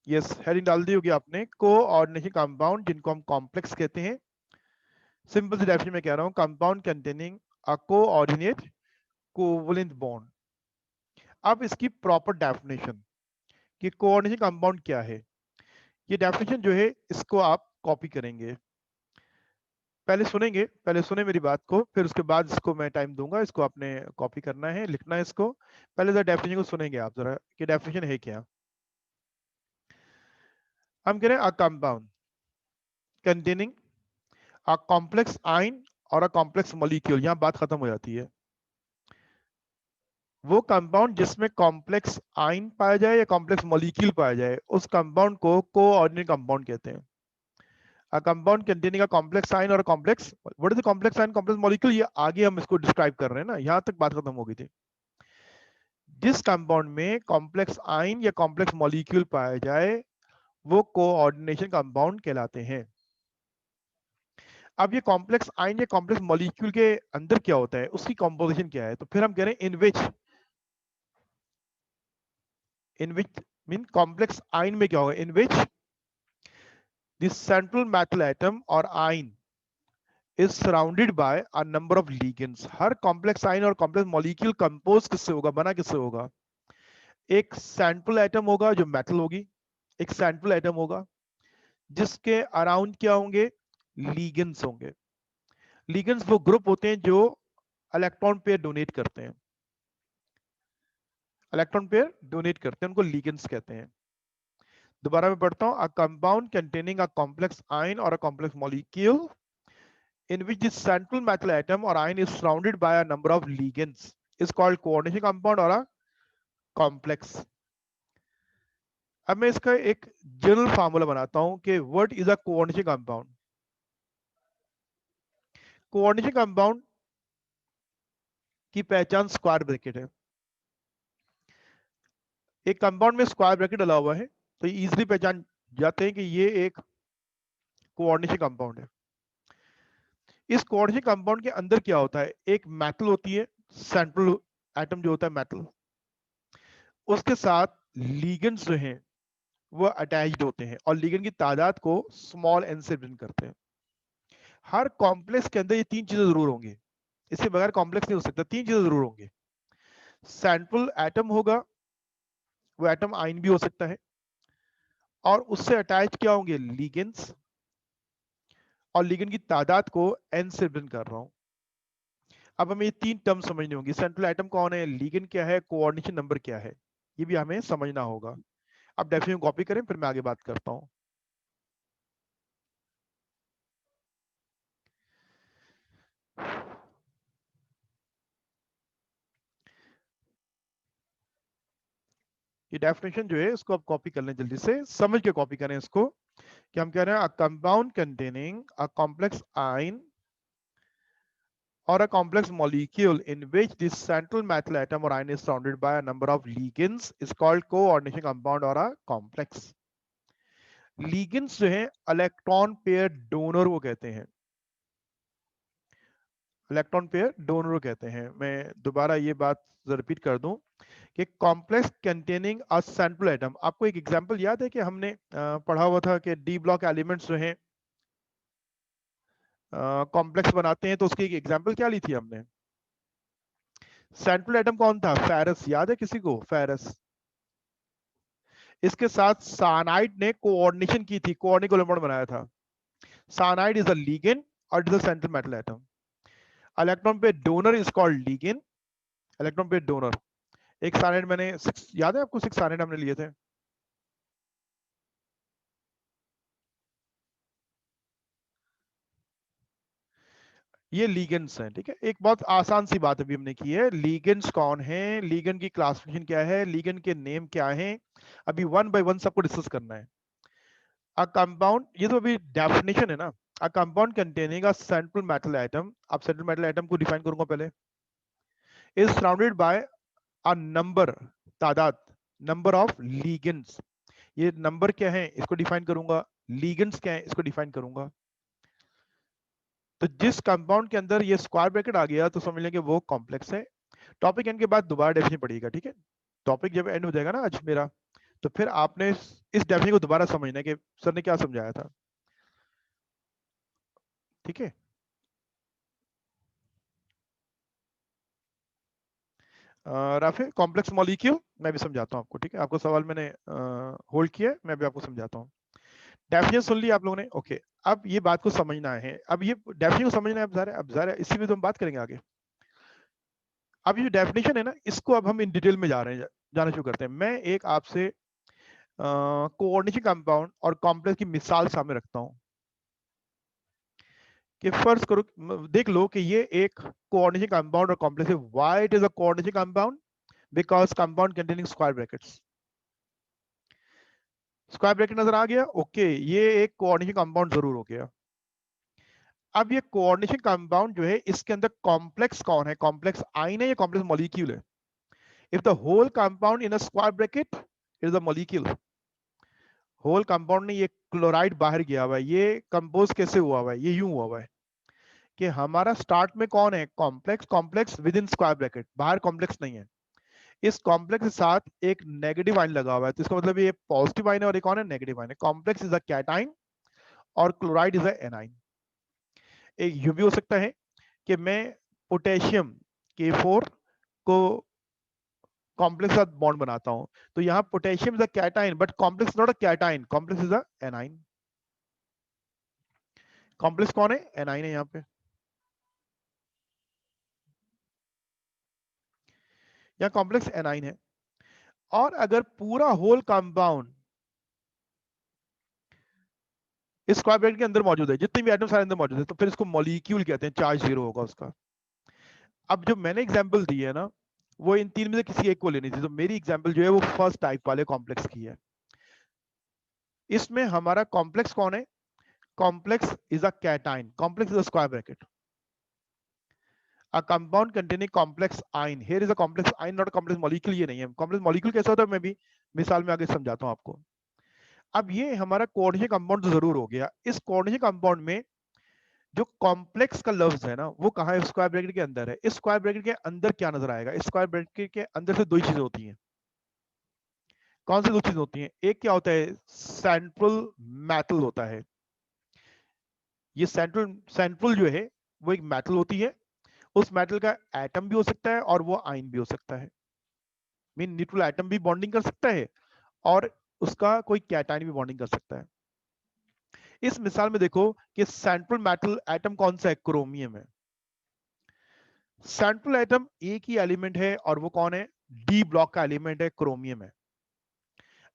Yes, heading डाल दी होगी आपने। कोऑर्डिनेशन कंपाउंड जिनको हम कॉम्प्लेक्स कहते हैं। सिंपल सी डेफिनेशन में कह रहा हूं, कंपाउंड कंटेनिंग अ कोऑर्डिनेट कोवलेंट बॉन्ड। अब इसकी प्रॉपर डेफिनेशन कि कोऑर्डिनेशन कंपाउंड क्या है, ये डेफिनेशन जो है इसको आप कॉपी करेंगे। पहले सुनेंगे, पहले सुने मेरी बात को, फिर उसके बाद इसको मैं टाइम दूंगा, इसको आपने कॉपी करना है, लिखना है इसको। पहले जरा डेफिनेशन को सुनेंगे आप जरा कि डेफिनेशन है क्या। हम कह रहे हैं a compound containing a complex ion और अ कॉम्प्लेक्स मॉलिक्यूल, यहां बात खत्म हो जाती है। वो कंपाउंड जिसमें कॉम्प्लेक्स आयन पाया जाए या कॉम्प्लेक्स मॉलिक्यूल पाया जाए, उस कंपाउंड को कोऑर्डिनेट कंपाउंड कहते हैं। A compound containing a complex ion और complex, what is the complex ion complex molecule, ये आगे हम इसको डिस्क्राइब कर रहे हैं ना, यहां तक बात खत्म हो गई थी। जिस कंपाउंड में कॉम्प्लेक्स आयन या कॉम्प्लेक्स मॉलिक्यूल पाया जाए वो कोऑर्डिनेशन कंपाउंड कहलाते हैं। अब ये कॉम्प्लेक्स आयन या कॉम्प्लेक्स मॉलिक्यूल के अंदर क्या होता है, उसकी कॉम्पोजिशन क्या है, तो फिर हम कह रहे हैं in which mean complex ion में क्या होगा, in which the central metal atom और ion is surrounded by a number of ligands. हर कॉम्प्लेक्स आयन और कॉम्प्लेक्स मॉलिक्यूल कंपोज किससे होगा, बना किससे होगा, एक सेंट्रल एटम होगा जो मेटल होगी, एक सेंट्रल एटम होगा जिसके अराउंड क्या होंगे, लीगेंस होंगे। लीगेंस वो ग्रुप होते हैं जो इलेक्ट्रॉन पेयर डोनेट करते हैं, इलेक्ट्रॉन पेयर डोनेट करते हैं, उनको लीगेंस कहते हैं। दोबारा मैं पढ़ता हूं, a compound containing a complex ion और a complex molecule in which the central metal atom or ion is surrounded by a number of ligands is called coordination compound or a complex। अब मैं इसका एक general formula बनाता हूं कि what is a coordination compound. Coordination compound की पहचान square bracket है। एक कंपाउंड में स्क्वायर ब्रैकेट डाला हुआ है तो इजीली पहचान जाते हैं कि ये एक कोऑर्डिनेशन कंपाउंड है। इस कोऑर्डिनेशन कंपाउंड के अंदर क्या होता है, एक मेटल होती है, सेंट्रल एटम जो होता है मेटल, उसके साथ लीगेंड्स जो हैं वो अटैच्ड होते हैं और लिगेंड की तादाद को स्मॉल एन से रिप्रेजेंट करते हैं। हर कॉम्प्लेक्स के अंदर ये तीन चीजें जरूर होंगी, इसके बगैर कॉम्प्लेक्स नहीं हो सकता। तीन चीजें जरूर होंगी, सेंट्रल एटम होगा, वो एटम आयन भी हो सकता है, और उससे अटैच क्या होंगे, लिगेंड्स, और लिगेंड की तादाद को एन से रिप्रेजेंट कर रहा हूं। अब हमें ये तीन टर्म समझनी होंगी, सेंट्रल एटम कौन है, लिगेंड क्या है, कोऑर्डिनेशन नंबर क्या है, ये भी हमें समझना होगा। अब डेफिनेशन कॉपी करें, फिर मैं आगे बात करता हूं। ये डेफिनेशन जो है इसको आप कॉपी कर लें, जल्दी से समझ के कॉपी करें इसको, कि हम कह रहे हैं a compound containing a complex ion or a complex molecule in which the central metal atom or ion is surrounded by a number of ligands is called coordination compound or a complex। ligands जो है electron pair donor को कहते हैं, electron pair donor को कहते हैं। मैं दोबारा ये बात रिपीट कर दूं कि complex containing a central atom, आपको एक एग्जांपल याद है कि हमने पढ़ा हुआ था कि डी ब्लॉक एलिमेंट्स जो हैं कॉम्प्लेक्स बनाते हैं, तो उसकी एक एग्जांपल क्या ली थी हमने, सेंट्रल एटम कौन था, फेरस, याद है किसी को, फेरस। इसके साथ साइनाइड ने कोऑर्डिनेशन की थी, कोऑर्डिनेट कोलम्बॉन्ड बनाया था। साइनाइड इज अ लिगेंड और it is a central metal atom. Electron pair donor is called ligand, electron pair donor. एक साइनाइड मैंने याद है आपको, 6 साइनाइड हमने लिए थे। ये लीगेंड्स हैं, ठीक है। एक बहुत आसान सी बात अभी हमने की है, लीगेंड्स कौन है, लीगेंड की क्लासिफिकेशन क्या है, लीगेंड के नेम क्या है, अभी वन बाय वन सबको डिस्कस करना है। अ कंपाउंड, ये तो अभी डेफिनेशन है ना। अ कंपाउंड कंटेनिंग अ सेंट्रल मेटल एटम, अब सेंट्रल मेटल एटम को डिफाइन करूंगा पहले, is surrounded by a number, तादाद, नंबर ऑफ लीगेंड्स। ये नंबर क्या है इसको डिफाइन करूंगा, लीगेंड्स क्या है इसको डिफाइन करूंगा। तो जिस कंपाउंड के अंदर ये स्क्वायर ब्रैकेट आ गया तो समझ लेंगे वो कॉम्प्लेक्स है। टॉपिक एंड के बाद दोबारा डेफिनेशन पढ़िएगा, ठीक है। टॉपिक जब एंड हो जाएगा ना आज मेरा, तो फिर आपने इस डेफिनेशन को दोबारा समझना है कि सर ने क्या समझाया था। ठीक है, राफे कॉम्प्लेक्स मॉलिक्यूल मैं भी समझाता हूँ आपको। ठीक है, आपको सवाल मैंने होल्ड किया है, मैं भी आपको समझाता हूँ। डेफिनेशन सुन लिया आप लोगों ने, ओके। अब ये बात को समझना है, अब ये डेफिनेशन को समझना है। अब ज़रा इसी में तो हम बात करेंगे आगे। अब ये डेफिनेशन है ना, इसको अब हम इन डिटेल में जा रहे हैं, जाना शुरू करते हैं। मैं एक आपसे कोऑर्डिनेशन कंपाउंड और कॉम्प्लेक्स की मिसाल सामने रखता हूँ कि फर्ज करो, देख लो कि ये एक कोऑर्डिनेशन कंपाउंड और कॉम्प्लेक्स है। Why it is a coordination compound? Because compound containing square brackets. Square bracket नजर आ गया, ओके, ये एक कोऑर्डिनेशन कंपाउंड जरूर हो गया। अब ये कोऑर्डिनेशन कंपाउंड जो है, इसके अंदर कॉम्प्लेक्स कौन है? कॉम्प्लेक्स आइन है या कॉम्प्लेक्स मॉलिक्यूल है? If the whole compound in a square bracket it is a molecule. Whole compound में ये क्लोराइड बाहर गया हुआ है, ये कंपोज कैसे हुआ हुआ है? ये यूं हुआ हुआ है कि हमारा स्टार्ट में कौन है? Complex. Complex with in square bracket, बाहर कॉम्प्लेक्स नहीं है। इस कॉम्प्लेक्स के साथ एक नेगेटिव आइन लगा हुआ है, तो इसका मतलब ये पॉजिटिव आइन है और एक कौन है? नेगेटिव आइन है। कॉम्प्लेक्स इज अ कैटाइन और क्लोराइड इज अ एनाइन। एक यूं भी हो सकता है कि मैं पोटेशियम K4 को कॉम्प्लेक्स के साथ बॉन्ड बनाता हूं, तो यहाँ potassium is a cation but complex not a cation, complex is a A9. Complex कौन है? एनाइन है यहाँ पे। यहाँ कॉम्प्लेक्स एनाइन है। और अगर पूरा होल कंपाउंड इस स्क्वायर ब्रैकेट के अंदर मौजूद है, जितने भी एटम सारे अंदर मौजूद है, तो फिर इसको मॉलिक्यूल कहते हैं, चार्ज जीरो होगा उसका। अब जो मैंने एग्जांपल दी है ना, वो इन तीन में से किसी एक को लेनी थी, तो मेरी एग्जांपल जो है वो फर्स्ट टाइप वाले कॉम्प्लेक्स की है। इसमें हमारा कॉम्प्लेक्स कौन है? Complex is a cation, complex is a square bracket. A compound containing complex ion, here is a complex ion not a complex molecule, ये नहीं है। complex molecule कैसा होता है मैं भी मिसाल में आगे समझाता हूँ आपको। अब ये हमारा कोऑर्डिनेशन कंपाउंड जरूर हो गया। इस कोऑर्डिनेशन कंपाउंड में जो कॉम्प्लेक्स का लफ्ज है ना, वो कहाँ है? स्क्वायर ब्रैकेट के अंदर है। इस स्क्वायर ब्रैकेट के अंदर क्या नजर आएगा? इस स्क्वायर ब्रैकेट के अंदर से दो ही चीजें होती हैं। कौन सी दो चीजें होती हैं? एक क्या होता है? सेंट्रल मेटल होता है। ये सेंट्रल सेंट्रल जो है वो एक मेटल होती है। उस मेटल का एटम भी हो सकता है और वो आयन भी हो सकता है। मीन न्यूट्रल एटम भी बॉन्डिंग कर सकता है और उसका कोई कैटायन भी बॉन्डिंग कर सकता है। इस मिसाल में देखो कि सेंट्रल मेटल एटम कौन सा है? क्रोमियम है। सेंट्रल एटम एक ही एलिमेंट है और वो कौन है? डी ब्लॉक का एलिमेंट है, क्रोमियम है।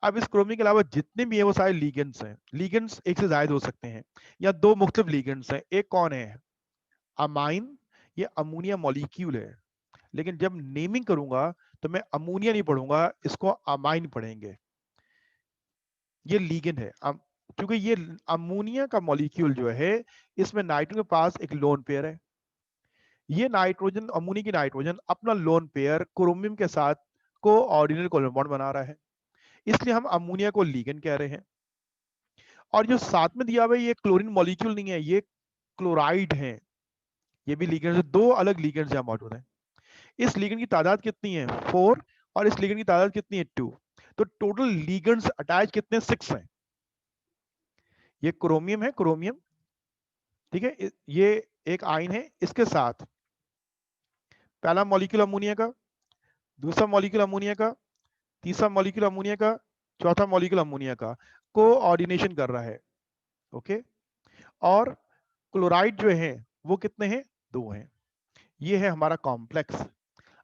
अब इस क्रोमियम के अलावा जितने भी है वो सारे लीगेंड्स हैं। लीगेंड्स एक से ज्यादा हो सकते हैं या दो मुख्तलिफ लीगेंड्स हैं। एक कौन है? अमाइन। ये अमोनिया मॉलिक्यूल है, लेकिन जब नेमिंग करूंगा तो मैं अमोनिया नहीं पढ़ूंगा, इसको अमाइन पढ़ेंगे। ये लीगेंड है। क्योंकि ये अमोनिया का मॉलिक्यूल जो है, इसमें नाइट्रोजन के पास एक लोन पेयर है। ये नाइट्रोजन, अमोनिया की नाइट्रोजन अपना लोन पेयर क्रोमियम के साथ कोऑर्डिनेट कोवैलेंट बॉन्ड बना रहा है, इसलिए हम अमोनिया को लीगेंड कह रहे हैं। और जो साथ में दिया हुआ है, ये क्लोरीन मॉलिक्यूल नहीं है, ये क्लोराइड है। ये भी लीगेंड, दो अलग लीगेंड्स यहाँ मौजूद हैं। इस लीगेंड की तादाद कितनी है? 4। और इस लीगेंड की तादाद कितनी है? 2। तो टोटल लीगेंड्स अटैच कितने? 6 हैं। ये क्रोमियम है, क्रोमियम, ठीक है। ये एक आयन है, इसके साथ पहला मॉलिक्यूल अमोनिया का, दूसरा मॉलिक्यूल अमोनिया का, तीसरा मॉलिक्यूल अमोनिया का, चौथा मॉलिक्यूल अमोनिया का कोऑर्डिनेशन कर रहा है। ओके। और क्लोराइड जो है वो कितने हैं? 2 हैं। ये है हमारा complex.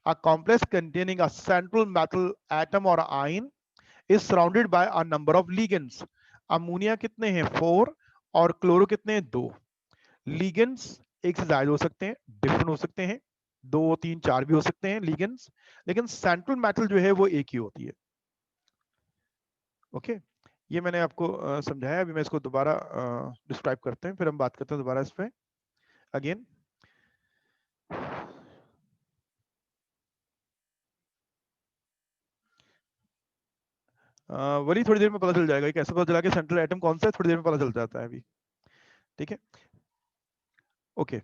A complex containing a central metal atom or ion is surrounded by a number of ligands. Ammonia कितने हैं? 4। और क्लोरो कितने हैं? 2। लिगेंड्स एक से ज्यादा हो सकते हैं, डिफरेंट हो सकते हैं, 2 3 4 भी हो सकते हैं लिगेंड्स, लेकिन सेंट्रल मेटल जो है वो एक ही होती है। ओके, ये मैंने आपको समझाया। अभी मैं इसको दोबारा डिस्क्राइब करते हैं, फिर हम बात करते हैं दोबारा इस पे अगेन। वही थोड़ी देर में पता चल जाएगा। कैसे पता चला कि सेंट्रल एटम कौन सा है? थोड़ी देर में पता चल जाता है अभी। ठीक है, ओके।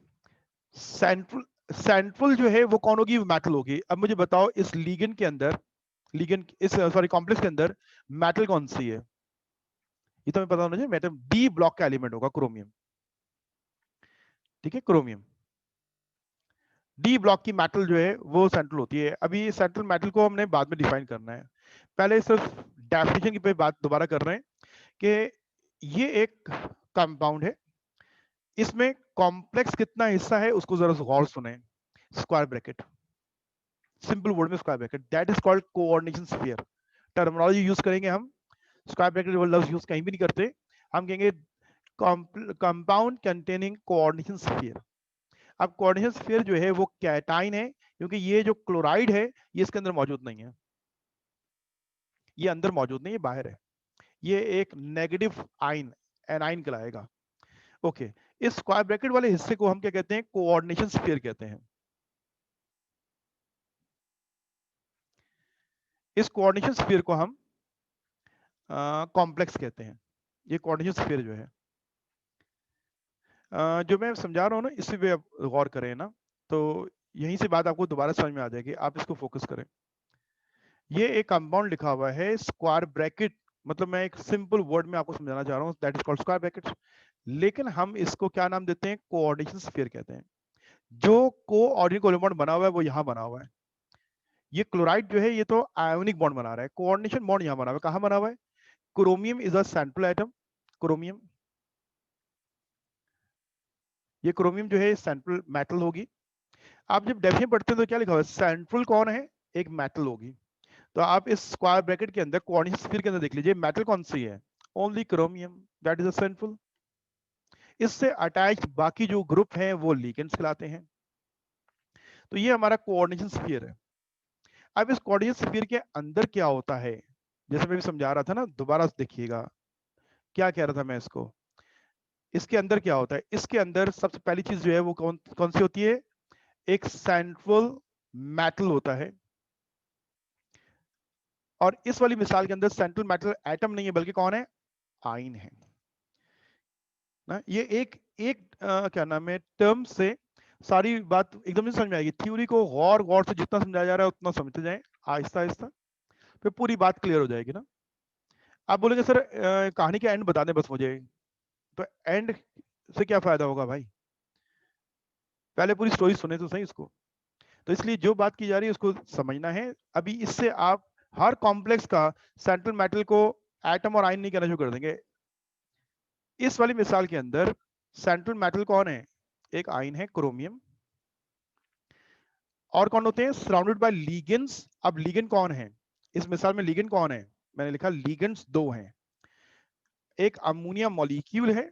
सेंट्रल सेंट्रल जो है वो कौन होगी? मेटल होगी। अब मुझे बताओ इस लीगेंड के अंदर लिगेंड इस सॉरी कॉम्प्लेक्स के अंदर मेटल कौन सी है, ये तो हमें पता होना चाहिए। मेटल डी ब्लॉक का एलिमेंट होगा क्रोमियम, ठीक है, क्रोमियम। डी ब्लॉक की मेटल जो है वो सेंट्रल होती है। अभी सेंट्रल मेटल को हमने बाद में डिफाइन करना है, पहले सिर्फ डेफिनेशन की पे बात दोबारा कर रहे हैं कि ये एक कंपाउंड है, इसमें कॉम्प्लेक्स कितना हिस्सा है उसको जरा गौर सुने। स्क्वायर ब्रैकेट, सिंपल वर्ड में square bracket, that is called coordination sphere. Terminology use करेंगे हम, स्क्वायर ब्रैकेट वो लफ्ज यूज कहीं भी नहीं करते, हम कहेंगे कंपाउंड कंटेनिंग कोऑर्डिनेशन स्फीयर। अब कोऑर्डिनेशन स्फीयर जो है वो कैटाइन है, क्योंकि ये जो क्लोराइड है ये इसके अंदर मौजूद नहीं है, ये अंदर मौजूद नहीं है, बाहर है। ये एक नेगेटिव आइन, एनाइन कहलाएगा। ओके, इस स्क्वायर ब्रैकेट वाले हिस्से को हम क्या कहते हैं, कोऑर्डिनेशन स्फीयर कहते हैं। इस कोऑर्डिनेशन स्फीयर को हम कॉम्प्लेक्स कहते हैं। ये कोऑर्डिनेशन स्फीयर जो है जो मैं समझा रहा हूँ ना, इसी पे आप गौर करें ना, तो यहीं से बात आपको दोबारा समझ में आ जाएगी, आप इसको फोकस करें। ये एक कंपाउंड लिखा हुआ है स्क्वायर ब्रैकेट, मतलब मैं एक सिंपल वर्ड में आपको समझाना चाह रहा हूँ, that is called square bracket. लेकिन हम इसको क्या नाम देते हैं, कोऑर्डिनेशन स्फीयर कहते हैं। जो कोऑर्डिनेट कोलिमॉन बना हुआ है वो यहाँ बना हुआ है। ये क्लोराइड जो है ये तो आयोनिक बॉन्ड बना रहा है, कोऑर्डिनेशन बॉन्ड यहाँ बना हुआ है। कहाँ बना हुआ है, chromium is a central atom, chromium, ये क्रोमियम जो है सेंट्रल मेटल होगी। आप जब डेफिनेशन पढ़ते हैं तो क्या लिखा हुआ है, सेंट्रल कौन है, एक मेटल होगी। तो आप इस स्क्वायर ब्रैकेट के अंदर कोऑर्डिनेशन स्फीयर के अंदर देख लीजिए मेटल कौन सी है, only chromium, that is a central. इससे अटैच्ड बाकी जो ग्रुप हैं वो लिगेंड्स कहलाते हैं। तो ये हमारा कोऑर्डिनेशन स्फीयर है। अब इस कोऑर्डिनेशन स्फीयर के अंदर क्या होता है, जैसे मैं भी समझा रहा था ना, दोबारा देखिएगा क्या कह रहा था मैं इसको। इसके अंदर क्या होता है, इसके अंदर सबसे पहली चीज जो है वो कौन कौन सी होती है, एक सेंट्रल मेटल होता है। और इस वाली मिसाल के अंदर सेंट्रल मेटल एटम नहीं है बल्कि कौन है, आइन है ना। ये एक एक क्या नाम है टर्म से सारी बात एकदम से समझ में आएगी। थ्योरी को गौर गौर से जितना समझाया जा रहा है उतना समझते जाएं, आहिस्ता आहिस्ता, फिर पूरी बात क्लियर हो जाएगी ना। आप बोलेंगे सर कहानी का एंड बता दें बस मुझे, तो एंड से क्या फायदा होगा भाई, पहले पूरी स्टोरी सुने तो सही इसको। तो इसलिए जो बात की जा रही है उसको समझना है। अभी इससे आप हर कॉम्प्लेक्स का सेंट्रल मेटल को एटम और आयन नहीं कहना शुरू कर देंगे। इस वाली मिसाल के अंदर सेंट्रल मेटल कौन है, एक आयन है क्रोमियम, और कौन होते हैं, सराउंडेड बाय लिगेंड्स। अब लिगेंड कौन है, इस मिसाल में लिगेंड कौन है, मैंने लिखा लिगेंड्स दो हैं, एक अमोनिया मॉलिक्यूल है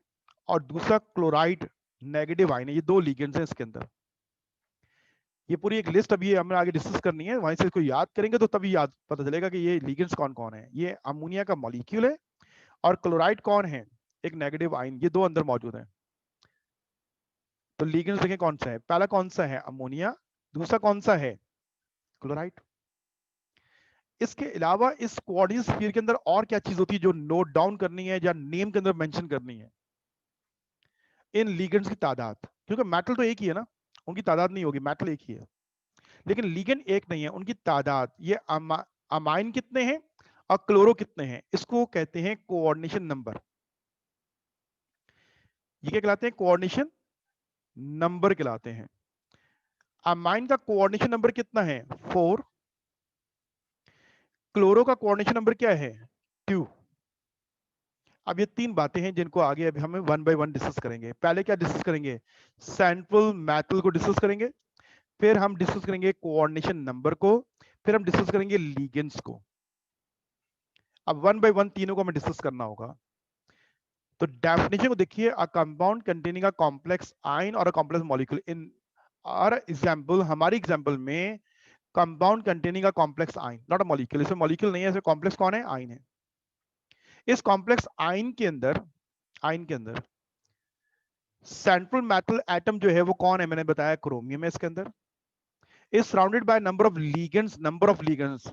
और दूसरा क्लोराइड नेगेटिव आयन है। ये दो लिगेंड्स हैं इसके अंदर। ये पूरी एक लिस्ट अभी हमें आगे डिस्कस करनी है, वहीं से इसको याद करेंगे तो तभी याद पता चलेगा कि ये लिगेंड्स कौन कौन है। ये अमोनिया का मॉलिक्यूल है और क्लोराइड कौन है, एक नेगेटिव आयन, ये दो अंदर मौजूद हैं। तो लिगेंड्स देखें कौन सा है, पहला कौन सा है, अमोनिया, दूसरा कौन सा है, क्लोराइड। इसके अलावा इस कोऑर्डिनेट स्फीयर के अंदर और क्या चीज होती है जो नोट डाउन करनी है या नेम के अंदर मेंशन करनी है, इन लिगेंड्स की तादाद, क्योंकि मेटल तो एक ही है ना, उनकी तादाद नहीं होगी, मेटल एक ही है, लेकिन लिगेंड एक नहीं है, उनकी तादाद, ये अमाइन कितने हैं और क्लोरो कितने हैं, इसको कहते हैं कोऑर्डिनेशन नंबर। ये क्या कहलाते हैं, कोऑर्डिनेशन नंबर कहलाते हैं। अमाइन का कोऑर्डिनेशन नंबर कितना है, 4। क्लोरो का कोऑर्डिनेशन नंबर क्या है, 2। अब ये तीन बातें हैं जिनको आगे अभी हम वन बाय वन डिस्कस करेंगे। पहले क्या डिस्कस करेंगे, सेंट्रल मेटल को डिस्कस करेंगे, फिर हम डिस्कस करेंगे कोऑर्डिनेशन नंबर को, फिर हम डिस्कस करेंगे लिगेंड्स को। अब वन बाय वन तीनों को हमें डिस्कस करना होगा। तो डेफिनेशन को देखिए, a compound containing a complex ion और a complex molecule. In our example, हमारी एग्जांपल में compound containing a complex ion, not a molecule, इसमें मॉलिक्यूल नहीं है, इसमें कॉम्प्लेक्स कौन है, आयन है। इस कॉम्प्लेक्स आयन के अंदर, आयन के अंदर सेंट्रल मेटल एटम जो है वो कौन है, मैंने बताया क्रोमियम है इसके अंदर। Is surrounded by number of ligands, number of ligands,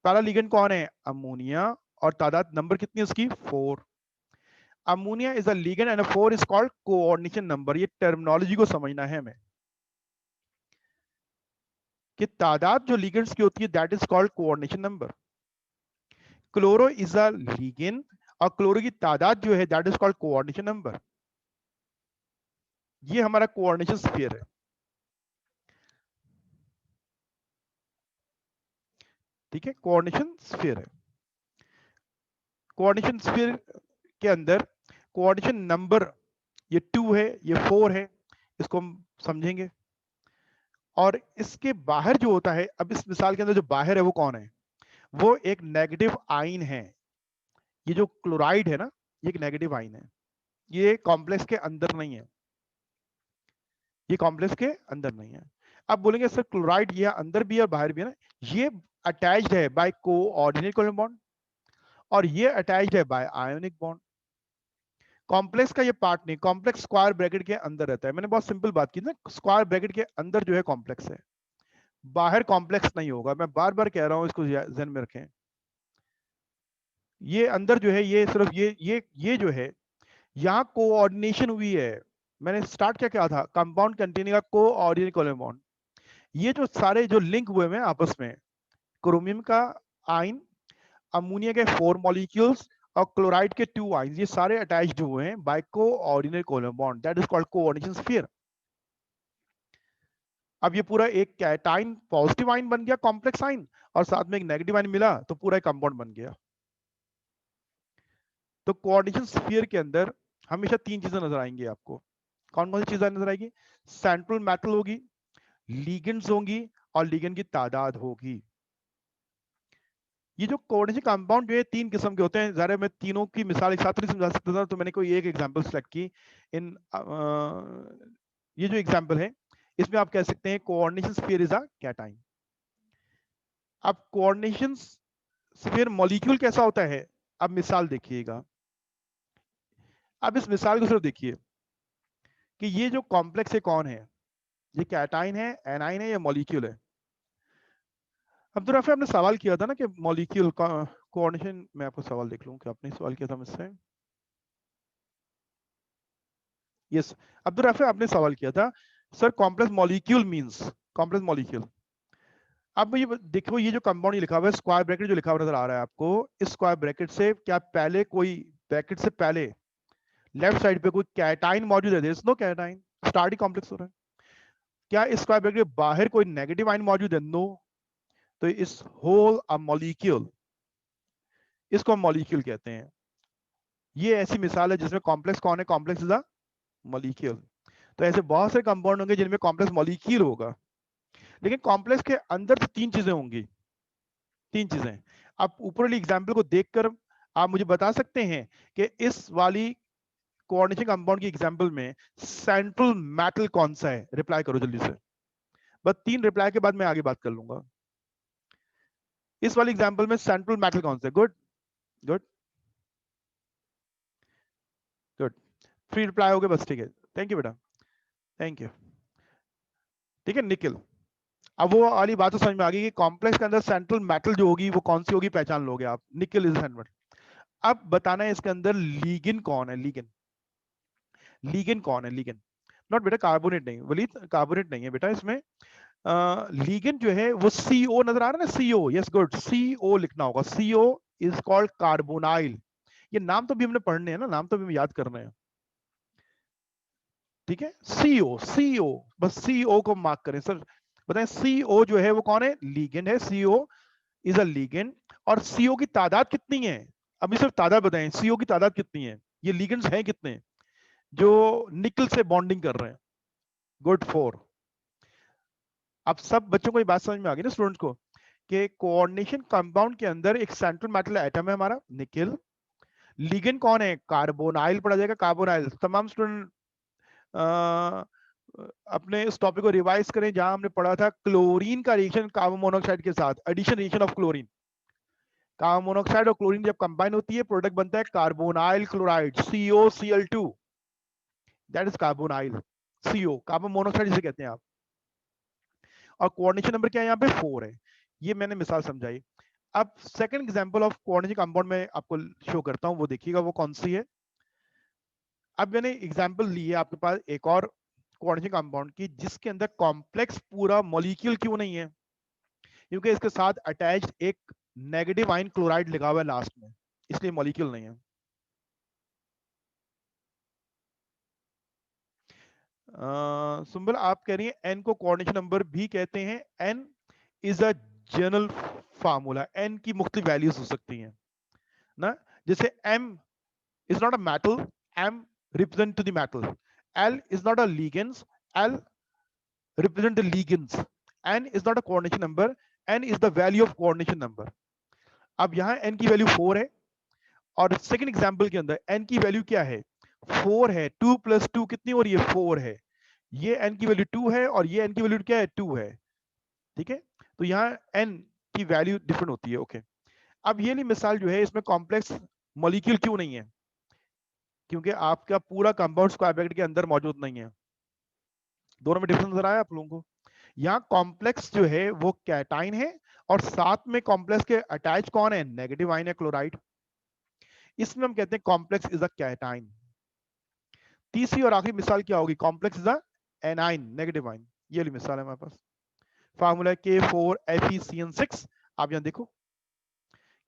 पहला लीगेंड कौन है, अमोनिया, और तादाद नंबर कितनी है उसकी, 4। Ammonia is a ligand and 4 is called coordination number. ये टर्मिनोलॉजी को समझना है हमें कि तादाद जो लिगेंड्स की होती है that is called coordination number. Chloro is a ligand और क्लोरो की तादाद जो है that is called coordination number. ये हमारा कोऑर्डिनेशन स्फीयर है। ठीक है, कोऑर्डिनेशन स्फीयर है। कोऑर्डिनेशन स्फीयर के अंदर कोऑर्डिनेशन नंबर ये 2 है, ये 4 है, इसको हम समझेंगे। और इसके बाहर जो होता है, अब इस मिसाल के अंदर जो बाहर है वो कौन है? वो एक नेगेटिव आइन है। ये जो क्लोराइड है ना, ये एक नेगेटिव आइन है। ये कॉम्प्लेक्स के अंदर नहीं है, ये कॉम्प्लेक्स के अंदर नहीं है। अब बोलेंगे सर क्लोराइड ये अंदर भी है और बाहर भी है ना। ये अटैच्ड है बाय कोऑर्डिनेट कोवलेंट बॉन्ड और ये अटैच्ड है बाय आयोनिक बॉन्ड। कॉम्प्लेक्स का ये पार्ट नहीं, कॉम्प्लेक्स स्क्वायर ब्रैकेट के अंदर रहता है। मैंने बहुत सिंपल बात की ना, स्क्वायर ब्रैकेट के अंदर जो है कॉम्प्लेक्स है, बाहर कॉम्प्लेक्स नहीं होगा। मैं बार बार कह रहा हूं, इसको ध्यान में रखें। ये अंदर जो है, ये सिर्फ ये जो है, यहाँ कोऑर्डिनेशन हुई है। मैंने स्टार्ट क्या कहा था? कंपाउंड कंटेनिंग अ कोऑर्डिनेट कोवलेंट बॉन्ड। ये जो सारे जो लिंक हुए हैं आपस में, क्रोमियम का आइन, अमोनिया के 4 मॉलिक्यूल्स और क्लोराइड के 2 आइंस, ये सारे अटैच्ड हुए हैं by coordinate covalent bond, that is called coordination sphere. अब ये पूरा एक कैटाइन पॉजिटिव आइन बन गया, कॉम्प्लेक्स आइन, और साथ में एक नेगेटिव आइन मिला तो पूरा एक कंपाउंड बन गया। तो कोऑर्डिनेशन स्फीयर के अंदर हमेशा 3 चीजें नजर आएंगी आपको। कौन कौन सी चीजें नजर आएगी? सेंट्रल मेटल होगी, लिगेंड्स होंगी और लिगेंड की तादाद होगी। ये जो कोऑर्डिनेशन कंपाउंड जो है 3 किस्म के होते हैं। ज़रा मैं तीनों की मिसाल एक साथ नहीं समझा सकता था, तो मैंने कोई एक एग्जांपल सेलेक्ट की। इन ये जो एग्जांपल है इसमें आप कह सकते हैं coordination sphere is a cation. अब कोऑर्डिनेशन स्फीयर मॉलिक्यूल कैसा होता है? अब मिसाल देखिएगा। अब इस मिसाल को सिर्फ देखिए कि ये जो कॉम्प्लेक्स है कौन है? ये कैटाइन है, एनाइन है, या मॉलिक्यूल है? अब्दुल रफी, आपने सवाल किया था ना कि मॉलिक्यूल का कोऑर्डिनेशन। मैं आपको सवाल देख लूं कि आपने सवाल किया था मुझसे। यस, अब्दुल रफी, आपने सवाल किया था sir complex molecule means complex molecule. अब ये देखो, ये जो कंपाउंड लिखा हुआ है, स्क्वायर ब्रैकेट जो लिखा हुआ नजर आ रहा है आपको, इस स्क्वायर ब्रैकेट से क्या पहले कोई, ब्रैकेट से पहले लेफ्ट साइड पे कोई कैटाइन मौजूद है? नो कैटाइन, स्टार्ट ही कॉम्प्लेक्स हो रहा है। क्या इस स्क्वायर ब्रैकेट के बाहर कोई नेगेटिव आइन मौजूद है? नो। तो इस होल अ मॉलिक्यूल, इसको हम मॉलिक्यूल कहते हैं। ये ऐसी मिसाल है जिसमें कॉम्प्लेक्स कौन है? Complex is a molecule. तो ऐसे बहुत से कंपाउंड होंगे जिनमें कॉम्प्लेक्स मॉलिक्यूल होगा, लेकिन कॉम्प्लेक्स के अंदर तो 3 चीजें होंगी। 3 चीजें। आप ऊपर वाली एग्जाम्पल को देखकर आप मुझे बता सकते हैं कि इस वाली कोऑर्डिनेशन कंपाउंड की एग्जाम्पल में सेंट्रल मेटल कौन सा है? रिप्लाई करो जल्दी से। बस 3 रिप्लाई के बाद मैं आगे बात कर लूंगा। इस वाली एग्जाम्पल में सेंट्रल मेटल कौन सा है? Good, good, good. 3 रिप्लाई हो गए बस, ठीक है। थैंक यू बेटा, थैंक यू। ठीक है, निकल। अब वो वाली बात तो समझ में आ गई कि कॉम्प्लेक्स के अंदर सेंट्रल मेटल जो होगी वो कौन सी होगी, पहचान लोगे आप। निकल इज सेंट्रल मेटल। अब बताना है इसके अंदर लीगेंड कौन है? लीगेंड, लीगेंड कौन है? लीगेंड नॉट बेटा कार्बोनेट नहीं, वलीद कार्बोनेट नहीं है बेटा इसमें। लीगेंड जो है वो CO नजर आ रहा है ना, CO। यस, गुड, CO लिखना होगा। CO is called carbonyl. ये नाम तो भी हमने पढ़ने हैं ना, नाम तो भी हमें याद करने हैं। ठीक है, CO, CO, बस CO को मार्क करें सर। बताएं CO जो है वो कौन है? लीगेंड है। CO is a ligand. और CO की तादाद कितनी है? अभी सिर्फ तादाद बताएं, CO की तादाद कितनी है? ये लीगेंड्स हैं कितने जो निकल से बॉन्डिंग कर रहे हैं? गुड, 4। अब सब बच्चों को ये बात समझ में आ गई ना, स्टूडेंट्स को, कि कोऑर्डिनेशन कंपाउंड के अंदर एक सेंट्रल मेटल एटम है हमारा, निकल। लिगेंड कौन है? कार्बोनाइल पढ़ा जाएगा, कार्बोनाइल। तमाम स्टूडेंट अपने इस टॉपिक को रिवाइज करें जहां हमने पढ़ा था क्लोरीन का रिएक्शन कार्बन मोनोऑक्साइड के साथ, addition reaction of chlorine. Carbon monoxide और क्लोरीन जब कंबाइन होती है, प्रोडक्ट बनता है carbonyl chloride, COCl2। That is carbonyl. CO carbon monoxide जिसे कहते हैं आप। और कोऑर्डिनेशन नंबर क्या है यहाँ पे? 4 है। ये मैंने मिसाल समझाई। अब second example of coordination compound में आपको शो करता हूं, वो देखिएगा वो कौन सी है। अब मैंने एग्जांपल ली है आपके पास एक और कोऑर्डिनेशन कंपाउंड की, जिसके अंदर कॉम्प्लेक्स पूरा मॉलिक्यूल क्यों नहीं है? क्योंकि इसके साथ अटैच्ड एक नेगेटिव आयन क्लोराइड लगा हुआ है लास्ट में, इसलिए मॉलिक्यूल नहीं है। सुंबल आप कह रही हैं एन को कोऑर्डिनेशन नंबर भी कहते हैं। N is a general formula, N की मुख्तलिफ वैल्यूज हो सकती हैं ना, जैसे M is not a metal, M represent to the metal. L is not a ligands, L represent the ligands. N is not a coordination number, N is the value of coordination number. अब यहाँ N की value 4 है और second example के अंदर N की value क्या है, 4 है। 2 प्लस 2 कितनी हो रही है, 4 है। ये N की वैल्यू 2 है और ये N की वैल्यू क्या है, 2 है। ठीक है, तो यहाँ N की वैल्यू डिफरेंट होती है। ओके, अब ये वाली मिसाल जो है इसमें कॉम्प्लेक्स मॉलिक्यूल क्यों नहीं है, क्योंकि आपका पूरा कंपाउंड स्क्वायर ब्रैकेट के अंदर मौजूद नहीं है। दोनों में डिफरेंस नजर आया आप लोगों को। यहाँ कॉम्प्लेक्स जो है वो कैटाइन है और साथ में कॉम्प्लेक्स के अटैच कौन है, नेगेटिव आयन है, क्लोराइड। इसमें हम कहते हैं कॉम्प्लेक्स इज अ कैटाइन। तीसरी और आखिरी मिसाल क्या होगी, complex is a A9, negative ion. ये वाली मिसाल है हमारे पास। Formula K4FeCN6। आप यहाँ देखो,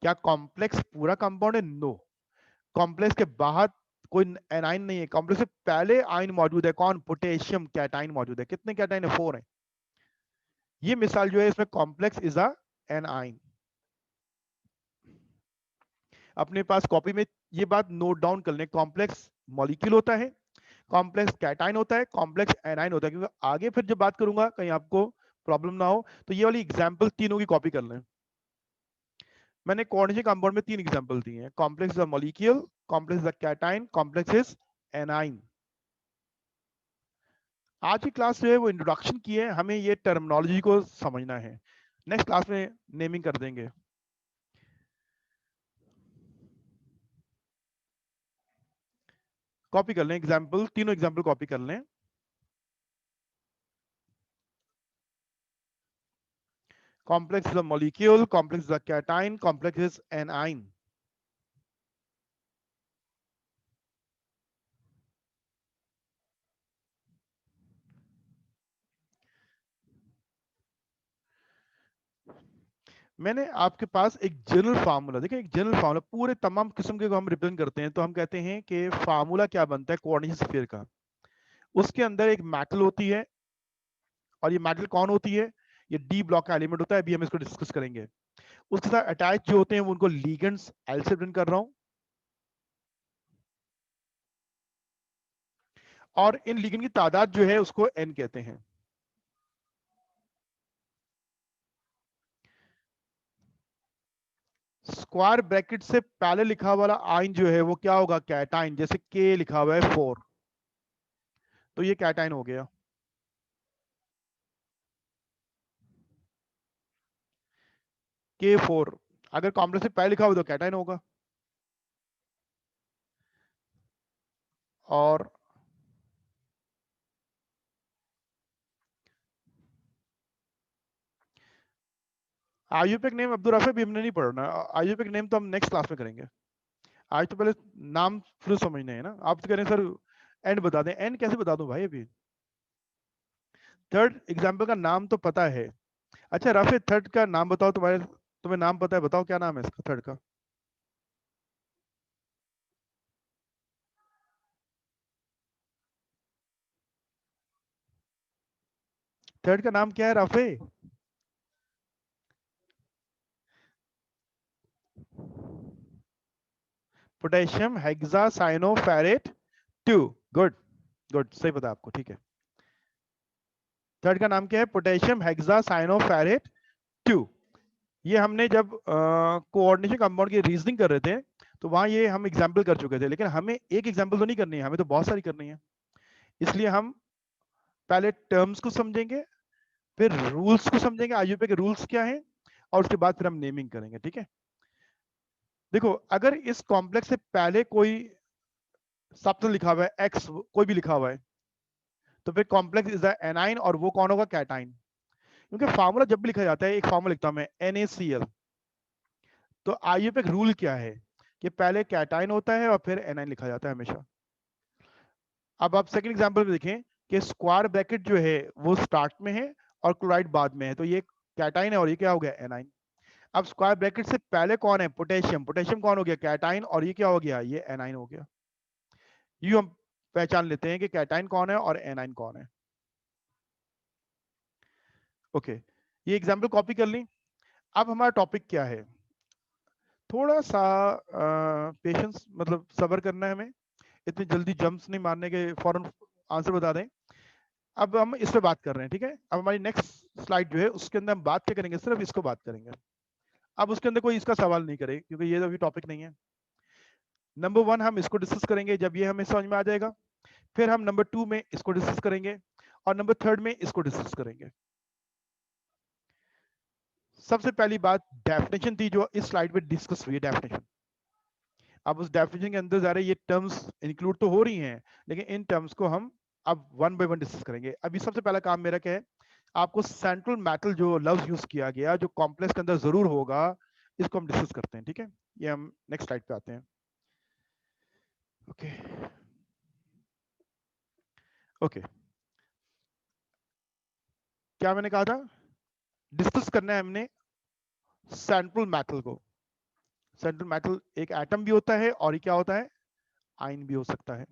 क्या कॉम्प्लेक्स पूरा कंपाउंड है, नो। कॉम्प्लेक्स के बाहर कोई एनाइन नहीं है, कॉम्प्लेक्स से पहले आयन मौजूद है, कौन, पोटेशियम कैटाइन मौजूद है। कितने कैटाइन है, 4 है। ये मिसाल जो है इसमें कॉम्प्लेक्स इज अ एनाइन। अपने पास कॉपी में ये बात नोट डाउन कर लें, कॉम्प्लेक्स मॉलिक्यूल होता है, कॉम्प्लेक्स कैटाइन होता है, कॉम्प्लेक्स एनाइन होता है। क्योंकि आगे फिर जब बात करूंगा कहीं आपको प्रॉब्लम ना हो, तो ये वाली एग्जांपल तीनों की कॉपी कर लें। मैंने कोऑर्डिनेशन कंपाउंड में 3 एग्जांपल दिए हैं, complex is a molecule, complex is a cation, complex is A9. आज की क्लास जो है वो इंट्रोडक्शन की है, हमें ये टर्मिनोलॉजी को समझना है। नेक्स्ट क्लास में नेमिंग कर देंगे। कॉपी कर लें एग्जांपल, तीनों एग्जांपल कॉपी कर लें। Complex is a molecule, complex is a cation, complex is anion. मैंने आपके पास एक जनरल फार्मूला, देखिए एक जनरल फार्मूला पूरे तमाम किस्म के को हम रिप्रेजेंट करते हैं, तो हम कहते हैं कि फार्मूला क्या बनता है कोऑर्डिनेशन स्फीयर का। उसके अंदर एक मेटल होती है और ये मेटल कौन होती है, ये डी ब्लॉक का एलिमेंट होता है, अभी हम इसको डिस्कस करेंगे। उसके साथ अटैच जो होते हैं वो उनको लिगेंड्स, एल से रिप्रेजेंट कर रहा हूं, और इन लिगेंड की तादाद जो है उसको एन कहते हैं। स्क्वायर ब्रैकेट से पहले लिखा वाला आयन जो है वो क्या होगा, कैटाइन। जैसे के लिखा हुआ है 4, तो ये कैटाइन हो गया। K4 अगर कॉम्प्लेक्स से पहले लिखा हो तो कैटाइन होगा। और आयुपेक नेम अब्दुल राफे भी हमने नहीं पढ़ना, आयुपेक नेम तो हम नेक्स्ट क्लास में करेंगे। आज तो पहले नाम फिर समझने हैं ना। आप तो कह रहे हैं सर एंड बता दें, एंड कैसे बता दूं भाई, अभी थर्ड एग्जाम्पल का नाम तो पता है। अच्छा राफे, थर्ड का नाम बताओ, तुम्हें नाम पता है, बताओ क्या नाम है इसका थर्ड का। थर्ड का नाम क्या है Rafe? Potassium hexacyanoferrate 2। Good good, सही पता आपको, ठीक है। थर्ड का नाम क्या है, पोटेशियम हेक्सासाइनोफेरेट 2। ये हमने जब कोऑर्डिनेशन कंपाउंड की रीजनिंग कर रहे थे तो वहां ये हम एग्जाम्पल कर चुके थे, लेकिन हमें एक एग्जाम्पल तो नहीं करनी है, हमें तो बहुत सारी करनी है। इसलिए हम पहले टर्म्स को समझेंगे, फिर रूल्स को समझेंगे, आईयूपीए के रूल्स क्या हैं, और उसके बाद फिर हम नेमिंग करेंगे। ठीक है, देखो अगर इस कॉम्प्लेक्स से पहले कोई सब्स्टेंस लिखा हुआ है, एक्स कोई भी लिखा हुआ है, तो फिर कॉम्प्लेक्स इज द एनाइन, और वो कौन होगा, कैटाइन। क्योंकि फार्मूला जब भी लिखा जाता है, एक फार्मूला लिखता हूं मैं NaCl, तो आईयूपीए रूल क्या है कि पहले कैटाइन होता है और फिर एनाइन लिखा जाता है हमेशा। अब आप सेकंड एग्जांपल में देखें कि स्क्वायर ब्रैकेट जो है वो स्टार्ट में है और क्लोराइड बाद में है, तो ये कैटाइन है और ये क्या हो गया एनाइन। अब स्क्वायर ब्रैकेट से पहले कौन है पोटेशियम, पोटेशियम कौन हो गया कैटाइन और ये क्या हो गया ये एनाइन हो गया। ये हम पहचान लेते हैं कि कैटाइन कौन है और एनाइन कौन है। ओके ये एग्जांपल कॉपी कर ली। अब हमारा टॉपिक क्या है, थोड़ा सा पेशेंस मतलब सब्र करना है हमें, इतनी जल्दी जंप्स नहीं मारने के फौरन आंसर बता दें। अब हम इस पे बात कर रहे हैं ठीक है। अब हमारी नेक्स्ट स्लाइड जो है उसके अंदर हम बात क्या करेंगे, सिर्फ इसको बात करेंगे। अब उसके अंदर कोई इसका सवाल नहीं करे क्योंकि ये अभी टॉपिक नहीं है। नंबर 1 हम इसको डिस्कस करेंगे जब ये हमें समझ में आ जाएगा, फिर हम नंबर 2 में इसको डिस्कस करेंगे और नंबर 3 में इसको डिस्कस करेंगे। सबसे पहली बात डेफिनेशन थी जो इस स्लाइड पे डिस्कस हुई है, डेफिनेशन। अब उस डेफिनेशन के अंदर जा रहे ये टर्म्स इंक्लूड तो हो रही हैं लेकिन इन टर्म्स को हम अब वन बाय वन डिस्कस करेंगे। अभी सबसे पहला काम मेरा क्या है, आपको सेंट्रल मेटल जो लफ्ज यूज किया गया जो कॉम्प्लेक्स के अंदर जरूर होगा इसको हम डिस्कस करते हैं ठीक है। ये हम नेक्स्ट स्लाइड पे आते हैं। ओके ओके क्या मैंने कहा था, डिस्कस करना है हमने सेंट्रल मेटल को। सेंट्रल मेटल एक एटम भी होता है और ये क्या होता है आयन भी हो सकता है।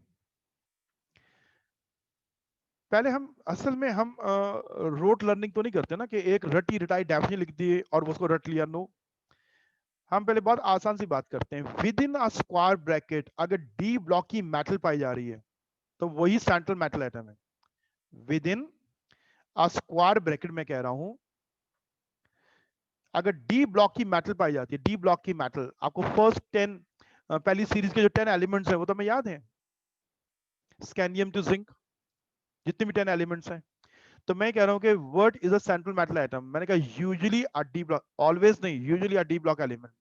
पहले हम असल में हम रोट लर्निंग तो नहीं करते ना कि एक रटी रटाई डेफिनेशन लिख दिए और उसको रट लिया, नो। हम पहले बहुत आसान सी बात करते हैं, with in a square bracket अगर डी ब्लॉक की मेटल पाई जा रही है तो वही सेंट्रल मेटल एटम है। With in a square bracket में कह रहा हूं, अगर डी ब्लॉक की मेटल पाई जाती है, डी ब्लॉक की मेटल, आपको फर्स्ट 10 पहली सीरीज के जो 10 एलिमेंट्स है वो तो हमें याद है, स्कैंडियम टू जिंक, जितने भी 10 एलिमेंट्स हैं। तो मैं कह रहा हूं कि what is a central metal atom, मैंने कहा यूजुअली अ डी ब्लॉक, ऑलवेज नहीं, यूजुअली अ डी ब्लॉक एलिमेंट।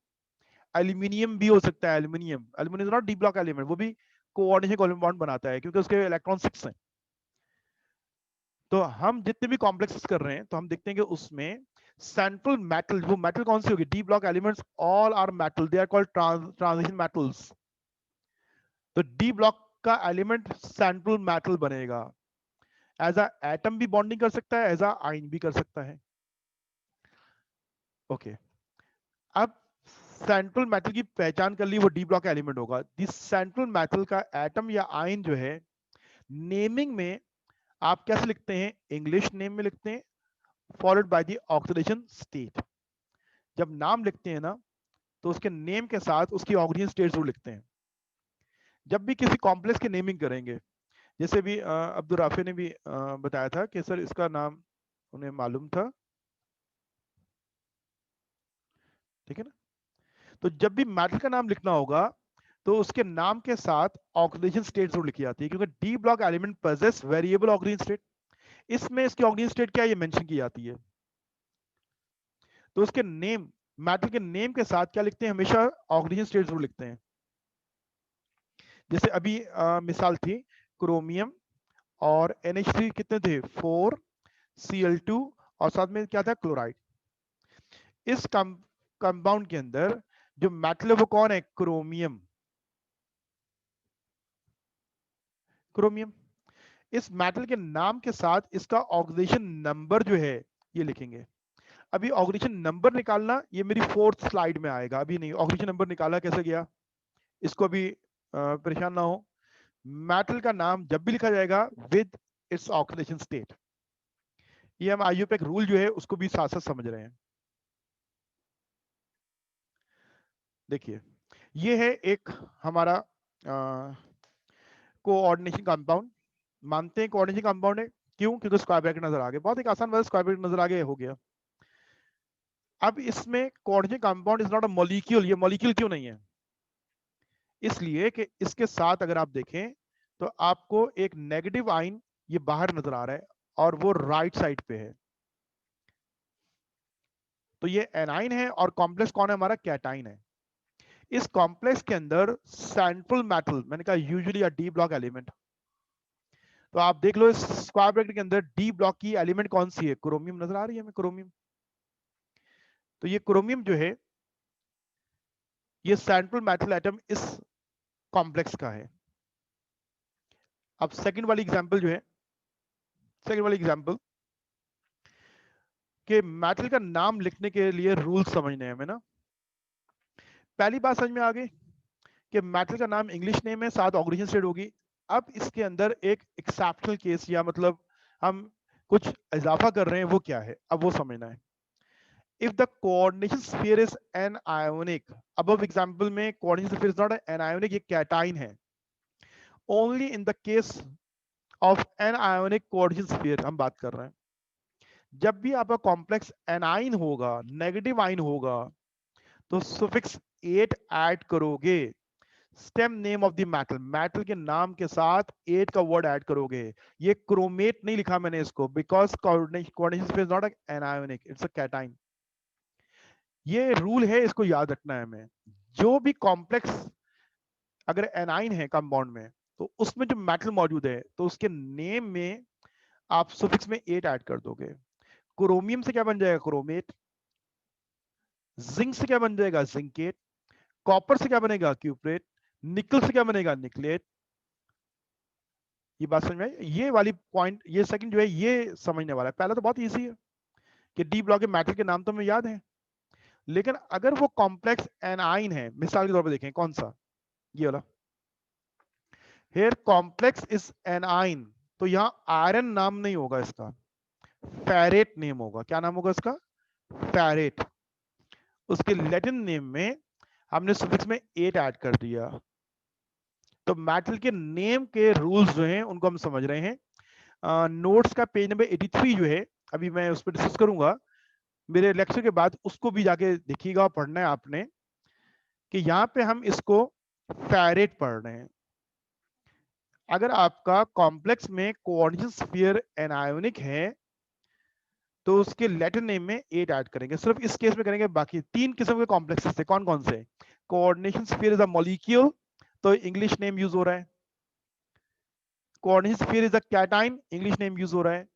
एल्यूमिनियम भी हो सकता है, aluminium, aluminium is not D block element, वो भी कोऑर्डिनेशन कोवैलेंट बॉन्ड बनाता है क्योंकि उसके इलेक्ट्रॉन 6 हैं। तो हम जितने भी कॉम्प्लेक्सेस कर रहे हैं तो हम देखते हैं कि उसमें सेंट्रल मेटल, वो मेटल कौन सी होगी, D block elements all are metal, they are called transition metals. तो डी ब्लॉक का एलिमेंट सेंट्रल मेटल बनेगा, एज अ एटम भी बॉन्डिंग कर सकता है, एज अ आयन भी कर सकता है। ओके अब सेंट्रल मेटल की पहचान कर ली, वो डी ब्लॉक एलिमेंट होगा। दिस सेंट्रल मेटल का एटम या आयन जो है, नेमिंग में आप कैसे लिखते हैं, इंग्लिश नेम में लिखते हैं followed by the oxidation state. जब नाम लिखते हैं ना तो उसके नेम के साथ उसकी ऑक्सीजन स्टेट जरूर लिखते हैं। जब भी किसी कॉम्प्लेक्स की नेमिंग करेंगे, जैसे भी अब्दुल राफी ने भी बताया था कि सर इसका नाम उन्हें मालूम था, ठीक है ना। तो जब भी मेटल का नाम लिखना होगा तो उसके नाम के साथ ऑक्सीडेशन स्टेट जरूर लिखी जाती है क्योंकि D block element possess variable oxygen state. इसमें इसकी ऑक्सीजन स्टेट क्या है ये मेंशन की जाती है। तो उसके नेम, मेटल के नेम के साथ क्या लिखते हैं, हमेशा ऑक्सीजन स्टेट जरूर लिखते हैं। जैसे अभी मिसाल थी क्रोमियम और NH3 कितने थे 4, Cl2 और साथ में क्या था क्लोराइड। इस कंपाउंड के अंदर जो मेटल है वो कौन है, क्रोमियम, क्रोमियम। इस मेटल के नाम के साथ इसका ऑक्सीडेशन नंबर जो है ये लिखेंगे। अभी ऑक्सीडेशन नंबर निकालना ये मेरी 4th स्लाइड में आएगा, अभी नहीं। ऑक्सीडेशन नंबर निकाला कैसे गया इसको अभी परेशान ना हो। मेटल का नाम जब भी लिखा जाएगा विद इट्स ऑक्सीडेशन स्टेट, ये हम आईयूपैक रूल जो है उसको भी साथ साथ समझ रहे हैं। देखिए ये है एक हमारा कोऑर्डिनेशन कंपाउंड, मानते हैं कोऑर्डिनेशन कंपाउंड है, क्यों, क्योंकि स्क्वायर ब्रैकेट नजर आ गया, बहुत एक आसान बात, स्क्वायर ब्रैकेट नजर आ गया हो गया। अब इसमें coordination compound is not a molecule, ये मॉलिक्यूल क्यों नहीं है, इसलिए कि इसके साथ अगर आप देखें तो आपको एक नेगेटिव आइन ये बाहर नजर आ रहा है और वो राइट साइड पे है। तो ये एनाइन है और कॉम्प्लेक्स कौन है हमारा, कैटाइन है। इस कॉम्प्लेक्स के अंदर सेंट्रल मेटल, मैंने कहा यूजुअली अ डी ब्लॉक एलिमेंट। तो आप देख लो इस स्क्वायर ब्रैकेट के अंदर डी ब्लॉक की एलिमेंट कौन सी है, क्रोमियम नजर आ रही है हमें, क्रोमियम। तो ये क्रोमियम जो है ये सेंट्रल मेटल एटम इस कॉम्प्लेक्स का है। अब सेकंड वाली एग्जांपल जो है, सेकंड वाली एग्जांपल, कि मेटल का नाम लिखने के लिए रूल समझने हैं हमें ना। पहली बात समझ में आ गई कि मेटल का नाम इंग्लिश नेम है, साथ ऑक्सीजन स्टेट होगी। अब इसके अंदर एक एक्सेप्शनल केस या मतलब हम कुछ इजाफा कर रहे हैं, वो क्या है अब वो समझना है। If the coordination sphere is anionic, अब एग्जांपल में coordination sphere is not anionic, ये कैटाइन है। Only in the case of anionic coordination sphere हम बात कर रहे हैं। जब भी आपका कॉम्प्लेक्स एनाइन होगा, नेगेटिव आइन होगा, तो सुफिक्स 8 ऐड करोगे। Stem name of the metal, metal के नाम के साथ 8 का वर्ड ऐड करोगे। ये क्रोमेट नहीं लिखा मैंने इसको, because coordination is not N ionic, it's a cation. ये रूल है, इसको याद रखना है हमें। जो भी कॉम्प्लेक्स अगर एनाइन है कंपाउंड में, तो उसमें जो मेटल मौजूद है तो उसके नेम में आप सुफिक्स में 8 ऐड कर दोगे। क्रोमियम से क्या बन जाएगा? क्रोमेट। जिंक से क्या बन जाएगा? जिंकेट। कॉपर से क्या बनेगा? क्यूप्रेट। निकल से क्या बनेगा? निकलेट। ये बात समझ में आई? ये वाली पॉइंट, ये सेकंड जो है ये समझने वाला है। पहला तो बहुत इजी है कि डी ब्लॉक के मेटल के नाम तो हमें याद है, लेकिन अगर वो कॉम्प्लेक्स एनाइन है, मिसाल के तौर पर देखें कौन सा, ये वाला, हेयर कॉम्प्लेक्स इज एनाइन, तो यहां आयरन नाम नहीं होगा इसका, फेरेट नेम होगा। क्या नाम होगा इसका? फेरेट। उसके लैटिन नेम में हमने सफिक्स में 8 ऐड कर दिया। तो मेटल के नेम के रूल्स जो हैं उनको हम समझ रहे हैं। नोट्स का पेज नंबर 83 जो है, अभी मैं उस पर डिस्कस करूंगा मेरे लेक्चर के बाद, उसको भी जाके देखिएगा, पढ़ना है आपने कि यहाँ पे हम इसको फेरेट पढ़ रहे हैं। अगर आपका कॉम्प्लेक्स में कोऑर्डिनेशन स्फीयर एनायोनिक है तो उसके लैटिन नेम में 8 ऐड करेंगे, सिर्फ इस केस में करेंगे। बाकी 3 किस्म के कॉम्प्लेक्सेस थे, कौन कौन से? Coordination sphere is a molecule, तो इंग्लिश नेम यूज हो रहा है। Coordination sphere is a cation, English name use हो रहा है।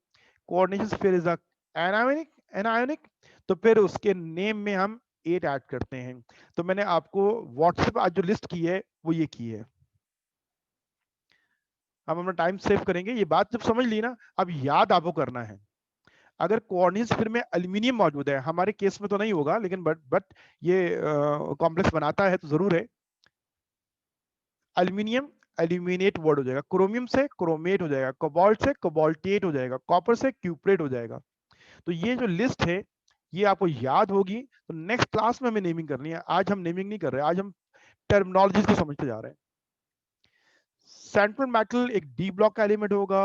Coordination sphere is a anionic, anionic, तो फिर उसके नेम में हम 8 ऐड करते हैं। तो मैंने आपको व्हाट्सएप आज जो लिस्ट की है वो ये की है। हम अपना टाइम सेव करेंगे। ये बात जब समझ ली ना, अब याद आपको करना है। अगर कोऑर्डिनेशन स्फीयर में एल्यूमिनियम मौजूद है, हमारे केस में तो नहीं होगा, लेकिन बट ये कॉम्प्लेक्स बनाता है तो जरूर है। एल्यूमिनियम एल्यूमिनेट वर्ड हो जाएगा, क्रोमियम से क्रोमेट हो जाएगा, कोबाल्ट से कोबाल्टेट हो जाएगा, कॉपर से क्यूप्रेट हो जाएगा। तो ये जो लिस्ट है ये आपको याद होगी। तो नेक्स्ट क्लास में हमें नेमिंग करनी है, आज हम नेमिंग नहीं कर रहे, आज हम टर्मिनोलॉजीज को समझते जा रहे हैं। सेंट्रल मेटल एक डी ब्लॉक का एलिमेंट होगा,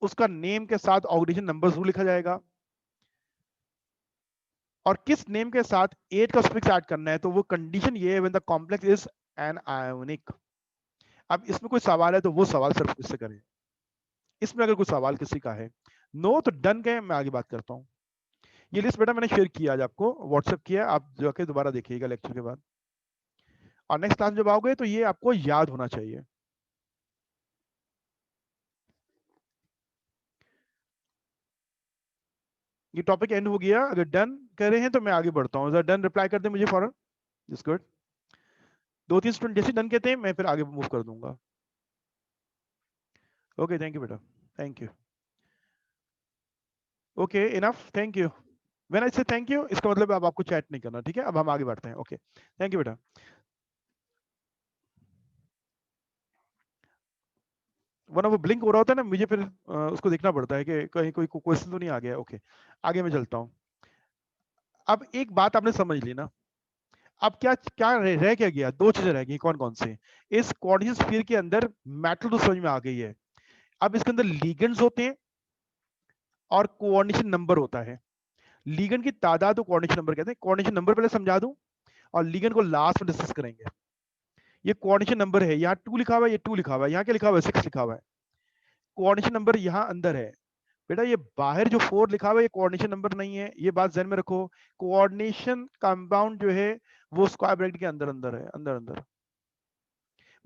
उसका नेम के साथ ऑक्सीडेशन नंबर जरूर लिखा जाएगा, और किस नेम के साथ 8 का सफिक्स ऐड करना है, तो वो कंडीशन ये है when the complex is anionic. अब इसमें कोई सवाल है तो वो सवाल सिर्फ इससे करें, इसमें अगर कोई सवाल किसी का है नो तो डन कहें, मैं आगे बात करता हूं। ये लिस्ट बेटा मैंने शेयर किया आज आपको, व्हाट्सएप किया, आप जाके दोबारा देखिएगा लेक्चर के बाद, और नेक्स्ट क्लास जब आओगे तो ये आपको याद होना चाहिए। ये टॉपिक एंड हो गया, अगर डन कर रहे हैं तो मैं आगे बढ़ता हूँ। डन रिप्लाई कर दे मुझे फॉरन, इज गुड। 2-3 स्टूडेंट जैसे डन कहते हैं मैं फिर आगे मूव कर दूंगा। ओके थैंक यू बेटा, thank you. Okay enough, thank you. When I से थैंक यू इसका मतलब अब आपको चैट नहीं करना, ठीक है? अब हम आगे बढ़ते हैं। ओके थैंक यू बेटा। वरना वो ब्लिंक हो रहा होता है ना, मुझे फिर उसको देखना पड़ता है कि कहीं कोई क्वेश्चन तो नहीं आ गया। ओके आगे मैं चलता हूँ। अब एक बात आपने समझ ली ना, अब क्या क्या रह क्या गया? 2 चीजें रह गई, कौन कौन सी? इस कोऑर्डिनेशन स्फीयर के अंदर मेटल तो समझ में आ गई है, अब इसके अंदर लिगेंड्स होते हैं और कोऑर्डिनेशन नंबर होता है। लिगेंड की तादाद को कोऑर्डिनेशन नंबर कहते हैं। कोऑर्डिनेशन नंबर पहले समझा दूं और लिगेंड को लास्ट में डिस्कस करेंगे। ये कोऑर्डिनेशन नंबर है, यहाँ 2 लिखा हुआ है, ये 2 लिखा हुआ है, यहाँ क्या लिखा हुआ है? 6 लिखा हुआ है। कोऑर्डिनेशन नंबर यहाँ अंदर है बेटा, ये बाहर जो 4 लिखा हुआ है ये कोऑर्डिनेशन नंबर नहीं है, ये बात ध्यान में रखो। कोऑर्डिनेशन कंपाउंड जो है वो स्क्वायर ब्रैकेट के अंदर अंदर है, अंदर अंदर।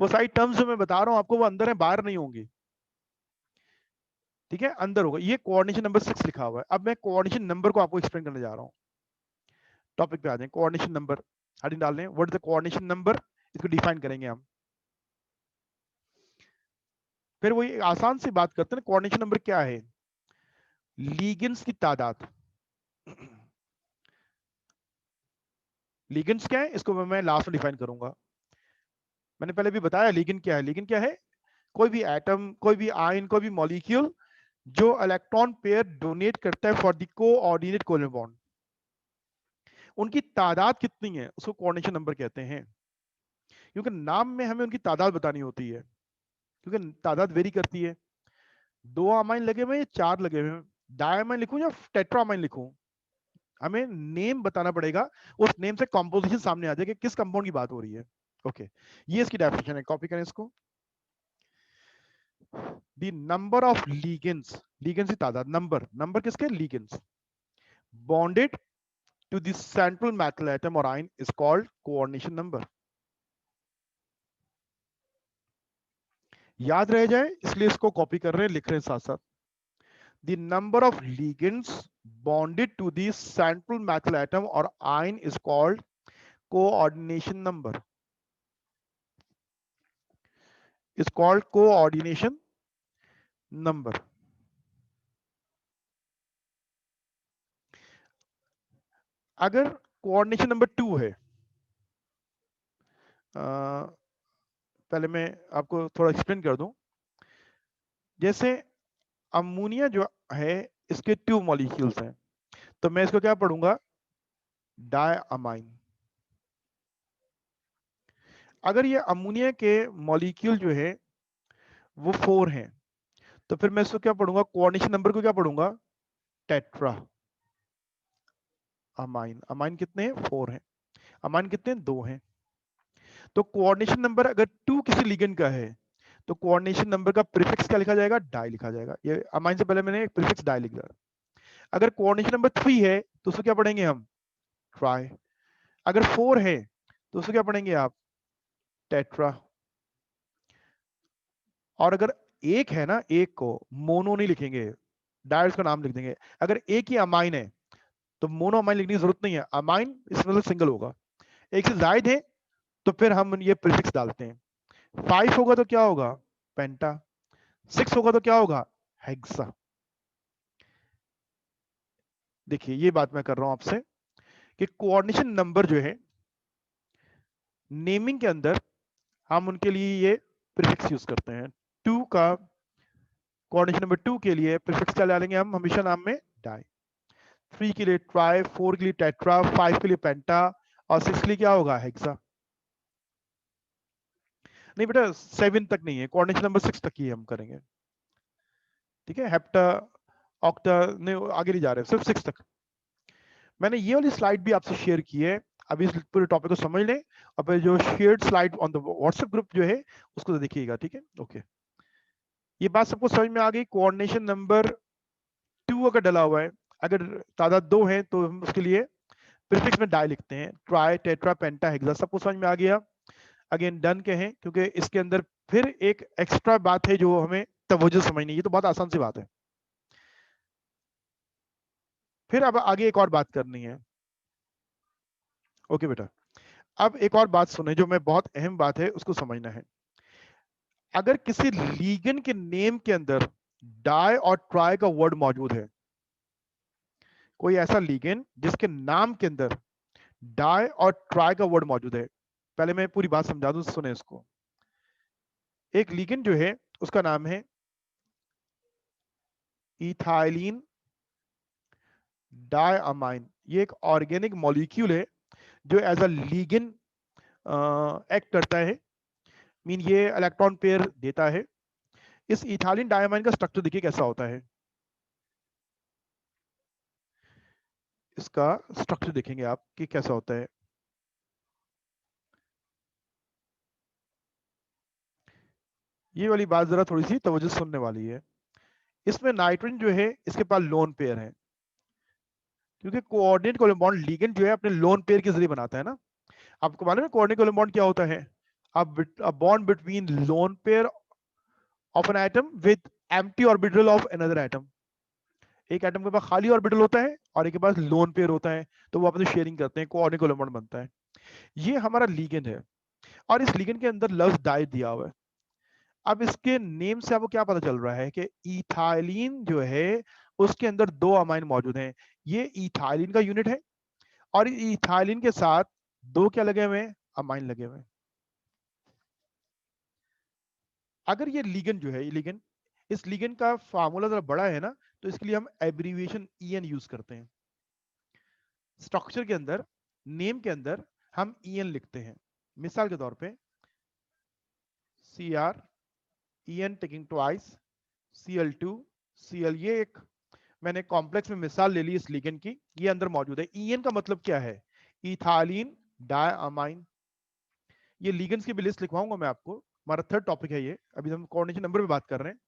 वो सारी टर्म्स जो मैं बता रहा हूं आपको वो अंदर है, बाहर नहीं होंगी, ठीक है? अंदर होगा। ये कोऑर्डिनेशन नंबर 6 लिखा हुआ है। अब मैं कोऑर्डिनेशन नंबर को आपको एक्सप्लेन करने जा रहा हूँ। टॉपिक पे आ जाए, कोऑर्डिनेशन नंबर हेडिंग डाल लें, what is the coordination number, इसको डिफाइन करेंगे हम। फिर वही आसान सी बात करते हैं, कोऑर्डिनेशन नंबर क्या है? लीगेंड्स की तादाद, लिगेंड्स क्या है, इसको मैं लास्ट में डिफाइन करूंगा। मैंने पहले भी बताया लिगेंड क्या है। लिगेंड क्या है? कोई भी एटम, कोई भी आयन, कोई भी मॉलिक्यूल जो इलेक्ट्रॉन पेयर डोनेट करता है for the coordinate covalent bond, उनकी तादाद कितनी है उसको कोऑर्डिनेशन नंबर कहते हैं। क्योंकि नाम में हमें उनकी तादाद बतानी होती है, क्योंकि तादाद वेरी करती है। 2 अमाइन लगे हुए हैं, 4 लगे हुए हैं, डायमाइन लिखूं या टेट्रामाइन लिखूं, हमें नेम बताना पड़ेगा। उस नेम से कॉम्पोजिशन सामने आ जाएगा, किस कंपाउंड की बात हो रही है। ओके, ये इसकी डेफिनेशन है, कॉपी करें इसको। The number of ligands, ligands की तादाद, नंबर किसके? Ligands bonded to the central metal atom or ion is called coordination number। याद रह जाए इसलिए इसको कॉपी कर रहे हैं, लिख रहे हैं साथ साथ। The number of ligands bonded to the central metal atom or ion is called coordination number, is called coordination number। अगर कोऑर्डिनेशन नंबर 2 है, पहले मैं आपको थोड़ा एक्सप्लेन कर दूं। जैसे अमोनिया जो है, इसके 2 मॉलिक्यूल्स हैं, तो मैं इसको क्या पढ़ूंगा? डायअमाइन। अगर ये अमोनिया के मॉलिक्यूल जो है वो 4 हैं, तो फिर मैं इसको क्या पढ़ूंगा? कोऑर्डिनेशन नंबर को क्या पढ़ूंगा? Tetra amine. अमाइन कितने हैं? 4 हैं। अमाइन कितने हैं? 2 हैं। तो कोऑर्डिनेशन नंबर अगर 2 किसी लिगेंड का है, तो कोऑर्डिनेशन नंबर का प्रीफिक्स क्या लिखा जाएगा? डाई लिखा जाएगा। ये अमाइन से पहले मैंने एक प्रीफिक्स डाई लिख दिया। अगर कोऑर्डिनेशन नंबर 3 है तो उसको क्या पढ़ेंगे हम? ट्राई। अगर 4 है तो उसको क्या पढ़ेंगे आप? टेट्रा। और अगर एक है ना, एक को मोनो नहीं लिखेंगे, डायरेक्ट का नाम लिख देंगे। अगर एक ही अमाइन है तो मोनो अमाइन लिखने की जरूरत नहीं है, अमाइन इसमें मतलब सिंगल होगा। एक से जायद है तो फिर हम ये प्रीफिक्स डालते हैं। 5 होगा तो क्या होगा? पेंटा। 6 होगा तो क्या होगा? हेक्सा। देखिए ये बात मैं कर रहा हूं आपसे कि कोऑर्डिनेशन नंबर जो है, नेमिंग के अंदर हम उनके लिए ये प्रीफिक्स यूज करते हैं। 2 का कोऑर्डिनेशन नंबर 2 के लिए प्रीफिक्स क्या डालेंगे हम हमेशा नाम में? डाई। 3 के लिए ट्राई, 4 के लिए टेट्रा, 5 के लिए पेंटा, और 6 के लिए क्या होगा? हेक्सा। नहीं बेटा 7 तक नहीं है, कोऑर्डिनेशन नंबर 6 तक ही हम करेंगे। ठीक है, हेप्टा ऑक्टा ने आगे नहीं जा रहे, सिर्फ 6 तक। मैंने ये वाली स्लाइड भी आपसे शेयर की है, अभी इस पूरे टॉपिक को समझ लें, और फिर जो shared slide on the WhatsApp group जो है उसको तो देखिएगा। ठीक है, ओके। ये बात सबको समझ में आ गई? कोऑर्डिनेशन नंबर 2 अगर डला हुआ है, अगर तादाद 2 है तो हम उसके लिए प्रीफिक्स में डाई लिखते हैं, ट्राई, टेट्रा, पेंटा, हेक्सा। सबको समझ में आ गया? अगेन डन कहें, क्योंकि इसके अंदर फिर एक एक्स्ट्रा बात है जो हमें तवज्जो समझनी है। ये तो बहुत आसान सी बात है। फिर अब आगे एक और बात करनी है। ओके बेटा, अब एक और बात सुने जो मैं बहुत अहम बात है उसको समझना है। अगर किसी लीगन के नेम के अंदर डाई और ट्राई का वर्ड मौजूद है, कोई ऐसा लीगन जिसके नाम के अंदर डाई और ट्राई का वर्ड मौजूद है, पहले मैं पूरी बात समझा दूं, सुने इसको। एक लीगन जो है उसका नाम है इथाइलिन डायअमाइन। ये एक ऑर्गेनिक मॉलिक्यूल है जो एज अ लीगन एक्ट करता है, मीन ये इलेक्ट्रॉन पेयर देता है। इस इथाइलिन डायअमाइन का स्ट्रक्चर देखिए कैसा होता है। इसका स्ट्रक्चर देखेंगे आप कि कैसा होता है। ये वाली बात जरा थोड़ी सी तवज्जो सुनने वाली है। इसमें नाइट्रोजन जो है इसके पास लोन पेयर है, क्योंकि कोऑर्डिनेट कोवैलेंट बॉन्ड लिगेंड जो है अपने लोन पेयर के जरिए बनाता है ना। आपको मालूम है कोऑर्डिनेट कोवैलेंट बॉन्ड क्या होता है? a bond between lone pair of an atom with empty orbital of another atom। एक एटम के पास खाली ऑर्बिटल होता है और एक के पास लोन पेयर होता है, तो वो आपस में शेयरिंग करते हैं, कोऑर्डिनेट कोवैलेंट बॉन्ड बनता है। ये हमारा लिगेंड है, और इस लिगेंड के अंदर लव्स डाई दिया हुआ है। अब इसके नेम से आपको क्या पता चल रहा है कि इथाइलिन जो है उसके अंदर 2 अमाइन मौजूद हैं। ये इथाइलिन का यूनिट है और इथाइलिन के साथ 2 क्या लगे हुए हैं, अमाइन लगे हुए हैं। अगर ये लिगेंड जो है, ये लिगेंड, इस लिगेंड का फार्मूला जरा बड़ा है ना, तो इसके लिए हम एब्रीविएशन EN यूज करते हैं। स्ट्रक्चर के अंदर, नेम के अंदर हम EN लिखते हैं। मिसाल के तौर पे CR, EN taking twice, Cl2, Cl, ये एक मैंने कॉम्प्लेक्स में मिसाल ले ली इस लिगेंड की, ये अंदर मौजूद है। EN का मतलब क्या है, इथाइलिन डायअमाइन। ये लिगेंड्स की भी लिस्ट लिखवाऊंगा मैं आपको, हमारा थर्ड टॉपिक है ये, अभी हम कोऑर्डिनेशन नंबर पे बात कर रहे हैं।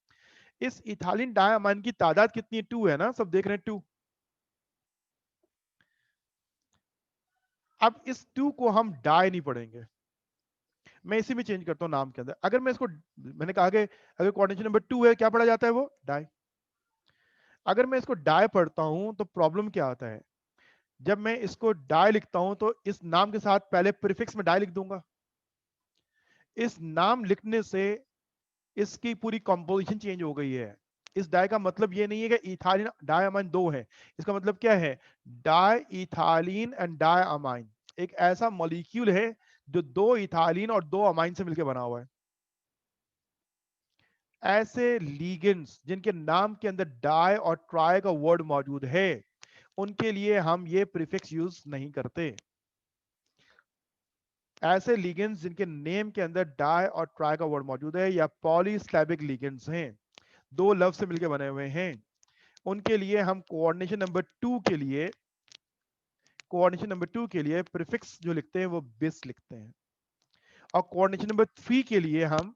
इस इथाइलिन डायअमाइन की तादाद कितनी है, 2 है ना, सब देख रहे हैं 2। अब इस 2 को हम डाई नहीं पढ़ेंगे, मैं इसी में चेंज करता हूं नाम के अंदर। अगर मैं इसको, मैंने कहा कि अगर कोऑर्डिनेशन नंबर 2 है, क्या पढ़ा जाता है, वो डाई। अगर मैं इसको डाई पढ़ता हूं तो प्रॉब्लम क्या आता है, जब मैं इसको डाई लिखता हूं तो इस नाम के साथ पहले प्रीफिक्स में डाई लिख दूंगा। इस नाम लिखने से इसकी पूरी कंपोजिशन चेंज हो गई है। इस डाई का मतलब ये नहीं है कि इथाइलिन डायअमाइन 2 है, इसका मतलब क्या है, डाई इथाइलिन एंड डायअमाइन एक ऐसा मॉलिक्यूल है जो 2 इथाइलिन और 2 अमाइन से मिलकर बना हुआ है। ऐसे लीगेंड्स जिनके नाम के अंदर डाई और ट्राई का वर्ड मौजूद है, उनके लिए हम ये प्रीफिक्स यूज नहीं करते। ऐसे लिगेंड्स जिनके नेम के अंदर डाई और ट्राई का वर्ड मौजूद है या पॉलीस्लैबिक लिगेंड्स हैं, 2 लफ्ज से मिलकर बने हुए हैं, उनके लिए हम कोऑर्डिनेशन नंबर 2 के लिए प्रीफिक्स जो लिखते हैं वो बिस लिखते हैं, और कोऑर्डिनेशन नंबर 3 के लिए हम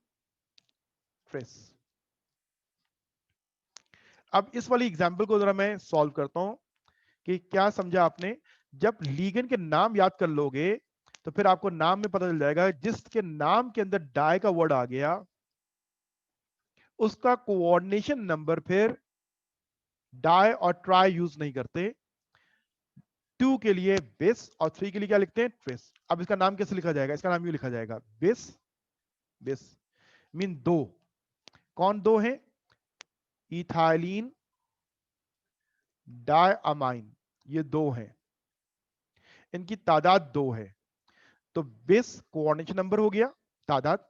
ट्रेस। अब इस वाली एग्जांपल को जरा मैं सॉल्व करता हूं कि क्या समझा आपने। जब लीगेंड के नाम याद कर लोगे तो फिर आपको नाम में पता चल जाएगा, जिसके नाम के अंदर डाई का वर्ड आ गया उसका कोऑर्डिनेशन नंबर फिर डाई और ट्राई यूज नहीं करते। 2 के लिए बिस और 3 के लिए क्या लिखते हैं, ट्रेस। अब इसका नाम कैसे लिखा जाएगा, इसका नाम यूं लिखा जाएगा, बिस बिस, मीन 2। कौन 2 है, इथाइलिन डायअमाइन, ये 2 हैं, इनकी तादाद 2 है। तो बिस कोऑर्डिनेशन नंबर हो गया, तादाद।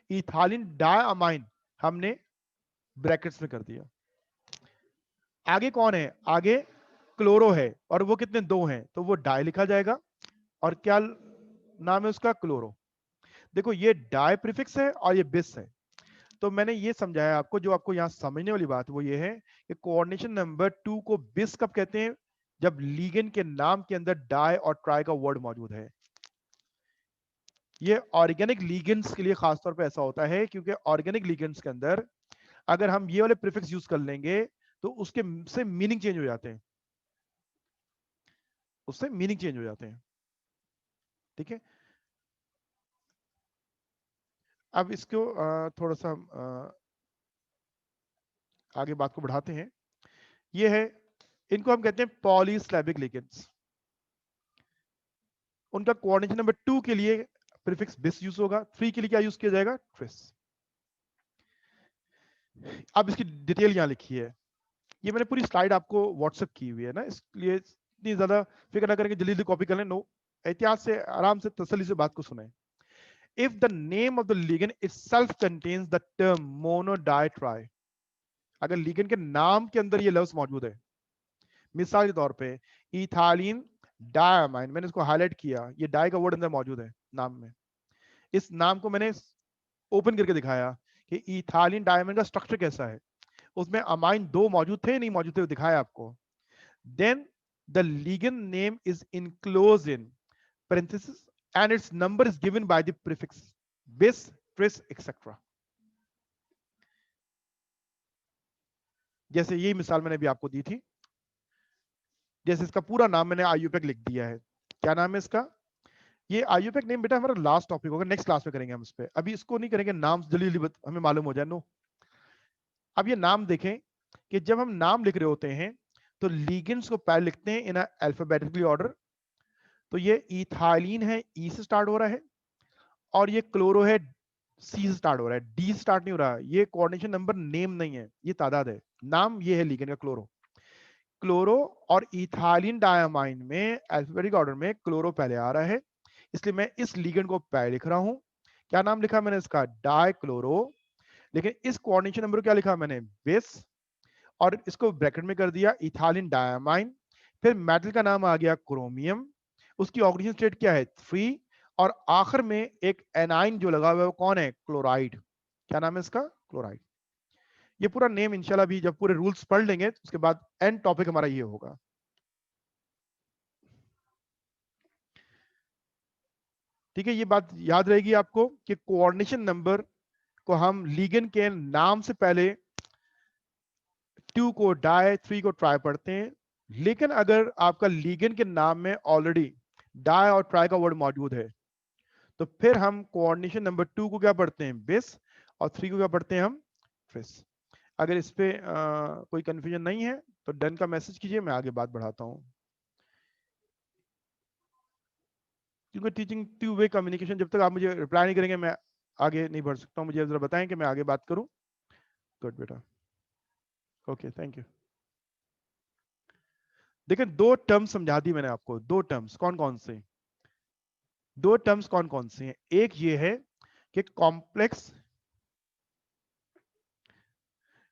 इथाइलिन डायअमाइन हमने ब्रैकेट्स में कर दिया। आगे कौन है, आगे क्लोरो है, और वो कितने, 2 हैं, तो वो डाई लिखा जाएगा। और क्या नाम है उसका, क्लोरो। देखो ये डाई प्रीफिक्स है और ये बिस है। तो मैंने ये समझाया आपको, जो आपको यहां समझने वाली बात वो ये है कि कोऑर्डिनेशन नंबर 2 को बिस कब कहते हैं, जब लीगेंड के नाम के अंदर डाई और ट्राई का वर्ड मौजूद है। ये ऑर्गेनिक लीगेंड्स के लिए खासतौर पे ऐसा होता है, क्योंकि ऑर्गेनिक लीगेंड्स के अंदर अगर हम ये वाले प्रीफिक्स यूज कर लेंगे तो उसके से मीनिंग चेंज हो जाते हैं, उससे मीनिंग चेंज हो जाते हैं। ठीक है, अब इसको थोड़ा सा आगे बात को बढ़ाते हैं। ये है, इनको हम कहते हैं पॉलीस्लैबिक लिगेंड्स। उनका कोऑर्डिनेशन नंबर 2 के लिए प्रीफिक्स बिस यूज होगा, 3 के लिए क्या यूज किया जाएगा, ट्रेस। अब इसकी डिटेल यहां लिखी है, ये मैंने पूरी स्लाइड आपको व्हाट्सएप की हुई है ना, इसलिए इतनी ज्यादा फिक्र ना करें कि जल्दी जल्दी कॉपी कर लें। नो, एहतियात से आराम से तसल्ली से बात को सुने। If the name of the ligand itself contains the term monodietri, अगर लिगेंड के नाम के अंदर ये लफ्ज मौजूद है, मिसाल के तौर पे इथाइलिन डायअमाइन, मैंने इसको हाईलाइट किया, ये डाई का वर्ड अंदर मौजूद है नाम में। इस नाम को मैंने ओपन करके दिखाया कि इथाइलिन डायअमाइन का स्ट्रक्चर कैसा है, उसमें अमाइन 2 मौजूद थे नहीं मौजूद थे, दिखाया आपको। Then the ligand name is enclosed in parenthesis and its number is given by the prefix bis, tris, etc. जैसे यही मिसाल मैंने अभी आपको दी थी, जैसे इसका पूरा नाम मैंने आईयूपैक लिख दिया है। क्या नाम है इसका, ये आईयूपैक नेम बेटा हमारा लास्ट टॉपिक होगा, नेक्स्ट क्लास में करेंगे हम इस पे, अभी इसको नहीं करेंगे, नाम जल्दी जल्दी हमें मालूम हो जाए। नो, अब ये नाम देखें कि जब हम नाम लिख रहे होते हैं तो लीगेंड्स को पहले लिखते हैं इन अल्फाबेटिकली ऑर्डर। तो ये इथाइलिन है, ई से स्टार्ट हो रहा है, और ये क्लोरो है, सी से स्टार्ट हो रहा है, डी से स्टार्ट नहीं हो रहा। ये कोऑर्डिनेशन नंबर नेम नहीं है, ये तादाद है, नाम ये है लिगेंड का क्लोरो। क्लोरो और इथाइलिन डायमाइन में अल्फाबेटिक ऑर्डर में क्लोरो पहले आ रहा है, इसलिए मैं इस लिगेंड को पहले लिख रहा हूं। क्या नाम लिखा मैंने इसका? डाइक्लोरो। लेकिन इस कोऑर्डिनेशन नंबर क्या लिखा मैंने? बेस, और इसको ब्रैकेट में कर दिया इथाइलिन डायमाइन। फिर मेटल का नाम आ गया क्रोमियम, उसकी ऑक्सीजन स्टेट क्या है? 3, और आखिर में एक एनाइन जो लगा हुआ है वो कौन है? क्लोराइड। क्या नाम है इसका? क्लोराइड। ये पूरा नेम इंशाल्लाह भी जब पूरे रूल्स पढ़ लेंगे उसके बाद एंड टॉपिक हमारा ये होगा। ठीक है, ये बात याद रहेगी आपको कि कोऑर्डिनेशन नंबर को हम लिगेंड के नाम से पहले 2 को डाई, 3 को ट्राई पढ़ते हैं। लेकिन अगर आपका लिगेंड के नाम में ऑलरेडी डाई और ट्राई का वर्ड मौजूद है तो फिर हम कोऑर्डिनेशन नंबर 2 को क्या पढ़ते हैं? बिस, और 3 को क्या पढ़ते हैं हम? ट्रिस। अगर इस पे कोई कंफ्यूजन नहीं है तो डन का मैसेज कीजिए, मैं आगे बात बढ़ाता हूं। क्योंकि टीचिंग टू वे कम्युनिकेशन, जब तक आप मुझे रिप्लाई नहीं करेंगे मैं आगे नहीं बढ़ सकता हूं। मुझे जरा बताएं कि मैं आगे बात करूं। गुड बेटा, ओके, थैंक यू। देखिए, दो टर्म्स समझा दी मैंने आपको। दो टर्म्स कौन कौन से? दो टर्म्स कौन कौन से हैं? एक ये है कि कॉम्प्लेक्स,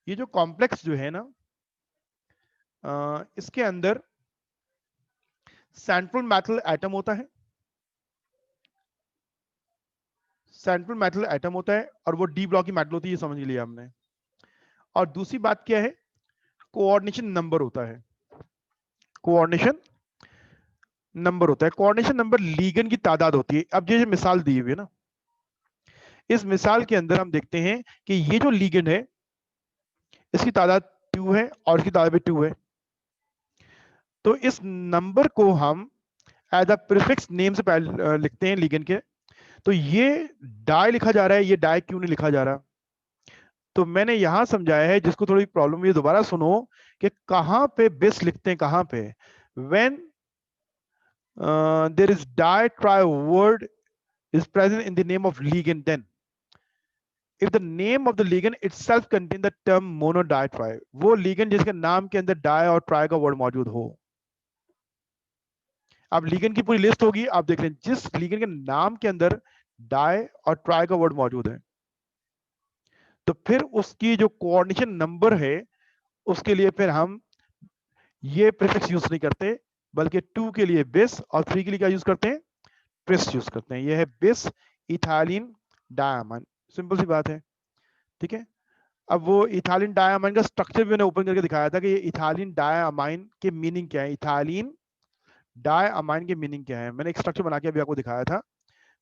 ये जो कॉम्प्लेक्स जो है ना, इसके अंदर सेंट्रल मेटल एटम होता है, सेंट्रल मेटल एटम होता है, और वो डी ब्लॉक की मेटल होती है, ये समझ लिया हमने। और दूसरी बात क्या है? कोऑर्डिनेशन नंबर होता है। कोऑर्डिनेशन नंबर होता है। कोऑर्डिनेशन नंबर लीगन की तादाद होती है। अब ये मिसाल दी हुई है ना, इस मिसाल के अंदर हम देखते हैं कि ये जो लीगन है इसकी तादाद 2 है और इसकी तादाद भी 2 है। तो इस नंबर को हम एज अ प्रीफिक्स नेम से पहले लिखते हैं लीगन के। तो ये डाई लिखा जा रहा है, ये डाई क्यों नहीं लिखा जा रहा? तो मैंने यहां समझाया है, जिसको थोड़ी प्रॉब्लम ये दोबारा सुनो कि कहां पे बिस लिखते हैं, कहां पे when there is di tri word is present in the name of ligand, then if the name of the ligand itself contain the term monoditri, वो ligand जिसके नाम के अंदर डाई और ट्राई का वर्ड मौजूद हो। अब ligand की पूरी लिस्ट होगी, आप देख लें जिस ligand के नाम के अंदर डाई और ट्राई का वर्ड मौजूद है तो फिर उसकी जो कोऑर्डिनेशन नंबर है उसके लिए फिर हम ये प्रीफिक्स यूज नहीं करते, बल्कि 2 के लिए बिस और 3 के लिए क्या यूज करते हैं? ट्रिस यूज करते हैं। ये है बिस इथाइलिन डायमाइन। सिंपल सी बात है, ठीक है। अब वो इथाइलिन डायमाइन का स्ट्रक्चर भी मैंने ओपन करके दिखाया था कि ये इथाइलिन डायमाइन के मीनिंग क्या है, इथाइलिन डायमाइन के मीनिंग क्या है। मैंने एक स्ट्रक्चर बना के अभी आपको दिखाया था,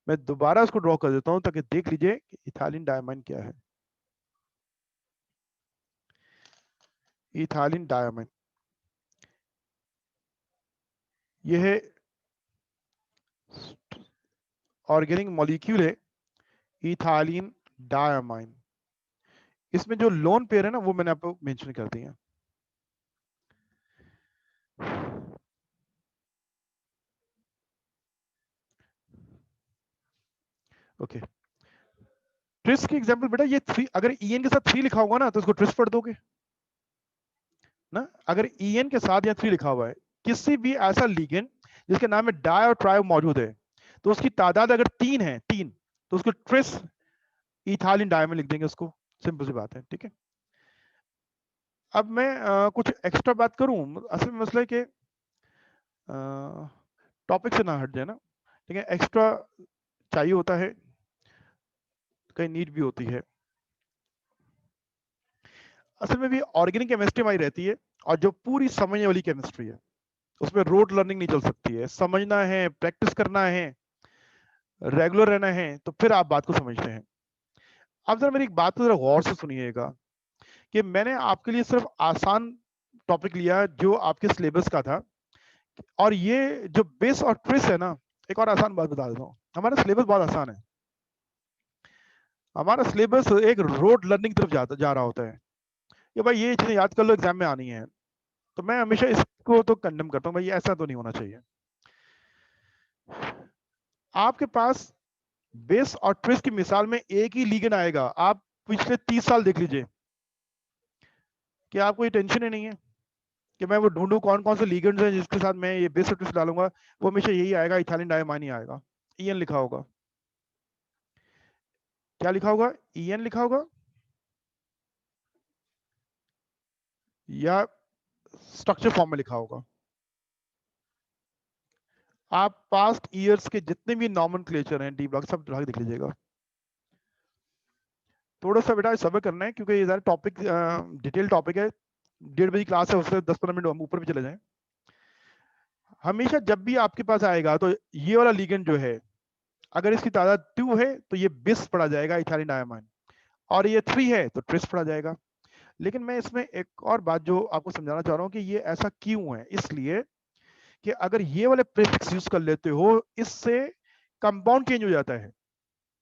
मैं दोबारा उसको ड्रॉ कर देता हूं ताकि देख लीजिए कि इथाइलिन डायमाइन क्या है। इथाइलिन डायमाइन ये है ऑर्गेनिक मॉलिक्यूल है, इथाइलिन डायमाइन। इसमें जो लोन पेयर है ना वो मैंने आपको मेंशन कर दिया। ओके, ट्रिस की एग्जांपल बेटा ये 3, अगर ईएन के साथ 3 लिखा होगा ना तो इसको ट्रिस पढ़ दोगे ना। अगर ईएन के साथ या 3 लिखा हुआ है, किसी भी ऐसा लिगेंड जिसके नाम में डाई और ट्राई मौजूद है तो उसकी तादाद अगर 3 है, 3, तो उसको ट्रिस इथाइलिन डायमाइन लिख देंगे उसको। सिंपल सी बात है, ठीक है। अब मैं कुछ एक्स्ट्रा बात करूं। असल में मसला है कि टॉपिक से ना हट जाए ना, ठीक है। एक्स्ट्रा चाहिए होता है, कहीं नीड भी होती है। असल में भी ऑर्गेनिक केमिस्ट्री हमारी रहती है, और जो पूरी समझने वाली केमिस्ट्री है उसमें रोड लर्निंग नहीं चल सकती है। समझना है, प्रैक्टिस करना है, रेगुलर रहना है, तो फिर आप बात को समझते हैं। आप जरा मेरी एक बात को जरा गौर से सुनिएगा कि मैंने आपके लिए सिर्फ आसान टॉपिक लिया जो आपके सिलेबस का था, और ये जो बेस और ट्रिस है ना, एक और आसान बात बता देता हूँ, हमारा सिलेबस बहुत आसान है। हमारा सिलेबस एक रोड लर्निंग की तरफ जा रहा होता है कि भाई ये चीजें याद कर लो, एग्जाम में आनी है। तो मैं हमेशा इसको तो कंडेम करता हूँ, भाई ऐसा तो नहीं होना चाहिए। आपके पास बेस और ट्विस्ट की मिसाल में एक ही लीगन आएगा। आप पिछले 30 साल देख लीजिए कि आपको ये टेंशन ही नहीं है। कि मैं वो ढूंढूं कौन कौन से लिगेंड्स हैं जिसके साथ मैं ये बेस और ट्विस्ट डालूंगा, वो हमेशा यही आएगा, इथाइलिन डायमाइन ही आएगा। ईएन लिखा होगा, क्या लिखा होगा, ईएन लिखा होगा या स्ट्रक्चर फॉर्म में लिखा होगा। आप पास्ट ईयर्स के जितने भी नॉमेनक्लेचर हैं डी ब्लॉक सब देख लीजिएगा। थोड़ा सा बेटा सब्र करना है क्योंकि ये ज़्यादा टॉपिक डिटेल टॉपिक है, 1:30 बजे क्लास है, उससे 10-15 मिनट हम ऊपर भी चले जाएं। हमेशा जब भी आपके पास आएगा तो ये वाला लिगेंड जो है, अगर इसकी तादाद 2 है तो ये बिस पढ़ा जाएगा इथाइलिन डायमाइन, और ये 3 है तो ट्रिस पढ़ा जाएगा। लेकिन मैं इसमें एक और बात जो आपको समझाना चाह रहा हूँ कि ये ऐसा क्यों है, इसलिए कि अगर ये वाले प्रीफिक्स यूज कर लेते हो, इससे कंपाउंड चेंज हो जाता है।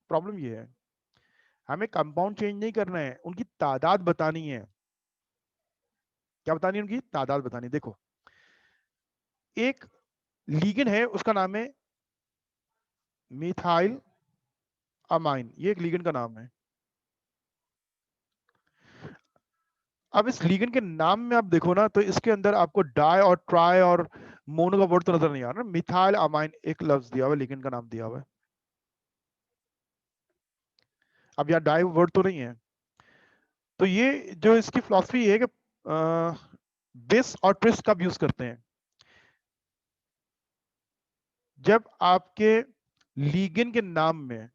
प्रॉब्लम ये है, हमें कंपाउंड चेंज नहीं करना है, उनकी तादाद बतानी है। क्या बतानी है, उनकी तादाद बतानी है। देखो एक लीगेंड है, उसका नाम है मिथाइल अमाइन, ये एक लीगेंड का नाम है। अब इस लीगेंड के नाम में आप देखो ना, तो इसके अंदर आपको डाई और ट्राई और मोनो का वर्ड तो नजर नहीं आ रहा। मिथाइल अमाइन एक लफ्ज दिया हुआ है, लीगेंड का नाम दिया हुआ है। अब यहाँ डाई वर्ड तो नहीं है। तो ये जो इसकी फिलॉसफी है कि बिस और ट्रिस कब यूज करते हैं, जब आपके लीगेंड के नाम में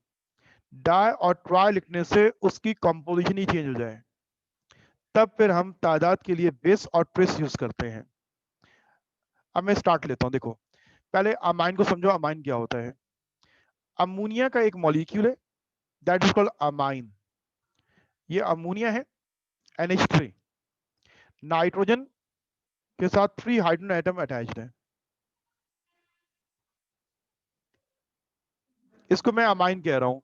डाई और ट्राई लिखने से उसकी कंपोजिशन ही चेंज हो जाए, तब फिर हम तादाद के लिए बिस और ट्रिस यूज करते हैं। अब मैं स्टार्ट लेता हूं। देखो पहले अमाइन को समझो, अमाइन क्या होता है। अमोनिया का एक मॉलिक्यूल है, दैट इज कॉल्ड अमाइन। ये अमोनिया है, NH3, नाइट्रोजन के साथ 3 हाइड्रोजन एटम अटैच्ड है, इसको मैं अमाइन कह रहा हूं।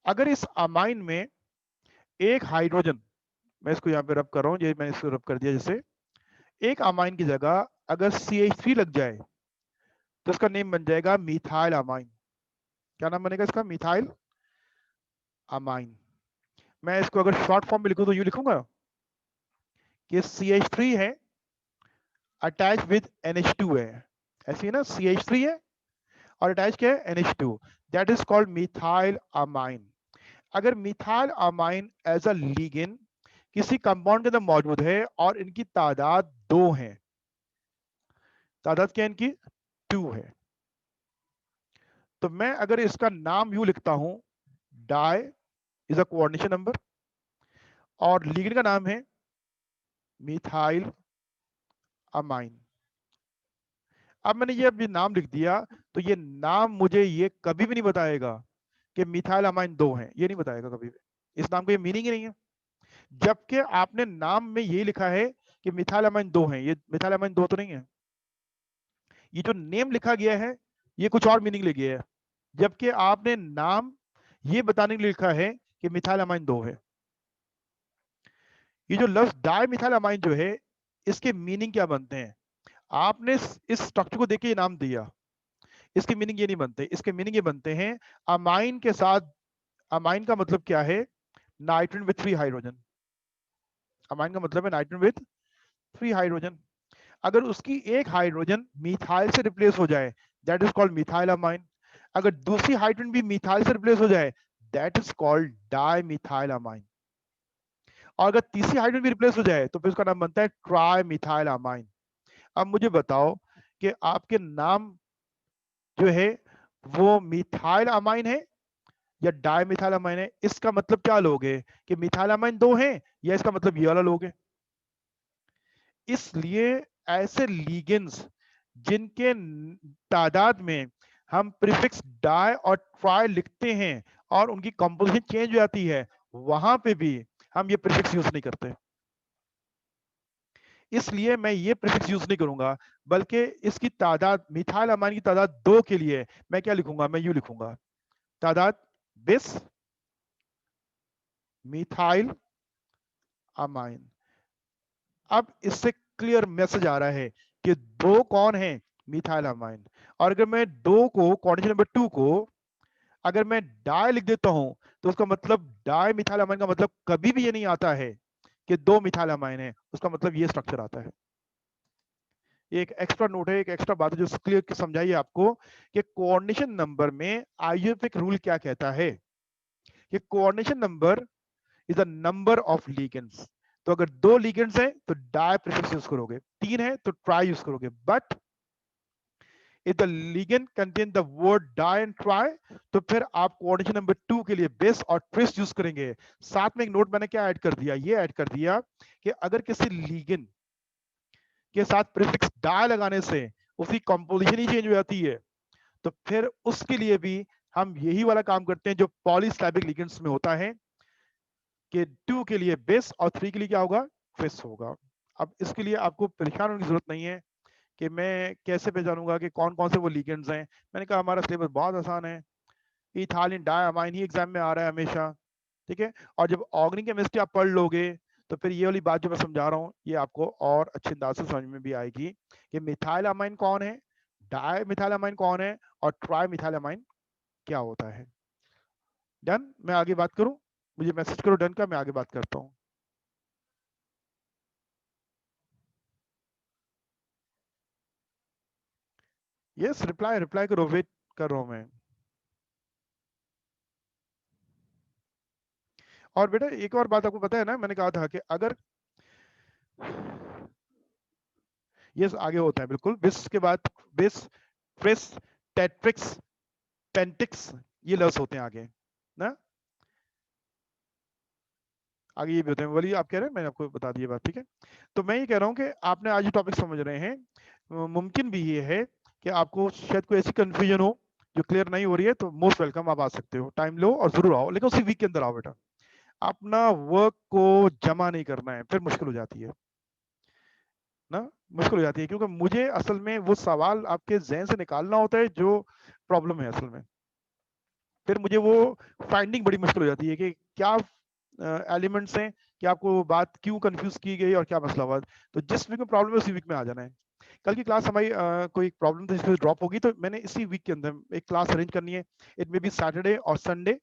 अगर इस अमाइन में एक हाइड्रोजन, मैं इसको यहाँ पे रब कर रहा हूँ, ये मैंने इसको रब कर दिया, जैसे एक अमाइन की जगह अगर CH3 लग जाए तो इसका नेम बन जाएगा मिथाइल अमाइन। क्या नाम बनेगा इसका, मिथाइल अमाइन। मैं इसको अगर शॉर्ट फॉर्म में लिखूं तो यूं लिखूंगा कि CH3 है अटैच विद NH2 है, ऐसे ही ना, CH3 है और अटैच क्या है, NH2, that is called methyl amine. अगर methyl amine as a ligand किसी कंपाउंड के अंदर मौजूद है और इनकी तादाद 2 है, तादाद क्या है इनकी, 2 है, तो मैं अगर इसका नाम यूं लिखता हूं, di is a coordination number और लीगेंड का नाम है मिथाइल अमाइन। अब मैंने ये अभी नाम लिख दिया, तो ये नाम मुझे ये कभी भी नहीं बताएगा कि मिथाइल अमाइन 2 हैं, ये नहीं बताएगा कभी भी। इस नाम का ये मीनिंग ही नहीं है। जबकि आपने नाम में ये लिखा है कि मिथाइल अमाइन 2 हैं, ये मिथाइल अमाइन 2 तो नहीं है। ये जो नेम लिखा गया है ये कुछ और मीनिंग ले गया है, जबकि आपने नाम ये बताने के लिए लिखा है कि मिथाइल अमाइन 2 है। ये जो लफ्ज डाई मिथाइल अमाइन जो है, इसके मीनिंग क्या बनते हैं, आपने इस स्ट्रक्चर को देख के ये नाम दिया, इसके मीनिंग ये नहीं बनते। इसके मीनिंग ये बनते हैं अमाइन के साथ, अमाइन का मतलब क्या है, नाइट्रोजन विद 3 हाइड्रोजन। अमाइन का मतलब है नाइट्रोजन विद 3 हाइड्रोजन। अगर उसकी एक हाइड्रोजन मिथाइल से रिप्लेस हो जाए, that is called methyl amine. अगर दूसरी हाइड्रोजन भी मिथाइल से रिप्लेस हो जाए, that is called di methyl amine. और अगर तीसरी हाइड्रोजन भी रिप्लेस हो जाए तो फिर उसका नाम बनता है ट्राई मिथाइल अमाइन। अब मुझे बताओ कि आपके नाम जो है वो मिथाइल अमाइन है या डाई मिथाइल अमाइन है, इसका मतलब क्या लोगे कि मिथाइल अमाइन 2 हैं, या इसका मतलब ये वाला लोगे। इसलिए ऐसे लीगेंड्स जिनके तादाद में हम प्रीफिक्स डाई और ट्राई लिखते हैं और उनकी कंपोजिशन चेंज हो जाती है, वहां पे भी हम ये प्रीफिक्स यूज नहीं करते। इसलिए मैं ये प्रीफिक्स यूज नहीं करूंगा, बल्कि इसकी तादाद, मिथाइल अमाइन की तादाद 2 के लिए मैं क्या लिखूंगा, मैं यू लिखूंगा, तादाद बिस मिथाइल अमाइन। अब इससे क्लियर मैसेज आ रहा है कि 2 कौन है, मिथाइल अमाइन। और अगर मैं 2 को, कोऑर्डिनेशन नंबर 2 को अगर मैं डाई लिख देता हूं, तो उसका मतलब डाई मिथाइल अमाइन का मतलब कभी भी ये नहीं आता है कि 2 मिथाइल अमाइन है, उसका मतलब ये स्ट्रक्चर आता है। एक एक्स्ट्रा नोट है, एक एक्स्ट्रा बात है जो क्लियर समझाइए आपको कि कोऑर्डिनेशन नंबर में आईयूएफएक रूल क्या कहता है कि coordination number is the number of ligands. तो अगर 2 लिगेंड्स हैं तो डाई प्रीफिक्स यूज करोगे, 3 है तो ट्राई यूज करोगे, but if the ligand contain the word di and tri तो फिर आप कोऑर्डिनेशन नंबर 2 के लिए बेस और ट्विस्ट यूज करेंगे। साथ में एक नोट मैंने क्या ऐड कर दिया, ये ऐड कर दिया कि अगर किसी लिगेंड के साथ प्रीफिक्स डाई लगाने से उसकी कंपोजिशन ही चेंज हो जाती है, तो फिर उसके लिए भी हम यही वाला काम करते हैं जो पॉलीस्लैबिक लिगेंड्स में होता है कि 2 के लिए बेस और 3 के लिए क्या होगा, ट्विस्ट होगा। अब इसके लिए आपको परेशान होने की जरूरत नहीं है कि मैं कैसे पहचानूंगा कि कौन कौन से वो लिगेंड्स हैं। मैंने कहा हमारा सिलेबस बहुत आसान है, इथाइलिन डायमाइन ही एग्जाम में आ रहा है हमेशा, ठीक है। और जब ऑर्गेनिक केमिस्ट्री आप पढ़ लोगे तो फिर ये वाली बात जो मैं समझा रहा हूँ ये आपको और अच्छे अंदाज से समझ में भी आएगी कि मिथाइल अमाइन कौन है, डाई मिथाइल अमाइन कौन है और ट्राई मिथाइल अमाइन क्या होता है। डन, मैं आगे बात करूं, मुझे मैसेज करो डन का, मैं आगे बात करता हूं। यस, रिप्लाई रिप्लाई करो, वेट कर रहा हूं मैं। और बेटा एक और बात आपको पता है ना, मैंने कहा था कि अगर ये आगे होता है बिल्कुल, बिस के बाद बिस, ट्रिस, टेट्रिक्स, पेंटिक्स, ये लफ्ज होते हैं आगे ना, आगे ये भी होते हैं। बोलिए आप कह रहे हैं, मैंने आपको बता दिया बात, ठीक है। तो मैं ये कह रहा हूँ कि आपने आज ये टॉपिक समझ रहे हैं, मुमकिन भी ये है कि आपको शायद कोई ऐसी कंफ्यूजन हो जो क्लियर नहीं हो रही है, तो मोस्ट वेलकम, आप आ सकते हो, टाइम लो और जरूर आओ, लेकिन उसी वीक के अंदर आओ बेटा। अपना वर्क को जमा नहीं करना है, फिर मुश्किल हो जाती है ना, मुश्किल हो जाती है, क्योंकि मुझे असल में वो सवाल आपके जहन से निकालना होता है जो प्रॉब्लम है असल में। फिर मुझे वो फाइंडिंग बड़ी मुश्किल हो जाती है कि क्या एलिमेंट्स हैं कि आपको बात क्यों कंफ्यूज की गई और क्या मसला हुआ। तो जिस वीक में प्रॉब्लम है उसी वीक में आ जाना है। कल की क्लास हमारी कोई प्रॉब्लम थी जिसमें ड्रॉप होगी, तो मैंने इसी वीक के अंदर एक क्लास अरेंज करनी है। इट मे बी सैटरडे और संडे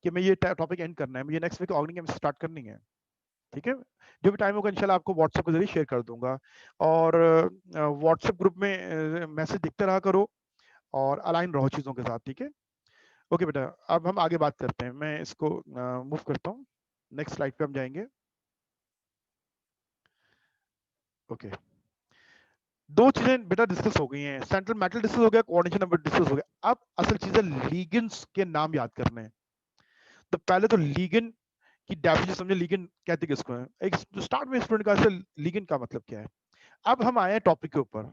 कि मैं ये टॉपिक एंड करना है, मुझे नेक्स्ट वीक ऑर्गेनिक स्टार्ट करनी है, ठीक है। जो भी टाइम होगा इंशाल्लाह आपको व्हाट्सएप के जरिए शेयर कर दूंगा, और व्हाट्सएप ग्रुप में मैसेज दिखते रहा करो और अलाइन रहो चीज़ों के साथ, ठीक है। ओके बेटा, अब हम आगे बात करते हैं, मैं इसको मूव करता हूँ, नेक्स्ट स्लाइड पे हम जाएंगे। ओके, दो चीजें बेटा डिस्कस हो गई हैं, सेंट्रल मेटल डिस्कस हो गया, कोऑर्डिनेशन नंबर डिस्कस हो गया। अब असल चीज है लीगेंड्स के नाम याद करने हैं। तो पहले तो लीगेंड की डेफिनेशन समझे, लीगेंड कहते किसको है। एक स्टार्ट में स्टूडेंट का लीगेंड का मतलब क्या है। अब हम आए हैं टॉपिक के ऊपर।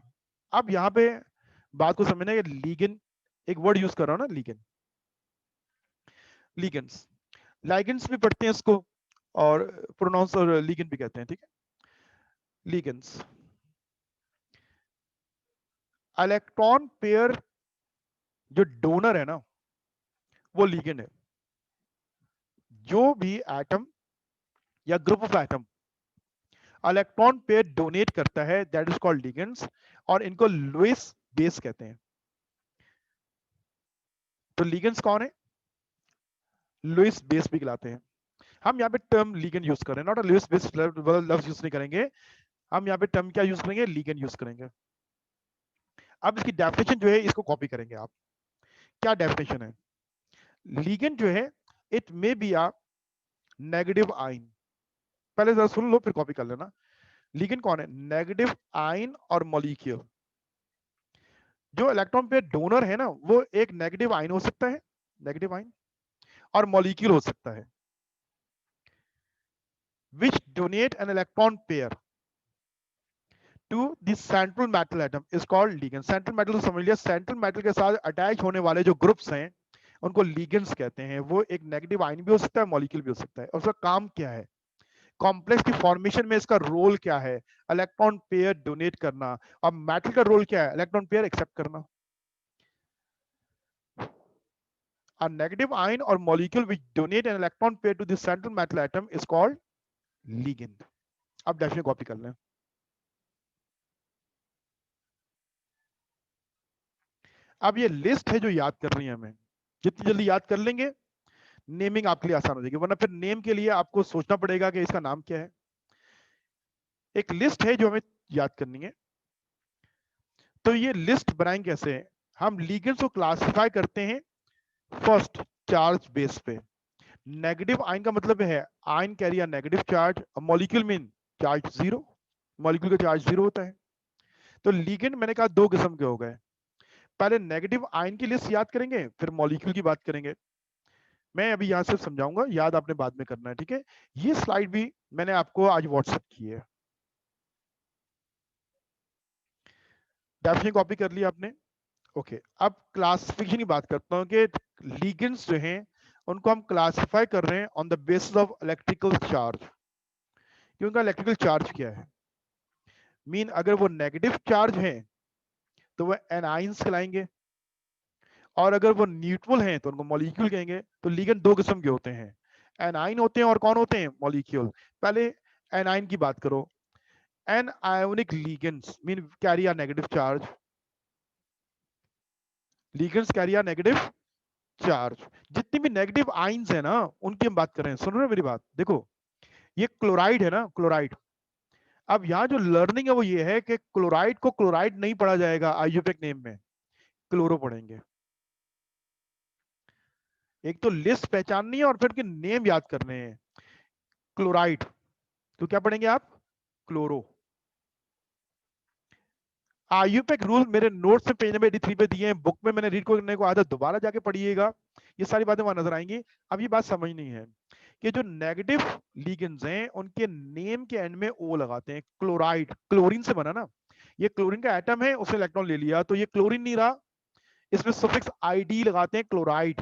अब यहाँ पे बात को समझना है, लीगेंड एक वर्ड यूज कर रहा हूँ ना, लीगेंड, लीगेंड्स, लाइगेंड्स भी पढ़ते हैं इसको और प्रोनाउंस और लीगेंड भी कहते हैं, ठीक है। लीगेंड्स, इलेक्ट्रॉन पेयर जो डोनर है ना वो लीगेंड है। जो भी एटम या group of atom electron pair donate करता है दैट इज कॉल्ड लिगेंड्स, और इनको लुईस बेस कहते हैं। तो लिगेंड्स कौन है, लुईस बेस भी कहलाते हैं। हम यहाँ पे टर्म लिगेंड यूज कर रहे हैं, नॉट अ लुईस बेस लफ्ज यूज नहीं करेंगे, हम यहाँ पे टर्म क्या यूज करेंगे, लिगेंड यूज करेंगे। अब इसकी डेफिनेशन जो है इसको कॉपी करेंगे आप। क्या डेफिनेशन है, लिगेंड जो है it may be a negative ion. पहले जरा सुन लो फिर कॉपी कर लेना। लिगेंड कौन है, नेगेटिव आइन और मॉलिक्यूल। जो इलेक्ट्रॉन पे डोनर है ना वो एक नेगेटिव आयन हो सकता है, नेगेटिव आयन, और मॉलिक्यूल हो सकता है which donate an electron pair to the central metal atom is called ligand। Central metal तो समझ लिया, सेंट्रल मेटल के साथ अटैच होने वाले जो ग्रुप्स हैं उनको लिगेंड्स कहते हैं। वो एक नेगेटिव आयन भी हो सकता है, मॉलिक्यूल भी हो सकता है। और उसका काम क्या है, कॉम्प्लेक्स की फॉर्मेशन में इसका रोल क्या है, इलेक्ट्रॉन पेयर डोनेट करना। और मेटल का रोल क्या है, इलेक्ट्रॉन पेयर एक्सेप्ट करना। A negative ion or molecule which donate an electron pair to the central metal atom is called ligand। अब डेफिनेशन कॉपी कर लें। अब ये लिस्ट है जो याद कर रही है हमें, जितनी जल्दी याद कर लेंगे नेमिंग आपके लिए आसान हो जाएगी, वरना फिर नेम के लिए आपको सोचना पड़ेगा कि इसका नाम क्या है। एक लिस्ट है जो हमें याद करनी है। तो ये लिस्ट बनाएंगे कैसे? हम लिगेंड्स को क्लासिफाई करते हैं फर्स्ट चार्ज बेस पे। नेगेटिव आयन का मतलब है ion carry a negative charge, molecule mean charge zero, molecule का चार्ज जीरो होता है। तो लिगेंड मैंने कहा दो किस्म के हो गए, पहले नेगेटिव आयन की लिस्ट याद करेंगे, फिर मॉलिक्यूल की बात करेंगे। मैं अभी यहां सिर्फ समझाऊंगा, याद आपने बाद में करना है, ठीक है? ये स्लाइड भी मैंने आपको आज व्हाट्सएप की है, डेफिनेटली कॉपी कर लिया आपने। ओके, अब क्लासिफिकेशन की बात करता हूं कि लिगेंड्स जो हैं उनको हम क्लासिफाई कर रहे हैं on the basis of electrical charge कि उनका इलेक्ट्रिकल चार्ज क्या है। मीन अगर वो नेगेटिव चार्ज है तो वो एनाइंस कहलाएंगे, और अगर वो न्यूट्रल हैं तो उनको मॉलिक्यूल कहेंगे। तो लिगेंड दो किस्म के होते हैं, एनाइन होते हैं और कौन होते हैं? मॉलिक्यूल। पहले एनाइन की बात करो। Anionic ligands mean carry a negative charge, ligands carry a negative charge. जितनी भी नेगेटिव आइंस है ना उनकी हम बात कर रहे हैं। सुन रहे हो मेरी बात? देखो ये क्लोराइड है ना, क्लोराइड। अब यहाँ जो लर्निंग है वो ये है कि क्लोराइड को क्लोराइड नहीं पढ़ा जाएगा आईयूपीएक नेम में, क्लोरो पढ़ेंगे। एक तो लिस्ट पहचाननी है और फिर उनके नेम याद करने हैं। क्लोराइड तो क्या पढ़ेंगे आप? क्लोरो। आईयूपीएक रूल मेरे नोट्स में पेज नंबर 83 पे दिए हैं, बुक में मैंने रीड करने को आधा, दोबारा जाके पढ़िएगा, ये सारी बातें वहां नजर आएंगी। अब ये बात समझनी है कि जो नेगेटिव लिगेंड्स हैं उनके नेम के एंड में ओ लगाते हैं। क्लोराइड क्लोरीन से बना ना, ये क्लोरीन का एटम है, उसने इलेक्ट्रॉन ले लिया तो ये क्लोरीन नहीं रहा, इसमें सफिक्स आईडी लगाते हैं क्लोराइड।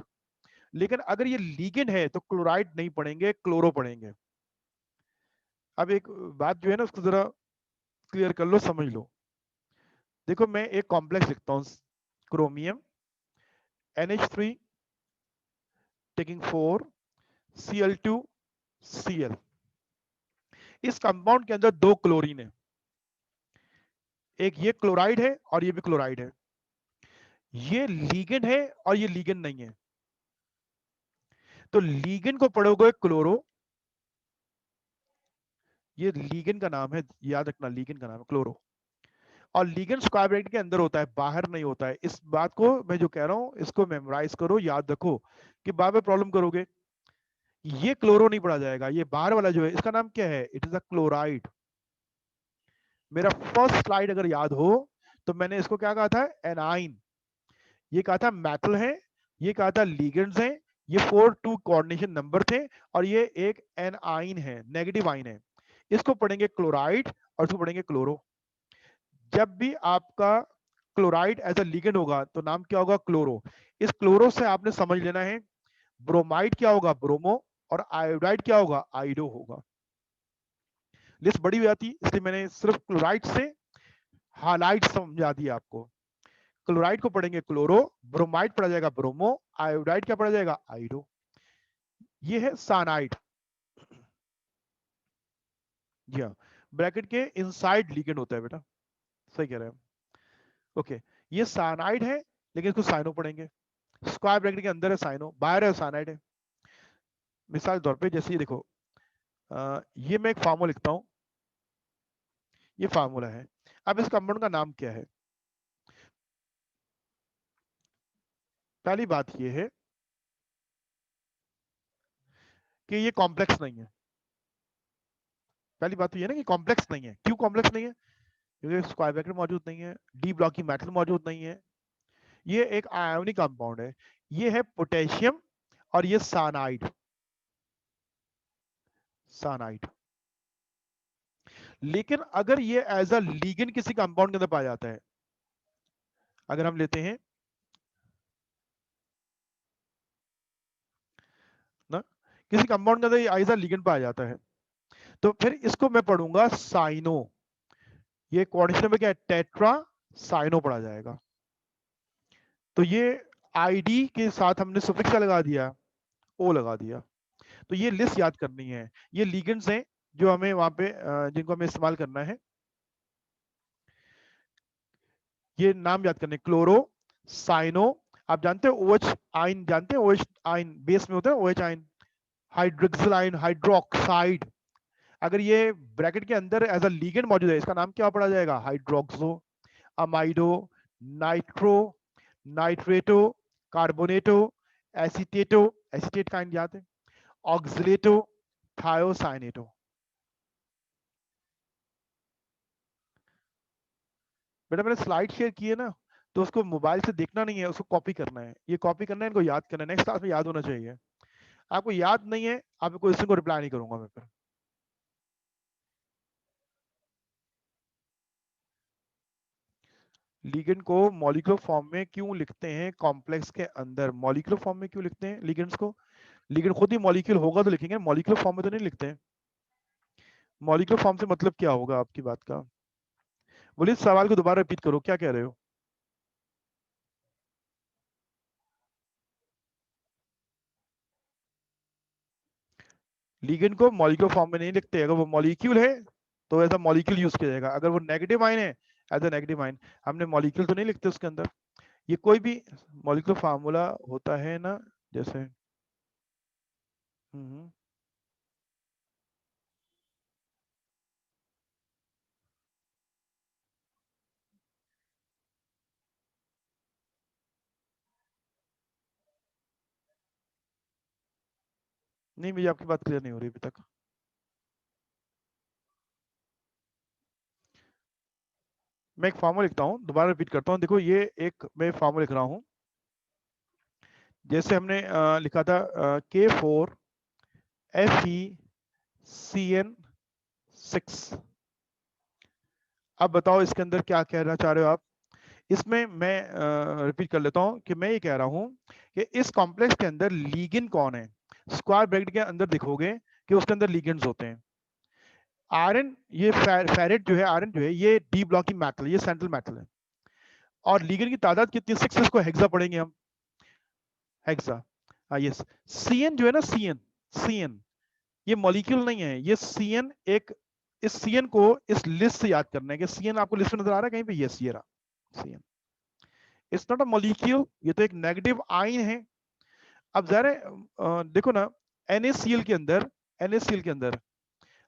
लेकिन अगर ये लिगेंड है तो क्लोराइड नहीं पढ़ेंगे, क्लोरो पढ़ेंगे। अब एक बात जो है ना उसको जरा क्लियर कर लो, समझ लो। देखो मैं एक कॉम्प्लेक्स लिखता हूं, chromium NH3 taking 4 Cl2 Cl। इस कंपाउंड के अंदर दो क्लोरीन है, एक ये क्लोराइड है और ये भी क्लोराइड है। ये लीगेंड है और ये लीगेंड नहीं है। तो लीगेंड को पढ़ोगे क्लोरो, ये लीगेंड का नाम है, याद रखना लीगेंड का नाम है क्लोरो। और लीगेंड स्क्वायर ब्रैकेट के अंदर होता है, बाहर नहीं होता है। इस बात को मैं जो कह रहा हूं इसको मेमोराइज करो, याद रखो कि बाद में प्रॉब्लम करोगे। ये क्लोरो नहीं पढ़ा जाएगा, ये बाहर वाला जो है इसका नाम क्या है? It is a chloride. मेरा फर्स्ट स्लाइड अगर याद हो तो मैंने इसको क्या कहा था? एनाइन। ये कहा था मेटल है, ये कहा था लिगेंड्स हैं, ये 4 कोऑर्डिनेशन नंबर थे, और ये एक एनाइन है, नेगेटिव आइन है। इसको पढ़ेंगे क्लोराइड और इसको पढ़ेंगे क्लोरो। जब भी आपका क्लोराइड एज अ लिगेंड होगा तो नाम क्या होगा? क्लोरो। इस क्लोरो से आपने समझ लेना है ब्रोमाइड क्या होगा? ब्रोमो। और आयोडाइड क्या होगा? आइडो होगा। लिस्ट बड़ी हो जाती इसलिए मैंने सिर्फ क्लोराइड से हालाइट समझा दिया आपको। क्लोराइड को पढ़ेंगे क्लोरो, ब्रोमाइड पढ़ा जाएगा ब्रोमो, आयोडाइड क्या पढ़ा जाएगा? आइडो। ये है साइनाइड। जी हाँ, ब्रैकेट के इनसाइड लिगेंड होता है बेटा, सही कह रहे हैं। ओके, ये साइनाइड है लेकिन इसको साइनो पढ़ेंगे। स्क्वायर ब्रैकेट के अंदर है साइनो, बाहर है साइनाइड है। मिसाल के तौर पे जैसे ये देखो, ये मैं एक फार्मूला लिखता हूं, ये फार्मूला है। अब इस कंपाउंड का नाम क्या है? पहली बात ये है कि ये कॉम्प्लेक्स नहीं है। पहली बात तो ये ना कि कॉम्प्लेक्स नहीं है। क्यों कॉम्प्लेक्स नहीं है? क्योंकि स्क्वायर ब्रैकेट मौजूद नहीं है, डी ब्लॉक की मेटल मौजूद नहीं है। ये एक आयोनिक कंपाउंड है। ये है पोटेशियम और ये साइनाइड, साइनाइड। लेकिन अगर ये एज अ लिगेंड किसी कंपाउंड के अंदर पाया जाता है, अगर हम लेते हैं ना, किसी कंपाउंड के अंदर एज अ लिगेंड पाया जाता है, तो फिर इसको मैं पढ़ूंगा साइनो। ये कोऑर्डिनेशन में क्या है? टेट्रा साइनो पढ़ा जाएगा। तो ये आईडी के साथ हमने सुफिक्स क्या लगा दिया? ओ लगा दिया। तो ये लिस्ट याद करनी है। ये लिगेंड्स हैं जो हमें वहां पे जिनको हमें इस्तेमाल करना है। ये नाम याद करने, क्लोरो, साइनो। आप जानते हो OH आयन, जानते हैं OH आयन बेस में होता है OH ion, hydroxyl ion, hydroxide. अगर ये ब्रैकेट के अंदर एज अ लीगेंड मौजूद है, इसका नाम क्या पड़ा जाएगा? हाइड्रोक्सो, अमाइडो, नाइट्रो, नाइट्रेटो, कार्बोनेटो, एसीटेटो, एसीटेट का याद है, ऑक्सिलेटो, थायोसाइनेटो। बेटा मैंने स्लाइड शेयर की है ना, तो उसको मोबाइल से देखना नहीं है, उसको कॉपी करना है। ये कॉपी करना है, इनको याद करना है, नेक्स्ट क्लास में याद होना चाहिए। आपको याद नहीं है, आपको क्वेश्चन को रिप्लाई नहीं करूंगा मैं फिर। लिगेंड को मॉलिक्यूलर फॉर्म में क्यों लिखते हैं? कॉम्प्लेक्स के अंदर मॉलिक्यूलर फॉर्म में क्यों लिखते हैं लिगेंड्स को? लिगेंड खुद ही मॉलिक्यूल होगा तो लिखेंगे, मॉलिक्यूलर फॉर्म में तो नहीं लिखते हैं। मॉलिक्यूलर फॉर्म से मतलब क्या होगा आपकी बात का? बोलिए, सवाल को दोबारा रिपीट करो, क्या कह रहे हो? लिगेंड को मॉलिक्यूलर फॉर्म में नहीं लिखते। अगर वो मॉलिक्यूल है तो एज अ मॉलिक्यूल यूज किया जाएगा। अगर वो नेगेटिव आयन है, एज अ नेगेटिव आयन। हमने मॉलिक्यूल तो नहीं लिखते उसके अंदर। ये कोई भी मॉलिक्यूलर फार्मूला होता है ना, जैसे नहीं, मुझे आपकी बात क्लियर नहीं हो रही अभी तक। मैं एक फार्मूला लिखता हूँ, दोबारा रिपीट करता हूँ। देखो, ये एक मैं फार्मूला लिख रहा हूँ, जैसे हमने लिखा था K4FeCN6। अब बताओ इसके अंदर क्या कहना चाह रहे हो आप? इसमें मैं रिपीट कर लेता हूं कि मैं ये कह रहा हूं कि इस कॉम्प्लेक्स के अंदर लीगेंड कौन है। स्क्वायर ब्रैकेट के अंदर दिखोगे कि उसके अंदर लीगेंड्स होते हैं। आयरन, ये फेरेट जो है, आयरन जो है, ये डी ब्लॉकिंग मेटल, ये सेंट्रल मेटल है। और लीगेंड की तादाद कितनी? 6। इसको हेक्सा पढ़ेंगे हम, हेक्सा। हाँ, यस। सीएन जो है ना, सीएन, सीएन ये मॉलिक्यूल नहीं है, ये सीएन एक, इस सीएन को इस लिस्ट से याद करना है कि सीएन आपको लिस्ट में नजर आ रहा है कहीं पे? यस, ये रहा CN. It's not a molecule, ये तो एक नेगेटिव आयन है। अब जरा देखो ना, NaCl के अंदर, NaCl के अंदर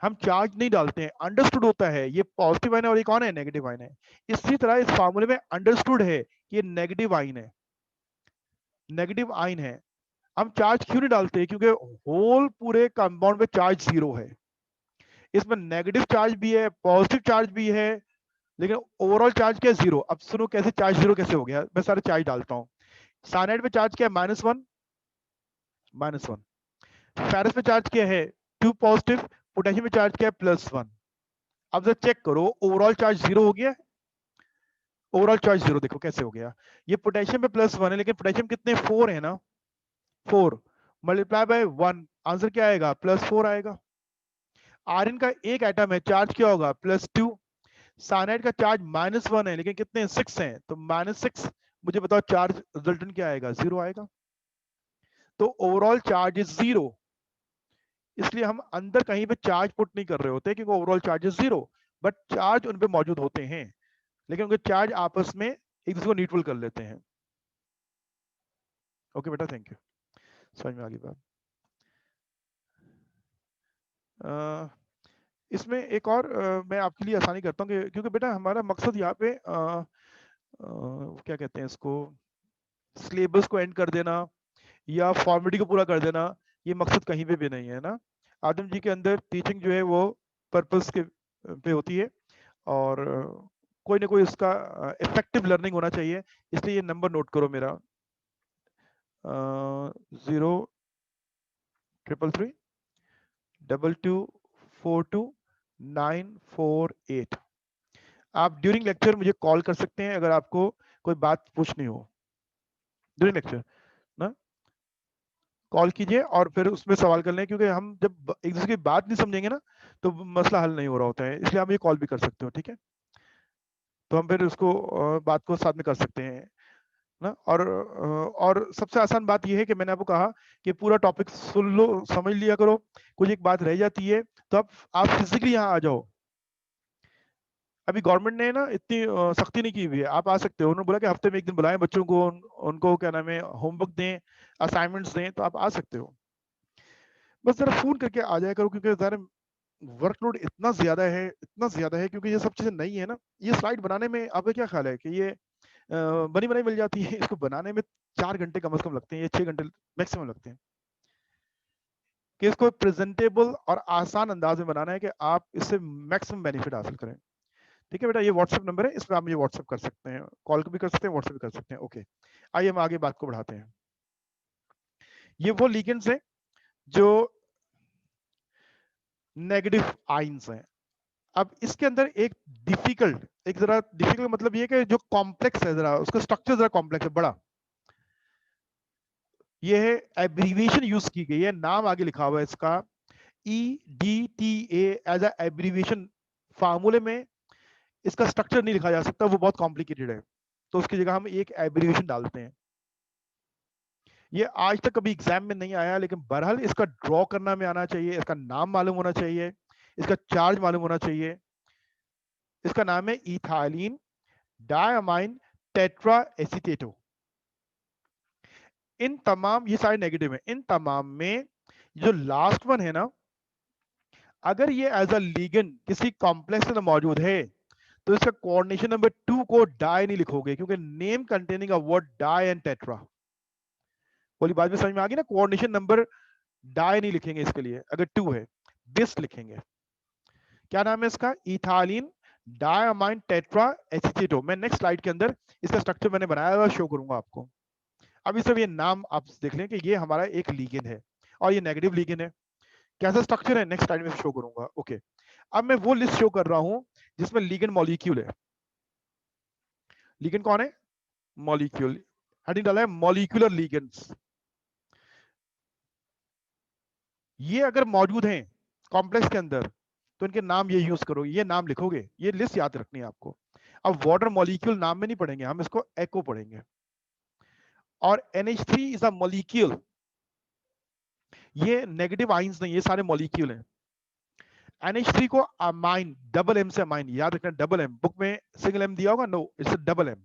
हम चार्ज नहीं डालते हैं, अंडरस्टूड होता है ये पॉजिटिव आयन है और ये कौन है? नेगेटिव आयन है। इसी तरह इस फार्मूले में अंडरस्टूड है कि ये नेगेटिव आयन है, नेगेटिव आयन है। हम चार्ज क्यों नहीं डालते? क्योंकि होल पूरे कंपाउंड में चार्ज 0 है। इसमें नेगेटिव चार्ज भी है, पॉजिटिव चार्ज भी है, लेकिन ओवरऑल चार्ज क्या है? 0। अब सुनो कैसे चार्ज 0 कैसे हो गया। मैं सारे चार्ज डालता हूँ। साइनाइड पे चार्ज क्या है? -1, -1। फेरस पे चार्ज क्या है? 2 पॉजिटिव। पोटेशियम पे चार्ज क्या है? +1। अब जरा चेक करो, ओवरऑल चार्ज 0 हो गया। ओवरऑल चार्ज 0 देखो कैसे हो गया। ये पोटेशियम पे +1 है, लेकिन पोटेशियम कितने? 4 है ना, 4 मल्टीप्लाई बाय 1, आंसर क्या आएगा? +4 आएगा। आयरन का एक एटम है, चार्ज क्या होगा? +2। साइनाइड का चार्ज -1 है, लेकिन कितने? 6 हैं, तो -6। मुझे बताओ चार्ज रिजल्टेंट क्या आएगा? 0 आएगा। तो ओवरऑल चार्ज इज 0। इसलिए हम अंदर कहीं पे चार्ज पुट नहीं कर रहे होते, क्योंकि overall charge is 0। But charge उन पे मौजूद होते हैं, लेकिन उनके चार्ज आपस में एक दूसरे को न्यूट्रल कर लेते हैं। ओके बेटा, थैंक यू, समझ में आ गई बात। इसमें एक और मैं आपके लिए आसानी करता हूँ, क्योंकि बेटा हमारा मकसद यहाँ पे क्या कहते हैं इसको, सिलेबस को एंड कर देना या फॉर्मेलिटी को पूरा कर देना, ये मकसद कहीं पे भी नहीं है ना। आदम जी के अंदर टीचिंग जो है वो पर्पस के पे होती है, और कोई ना कोई उसका इफेक्टिव लर्निंग होना चाहिए। इसलिए ये नंबर नोट करो मेरा, 03333422948। आप ड्यूरिंग लेक्चर मुझे कॉल कर सकते हैं अगर आपको कोई बात पूछनी हो ड्यूरिंग लेक्चर ना। कॉल कीजिए और फिर उसमें सवाल कर लें, क्योंकि हम जब एक दूसरे की बात नहीं समझेंगे ना, तो मसला हल नहीं हो रहा होता है। इसलिए आप ये कॉल भी कर सकते हो, ठीक है? तो हम फिर उसको बात को साथ में कर सकते हैं ना। और सबसे आसान बात यह है कि मैंने आपको कहा कि पूरा टॉपिक सुन लो, समझ लिया करो। कुछ एक बात रह जाती है तो आप फिजिकली यहाँ आ जाओ। अभी गवर्नमेंट ने ना इतनी सख्ती नहीं की हुई है, आप आ सकते हो। उन्होंने बोला कि हफ्ते में एक दिन बुलाएं बच्चों को, उनको क्या नाम है, होमवर्क दें, असाइनमेंट्स दें, तो आप आ सकते हो। बस जरा फोन करके आ जाया करो, क्योंकि जरा वर्कलोड इतना ज्यादा है, इतना ज्यादा है, क्योंकि ये सब चीजें नई है ना। ये स्लाइड बनाने में आपका क्या ख्याल है कि ये बनी बनाई मिल जाती है? इसको बनाने में 4 घंटे कम से कम लगते हैं, या 6 घंटे मैक्सिमम लगते हैं, कि इसको प्रेजेंटेबल और आसान अंदाज में बनाना है कि आप इससे मैक्सिमम बेनिफिट हासिल करें। ठीक है बेटा, ये व्हाट्सएप नंबर है, इस पर आप मुझे व्हाट्सएप कर सकते हैं, कॉल भी कर सकते हैं, व्हाट्सएप भी कर सकते हैं। ओके, आइए हम आगे बात को बढ़ाते हैं। ये वो लिगेंड्स हैं जो नेगेटिव आइंस हैं। अब इसके अंदर एक डिफिकल्ट, एक जरा डिफिकल्ट मतलब ये कि जो कॉम्प्लेक्स है, जरा उसका स्ट्रक्चर जरा कॉम्प्लेक्स है, बड़ा। ये है एब्रीविएशन यूज की गई है, नाम आगे लिखा हुआ है इसका EDTA एज अ एब्रीविएशन। फार्मूले में इसका स्ट्रक्चर नहीं लिखा जा सकता, वो बहुत कॉम्प्लिकेटेड है, तो उसकी जगह हम एक एब्रीविएशन डालते हैं। ये आज तक कभी एग्जाम में नहीं आया, लेकिन बहरहाल इसका ड्रॉ करना में आना चाहिए, इसका नाम मालूम होना चाहिए, इसका चार्ज मालूम होना चाहिए। इसका नाम है इथाइलिन डायमाइन टेट्रा एसीटेटो। इन तमाम, ये सारे नेगेटिव हैं, इन तमाम में जो लास्ट वन है ना, अगर ये एज अ लिगेंड किसी कॉम्प्लेक्स में मौजूद है, तो इसका कोऑर्डिनेशन नंबर 2 को डाई नहीं लिखोगे, क्योंकि name containing a word di and tetra. बोली बात में समझ में आ गई ना? कोऑर्डिनेशन नंबर डाई नहीं लिखेंगे इसके लिए, अगर 2 है, बिस लिखेंगे। क्या नाम है इसका? Ethylene diamine tetra acetato. मैं नेक्स्ट स्लाइड के अंदर इसका स्ट्रक्चर मैंने बनाया हुआ शो करूंगा आपको। अभी सब ये नाम आप देख लें कि ये हमारा एक लिगेंड है और ये नेगेटिव लिगेंड है। कैसा स्ट्रक्चर है नेक्स्ट स्लाइड में शो करूंगा। ओके, अब मैं वो लिस्ट शो कर रहा हूं जिसमें लिगेंड मॉलिक्यूल है। लिगेंड कौन है? मॉलिक्यूल। हेडिंग डाला है मॉलिक्यूलर लिगेंड्स। ये अगर मौजूद हैं कॉम्प्लेक्स के अंदर, तो इनके नाम ये यूज करो, ये नाम लिखोगे, ये लिस्ट याद रखनी है आपको। अब वाटर मॉलिक्यूल नाम में नहीं पढ़ेंगे हम, इसको एको पढ़ेंगे। और NH3 इज अ मॉलिक्यूल। ये नेगेटिव आइंस नहीं, ये सारे मॉलिक्यूल हैं। NH3 को अमाइन, डबल एम से अमाइन याद रखना, डबल एम। बुक में सिंगल एम दिया होगा? No, it's double M.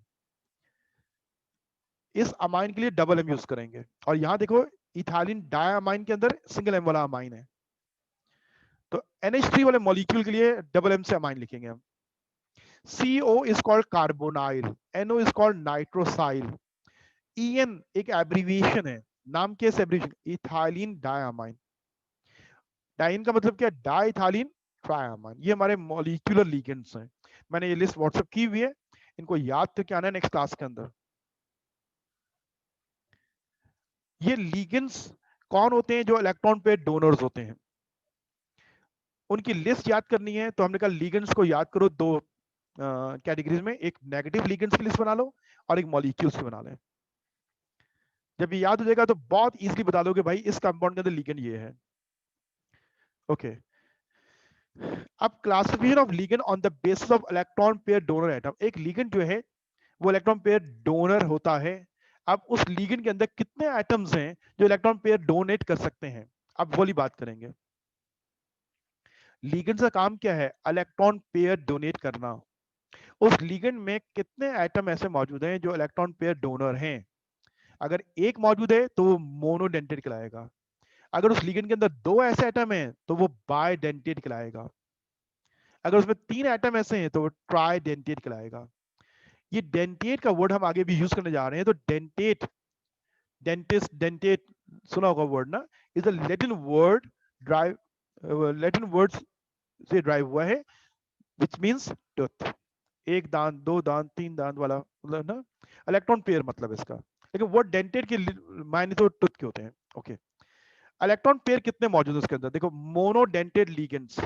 इस अमाइन के लिए डबल एम यूज करेंगे। और यहां देखो, इथाइलिन डायमाइन के अंदर सिंगल एम वाला अमाइन है, तो NH3 वाले मॉलिक्यूल के लिए डबल एम से अमाइन लिखेंगे हम। CO is called carbonyl, NO is called nitrosyl, EN एक एब्रीविएशन है, नाम के एब्रीविएशन, इथाइलिन डायमाइन। डाइन का मतलब क्या? डाइथाइलिन ट्राइअमाइन। ये हमारे मॉलिक्यूलर लिगेंड्स हैं। मैंने ये लिस्ट व्हाट्सएप की हुई है, इनको याद करके आना है नेक्स्ट क्लास के अंदर। ये लिगेंड्स कौन होते हैं? जो इलेक्ट्रॉन पेयर डोनर्स होते हैं, उनकी लिस्ट याद करनी है। तो हमने कहा लिगेंड्स को याद करो दो कैटेगरीज में, एक नेगेटिव लिगेंड्स की लिस्ट बना लो और एक मॉलिक्यूल्स की बना लें। जब ये याद हो जाएगा तो बहुत इजीली बता दोगे भाई इस कंपाउंड के अंदर लिगेंड ये है। ओके, अब classification of ligand on the basis of electron pair donor atom. एक लिगेंड जो है वो इलेक्ट्रॉन पेयर डोनर होता है। अब उस लिगेंड के अंदर कितने एटम्स हैं जो इलेक्ट्रॉन पेयर डोनेट कर सकते हैं, अब वाली बात करेंगे। लिगेंड का काम क्या है? इलेक्ट्रॉन पेयर डोनेट करना। उस लिगेंड में कितने एटम ऐसे मौजूद हैं जो इलेक्ट्रॉन पेयर डोनर हैं? अगर एक मौजूद है तो वो मोनोडेंटेट कहलाएगा। अगर उस लिगेंड के अंदर दो ऐसे एटम हैं तो वो बायडेंटेट कहलाएगा। अगर उसमें 3 एटम ऐसे हैं तो वो ट्राइडेंटेट कहलाएगा। ये डेंटेट का वर्ड हम आगे भी यूज करने जा रहे हैं। तो डेंटेट, डेंटिस्ट, डेंटेट सुना होगा वर्ड ना, is a Latin word, drive Latin word से ड्राइव हुआ है, विच मींस टूथ। एक दांत, दो दांत, 3 दांत वाला मतलब ना, इलेक्ट्रॉन पेयर मतलब इसका। लेकिन वर्ड डेंटेट के मायने तो टूथ के होते हैं। ओके, इलेक्ट्रॉन पेयर कितने मौजूद है उसके अंदर? देखो, मोनोडेंटेड लिगेंड्स,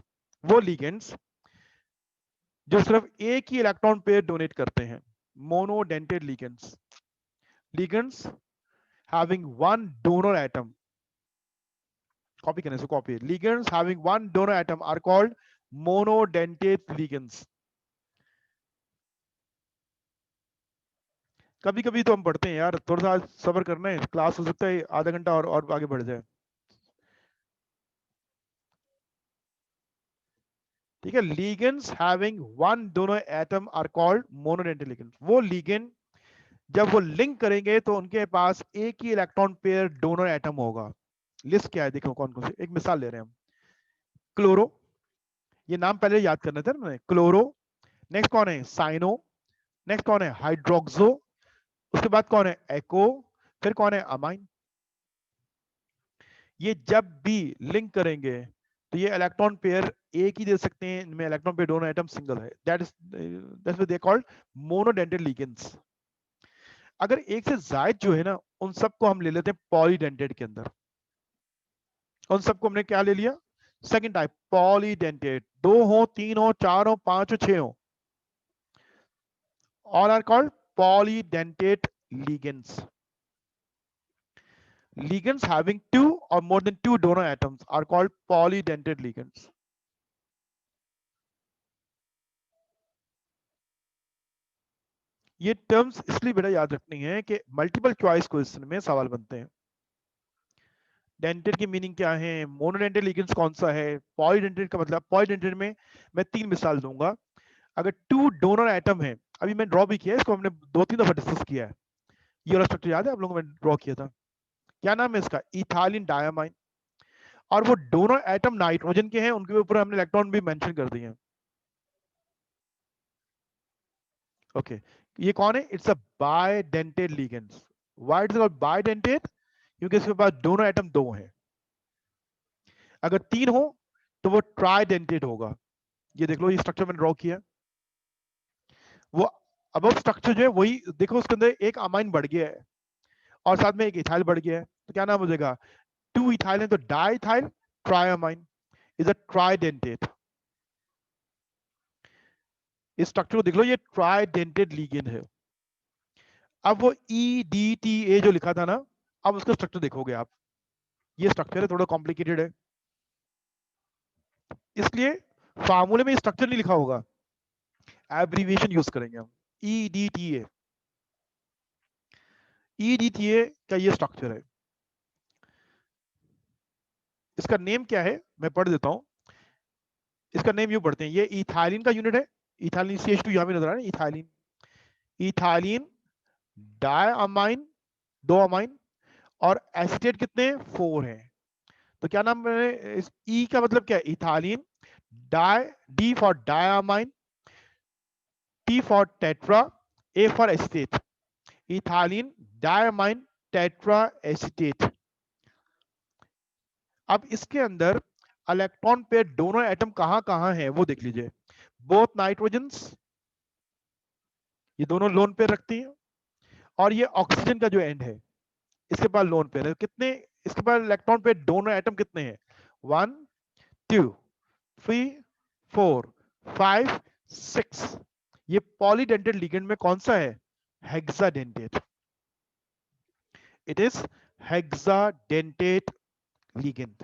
वो लिगेंड्स जो सिर्फ एक ही इलेक्ट्रॉन पेयर डोनेट करते हैं, monodentate ligands. Ligands having one donor atom, copy करने से copy, ligands having one donor atom are called monodentate ligands। कभी कभी तो हम पढ़ते हैं यार, थोड़ा सा सब्र करना है, क्लास हो सकता है आधा घंटा और आगे बढ़ जाए। ठीक है, ligands having one donor atom are called monodentate ligands। वो ligand जब वो लिंक करेंगे तो उनके पास एक ही इलेक्ट्रॉन पेयर डोनर एटम होगा। लिस्ट क्या है देखो कौन कौन से, एक मिसाल ले रहे हैं हम। क्लोरो, ये नाम पहले याद करना था ना, क्लोरो, नेक्स्ट कौन है साइनो, नेक्स्ट कौन है हाइड्रोक्सो, उसके बाद कौन है एको, फिर कौन है अमाइन। ये जब भी लिंक करेंगे तो ये इलेक्ट्रॉन पेयर एक ही दे सकते हैं, इनमें इलेक्ट्रॉन पेयर दोनों एटम सिंगल है, that's what they called monodentate ligands. अगर एक से जायद जो है ना, उन सबको हम ले लेते हैं पॉलीडेंटेड के अंदर। उन सबको हमने क्या ले लिया, सेकंड टाइप पॉलीडेंटेड, 2 हो 3 हो 4 हो 5 हो 6 हो, all are called polydentate ligands. Ligands having 2 or more than 2 donor atoms are called polydentate ligands. ये टर्म्स इसलिए बेटा याद रखनी है कि मल्टीपल चॉइस क्वेश्चन में सवाल बनते हैं। डेंटेड की मीनिंग क्या है, मोनोडेंटेड लिगेंड्स कौन सा है, पॉलीडेंटेड का मतलब, पॉलीडेंटेड में मैं 3 मिसाल दूंगा। अगर 2 डोनर एटम है, अभी मैं ड्रॉ भी किया है इसको, हमने 2-3 दफा डिस्कस किया है, ये वाला स्ट्रक्चर याद है आप लोगों को, मैंने ड्रॉ किया था, क्या नाम है इसका, इथाइलिन डायमाइन। और वो दोनों एटम नाइट्रोजन के हैं, उनके ऊपर हमने इलेक्ट्रॉन भी मेंशन कर दिए हैं। ओके, ये कौन है, it's a bidentate ligands. Why it's called bidentate, क्योंकि इसके पास दोनों एटम 2 हैं। अगर 3 हो तो वो ट्राइडेंटेड होगा। ये देख लो, ये स्ट्रक्चर मैंने ड्रॉ किया, वो अब स्ट्रक्चर जो है वही देखो, उसके अंदर एक अमाइन बढ़ गया है और साथ में एक इथाइल बढ़ गया है, तो क्या नाम हो जाएगा, 2 इथाइल है तो डाइथाइल ट्राइअमाइन इज अ ट्राइडेंटेड। इस स्ट्रक्चर को देख लो, ये ट्राइडेंटेड लिगेंड है। अब वो EDTA जो लिखा था ना, अब उसका स्ट्रक्चर देखोगे आप, ये स्ट्रक्चर है थोड़ा कॉम्प्लिकेटेड है, इसलिए फार्मूले में स्ट्रक्चर नहीं लिखा होगा, एब्रीविएशन यूज करेंगे हम, EDTA। EDTA का ये स्ट्रक्चर है, इसका नेम क्या है मैं पढ़ देता हूं। इसका नेम यूं पढ़ते हैं, ये इथाइलिन का यूनिट है, इथाइलिन CH2 यहां भी नजर आ रहा है, इथाइलिन, इथाइलिन डायअमाइन 2 अमाइन, और एसिटेट कितने 4 हैं। तो क्या नाम है इस E का मतलब क्या है, ethylene di, D for diamine, T for tetra, A for acetate, ethylene diamine tetra acetate. अब इसके अंदर इलेक्ट्रॉन पे दोनों एटम कहां कहां है वो देख लीजिए, बोथ नाइट्रोजन्स, ये दोनों लोन पे रखती हैं, और ये ऑक्सीजन का जो एंड है इसके पास लोन पेयर है, कितने इसके पास इलेक्ट्रॉन पे दोनों एटम कितने हैं, 1 2 3 4 5 6। ये पॉलीडेंटेड लिगेंड में कौन सा है, hexadentate, it is hexadentate ligand,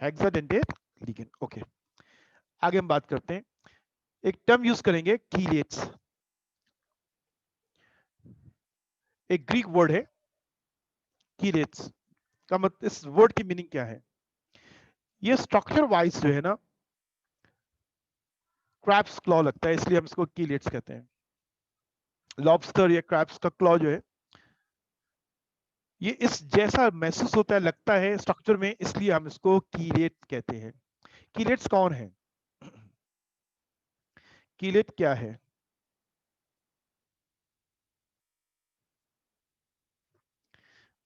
hexadentate ligand. Okay, आगे हम बात करते हैं, एक टर्म यूज करेंगे कीलेट्स, एक ग्रीक वर्ड है कीलेट्स का मतलब, इस वर्ड की मीनिंग क्या है, ये स्ट्रक्चर वाइज जो है ना क्रैप्स क्लॉ लगता है, इसलिए हम इसको कीलेट्स कहते हैं। लॉबस्टर या क्रैप्स का क्लॉ जो है ये इस जैसा महसूस होता है, लगता है स्ट्रक्चर में, इसलिए हम इसको कीलेट कहते हैं। कीलेट्स कौन है, कीलेट क्या है,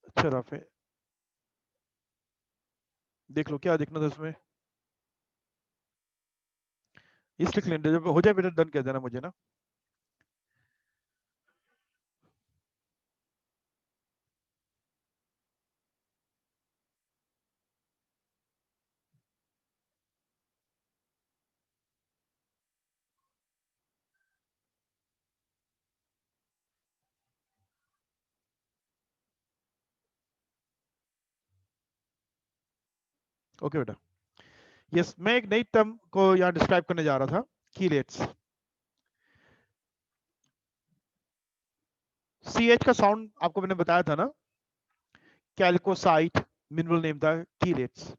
अच्छा राफे देख लो क्या देखना था इसमें, इस लिख लेंगे, जब हो जाए बेटा डन कह देना मुझे ना। ओके बेटा, यस, मैं एक नई टर्म को यहाँ डिस्क्राइब करने जा रहा था, कीलेट्स। CH का साउंड आपको मैंने बताया था ना, कैल्कोसाइट मिनरल नेम था कीलेट्स।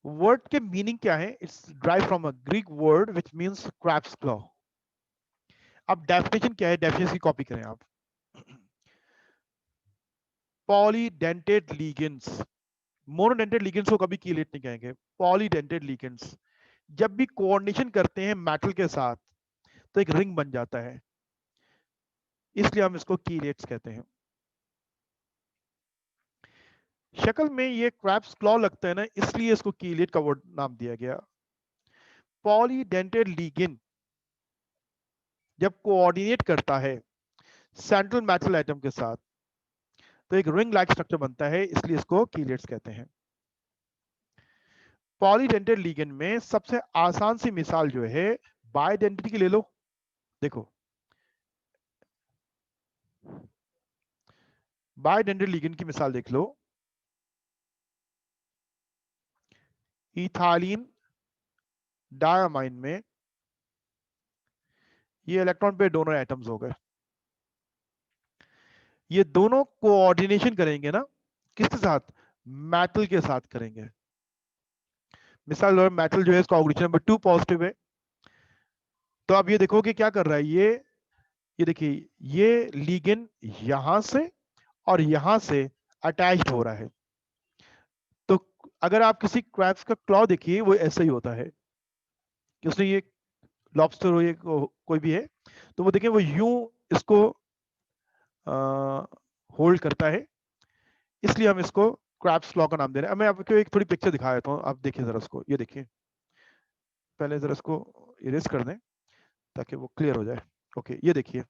वर्ड के मीनिंग क्या है, it's drive from a Greek word which means crabs claw. अब डेफिनेशन क्या है, डेफिनेशन की कॉपी करें आप, पॉलीडेंटेड लिगेंड्स मोनोडेंटेड लिगेंड्स को कभी कीलेट नहीं कहेंगे, पॉलीडेंटेड लिगेंड्स। जब भी कोऑर्डिनेशन करते हैं मेटल के साथ तो एक रिंग बन जाता है, इसलिए हम इसको कीलेट्स कहते हैं। शक्ल में ये क्रैप्स क्लॉ लगता है ना, इसलिए इसको कीलेट का वर्ड नाम दिया गया। पॉलीडेंटेड लिगेंड जब कोऑर्डिनेट करता है सेंट्रल मेटल एटम के साथ तो एक रिंग लाइक स्ट्रक्चर बनता है, इसलिए इसको कीलेट्स कहते हैं। पॉलीडेंटेड लिगेंड में सबसे आसान सी मिसाल जो है बाइडेंटिटी की ले लो। देखो बाइडेंटेड लिगेंड की मिसाल देख लो, इथाइलिन डायमाइन में ये इलेक्ट्रॉन पे दोनों एटम्स हो गए, ये दोनों कोऑर्डिनेशन करेंगे ना, किसके साथ? मेटल के साथ करेंगे। मिसाल मेटल जो है इसका ऑक्सीजन नंबर 2 पॉजिटिव है, तो अब ये देखो कि क्या कर रहा है, ये देखिए ये लिगेंड यहां से और यहां से अटैच्ड हो रहा है। तो अगर आप किसी क्रैब्स का क्लॉ देखिए वो ऐसा ही होता है कि उसने ये लॉबस्टर हो ये कोई भी है, तो वो देखिए वो यूं इसको होल्ड करता है, इसलिए हम इसको क्रैब्स क्लॉ का नाम दे रहे हैं। अब मैं आपको एक थोड़ी पिक्चर दिखा देता हूँ, आप देखिए जरा इसको, ये देखिए, पहले जरा इसको इरेज कर दें ताकि वो क्लियर हो जाए। ओके, ये देखिए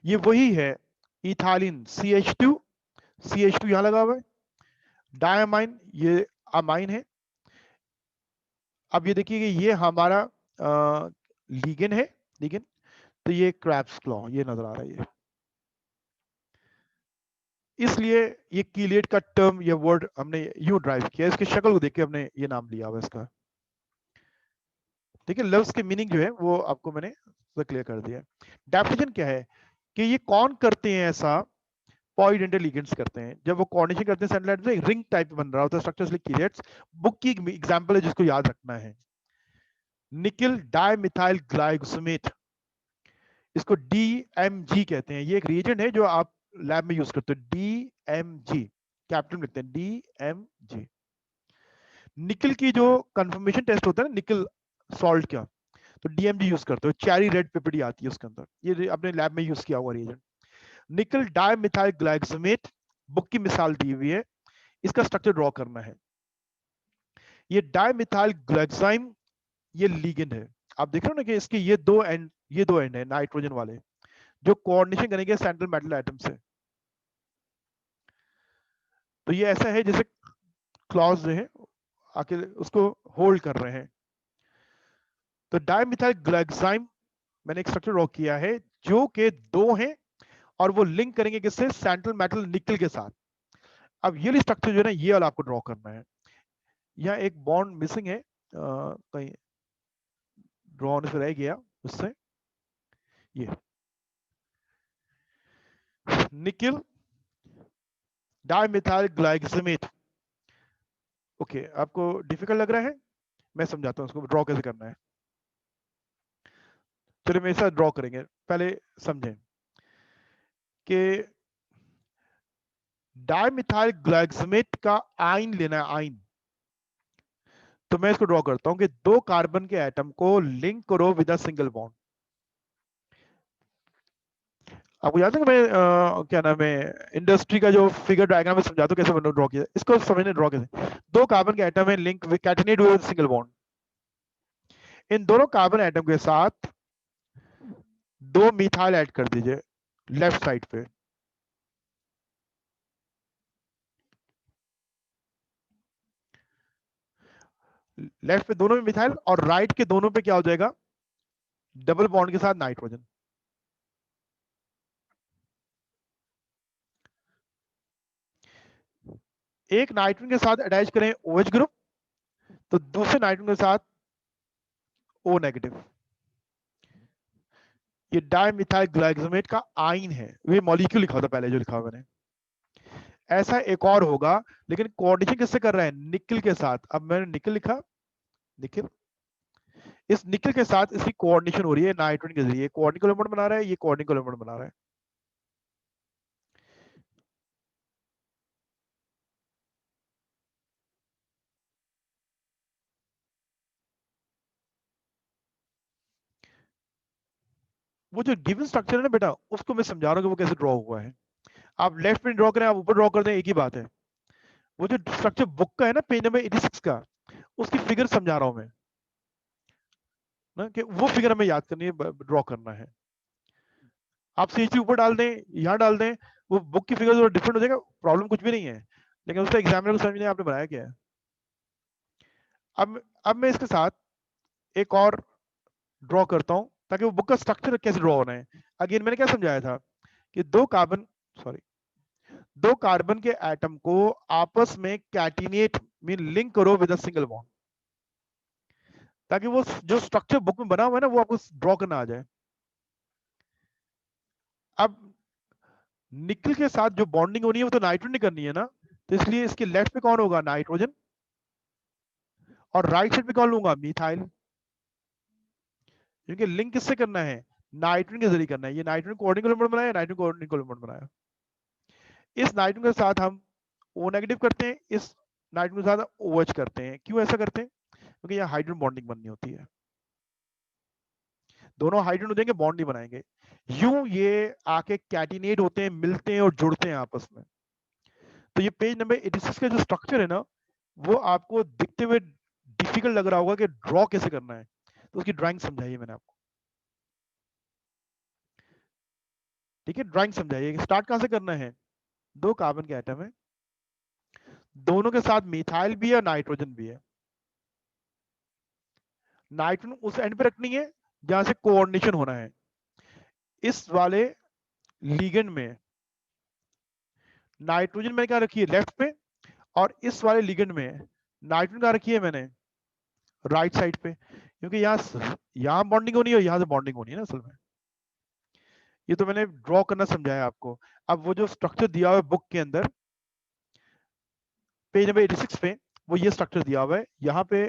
ये वही है इथाइलिन CH2 यहां लगा हुआ है, डायमाइन ये अमाइन है। अब ये देखिए कि ये हमारा लिगेंड है, लिगेंड, तो ये क्रैब्स क्लॉ ये नजर आ रहा है ये, इसलिए ये कीलेट का टर्म ये वर्ड हमने यूं ड्राइव किया, इसकी शक्ल को देख के हमने ये नाम लिया हुआ इसका। ठीक है, लव्स के मीनिंग जो है वो आपको मैंने क्लियर कर दिया। डेफिनेशन क्या है कि ये कौन करते हैं ऐसा, पॉलीडेंटेड लिगेंड्स करते हैं। जब वो कोऑर्डिनेशन करते हैं सेटेलाइट में रिंग टाइप बन रहा होता है स्ट्रक्चर, इसलिए कीलेट्स। बुक की एग्जांपल है जिसको याद रखना है, निकल डाइमिथाइल ग्लाइकोसेमेट, इसको DMG कहते हैं। ये एक रिएजेंट है जो आप लैब में यूज करते हो, DMG कैपिटल में लिखते हैं DMG। निकल की जो कंफर्मेशन टेस्ट होता है ना निकल सॉल्ट का, तो DMG यूज करते हो, चेरी रेड पिपिडी आती है उसके अंदर, ये अपने लैब में यूज किया हुआ रिएजेंट। निकल डाइमिथाइल ग्लाइकोसेमेट बुक की मिसाल दी हुई है, इसका स्ट्रक्चर ड्रॉ करना है। ये डाइमिथाइल ग्लाइकोसाइम ये लिगेंड है, आप देख रहे हो ना कि इसके ये दो एंड है नाइट्रोजन वाले जो कोऑर्डिनेशन करेंगे सेंट्रल मेटल एटम से। तो ये ऐसा है जैसे क्लॉज जो है आके उसको होल्ड कर रहे हैं। तो डाइमिथाइल ग्लाइकोसाइम मैंने एक स्ट्रक्चर ड्रॉ किया है जो कि दो हैं और वो लिंक करेंगे किससे? सेंट्रल मेटल निकल के साथ। अब ये स्ट्रक्चर जो है ना ये वाला आपको ड्रॉ करना है। यहाँ एक बॉन्ड मिसिंग है, कहीं ड्रॉ होने से रह गया उससे, ये निकल डाइमिथाइल ग्लाइकोसेमेट। ओके, आपको डिफिकल्ट लग रहा है, मैं समझाता हूँ उसको ड्रॉ कैसे करना है। चलिए मेरे साथ ड्रॉ करेंगे, पहले समझें कि डाइमिथाइल ग्लाइकोसेमेट का आयन लेना है, आयन। तो मैं इसको ड्रॉ करता हूं कि दो कार्बन के एटम को लिंक करो विद अ सिंगल बॉन्ड। आपको याद है कि मैं क्या नाम है इंडस्ट्री का जो फिगर डायग्राम में समझाता हूं कैसे मैंने ड्रॉ किया, इसको समझने ड्रॉ कैसे। दो कार्बन के एटम है link with catenate with single bond, इन दोनों कार्बन एटम के साथ दो मिथाइल ऐड कर दीजिए लेफ्ट साइड पे। लेफ्ट पे दोनों में मिथाइल और राइट के दोनों पे क्या हो जाएगा? डबल बॉन्ड के साथ नाइट्रोजन। एक नाइट्रोजन के साथ अटैच करें OH ग्रुप, तो दूसरे नाइट्रोजन के साथ O नेगेटिव। ये डाइमिथाइल ग्लाइकोसेमेट का आयन है, ये मॉलिक्यूल लिखा था पहले जो लिखा हुआ मैंने। ऐसा एक और होगा, लेकिन कोऑर्डिनेशन किससे कर रहा है? निकल के साथ। अब मैंने निकल लिखा, निकल, इस निकल के साथ इसकी कोऑर्डिनेशन हो रही है नाइट्रोजन के जरिए, कोऑर्डिनेशन एलिमेंट बना रहा है, ये कोऑर्डिनेशन एलिमेंट बना रहा है। वो जो गिवन स्ट्रक्चर है ना बेटा, उसको मैं समझा रहा हूँ कि वो कैसे ड्रॉ हुआ है। आप लेफ्ट में ड्रॉ करें, आप ऊपर ड्रॉ कर दें, एक ही बात है। वो जो स्ट्रक्चर बुक का है ना, पेज नंबर 86 का, उसकी फिगर समझा रहा हूँ मैं ना, कि वो फिगर हमें याद करनी है, ड्रॉ करना है। आप सीएचसी ऊपर डाल दें, यहाँ डाल दें, वो बुक की फिगर डिफरेंट हो जाएगा, प्रॉब्लम कुछ भी नहीं है, लेकिन उसका एग्जामिनर को समझने आपने बनाया क्या है। अब मैं इसके साथ एक और ड्रॉ करता हूं ताकि वो बुक का स्ट्रक्चर कैसे ड्रॉ होना है। अगेन मैंने क्या समझाया था कि दो कार्बन के एटम को आपस में कैटिनेट मीन लिंक करो विद अ सिंगल बॉन्ड, ताकि वो जो स्ट्रक्चर बुक में बना हुआ है ना, वो आपको ड्रॉ करना आ जाए। अब निकल के साथ जो बॉन्डिंग होनी है वो तो नाइट्रोजन ने करनी है ना, तो इसलिए इसके लेफ्ट पे कौन होगा, नाइट्रोजन, और राइट साइड पे कौन लूंगा, मिथाइल, क्योंकि लिंक किससे करना है, नाइट्रोजन के जरिए करना है। ये नाइट्रोजन कोऑर्डिनेट कोलम्बन बनाया, नाइट्रोजन कोऑर्डिनेट कोलम्बन बनाया। इस नाइट्रोजन के साथ हम O नेगेटिव करते हैं, इस नाइट्रोजन के साथ OH करते हैं। क्यों ऐसा करते हैं, क्योंकि यहाँ हाइड्रोजन बॉन्डिंग बननी होती है। दोनों हाइड्रोजन हो जाएंगे, बॉन्ड नहीं बनाएंगे, यूं ये आके कैटिनेट होते हैं, मिलते हैं और जुड़ते हैं आपस में। तो ये पेज नंबर 86 का जो स्ट्रक्चर है ना, वो आपको दिखते हुए डिफिकल्ट लग रहा होगा कि ड्रॉ कैसे करना है, तो उसकी ड्राइंग समझाइए मैंने आपको। ठीक है, ड्राइंग समझाइए। स्टार्ट कहां से करना है, दो कार्बन के एटम है, दोनों के साथ मिथाइल भी है, नाइट्रोजन भी है। नाइट्रोजन उस एंड पे रखनी है जहां से कोऑर्डिनेशन होना है। इस वाले लिगेंड में नाइट्रोजन मैंने क्या रखी है, लेफ्ट पे, और इस वाले लिगेंड में नाइट्रोजन क्या रखी है मैंने, राइट साइड पे, क्योंकि यहाँ बॉन्डिंग होनी है और यहाँ से बॉन्डिंग होनी है ना असल में। ये तो मैंने ड्रॉ करना समझाया आपको। अब वो जो स्ट्रक्चर दिया हुआ है बुक के अंदर, पेज नंबर 86 पे, वो ये स्ट्रक्चर दिया हुआ है। यहाँ पे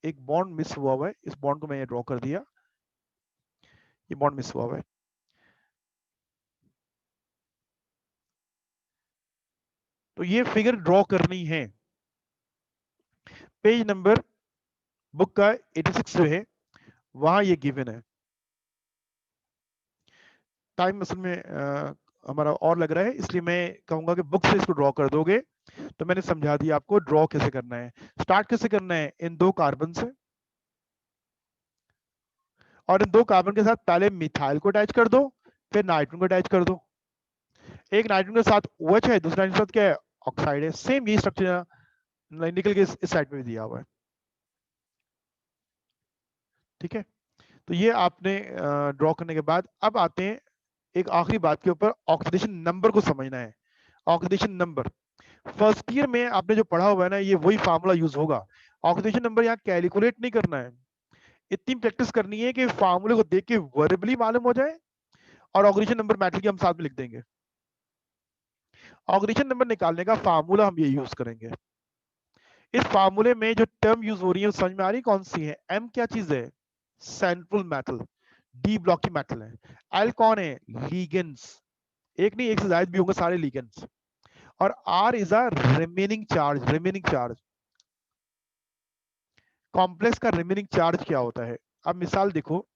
एक बॉन्ड मिस हुआ हुआ है, इस बॉन्ड को मैं ड्रॉ कर दिया, ये बॉन्ड मिस हुआ हुआ है। तो ये फिगर ड्रॉ करनी है। पेज नंबर बुक का 86 जो है, वहां ये गिवन है। टाइम असल में हमारा और लग रहा है, इसलिए मैं कहूंगा कि बुक से इसको ड्रॉ कर दोगे। तो मैंने समझा दिया आपको ड्रॉ कैसे करना है। स्टार्ट कैसे करना है, इन दो कार्बन से, और इन दो कार्बन के साथ पहले मिथाइल को अटैच कर दो, फिर नाइट्रोजन को अटैच कर दो। एक नाइट्रोजन के साथ OH है, दूसरा नाइट्रोजन के साथ क्या है, ऑक्साइड है। सेम यही स्ट्रक्चर निकल के इस साइड में भी दिया हुआ है। ठीक है, तो ये आपने ड्रॉ करने के बाद अब आते हैं एक आखिरी बात के ऊपर, ऑक्सीडेशन नंबर को समझना है। ऑक्सीडेशन नंबर फर्स्ट ईयर में आपने जो पढ़ा हुआ है ना, ये वही फार्मूला यूज होगा। ऑक्सीडेशन नंबर यहाँ कैलकुलेट नहीं करना है, इतनी प्रैक्टिस करनी है कि फार्मूले को देख के वर्बली मालूम हो जाए, और ऑक्सीडेशन नंबर मैटर की हम साथ में लिख देंगे। ऑक्सीडेशन नंबर निकालने का फार्मूला हम ये यूज करेंगे। इस फार्मूले में जो टर्म यूज हो रही है समझ में आ रही कौन सी है, एम क्या चीज है, सेंट्रल मेटल, डी ब्लॉक की मेटल है, एल कौन है, लीगेंड्स, एक नहीं एक से ज्यादा भी होंगे सारे लीगेंड्स, और R is a remaining charge. Remaining charge, complex का रिमेनिंग चार्ज क्या होता है। अब मिसाल देखो,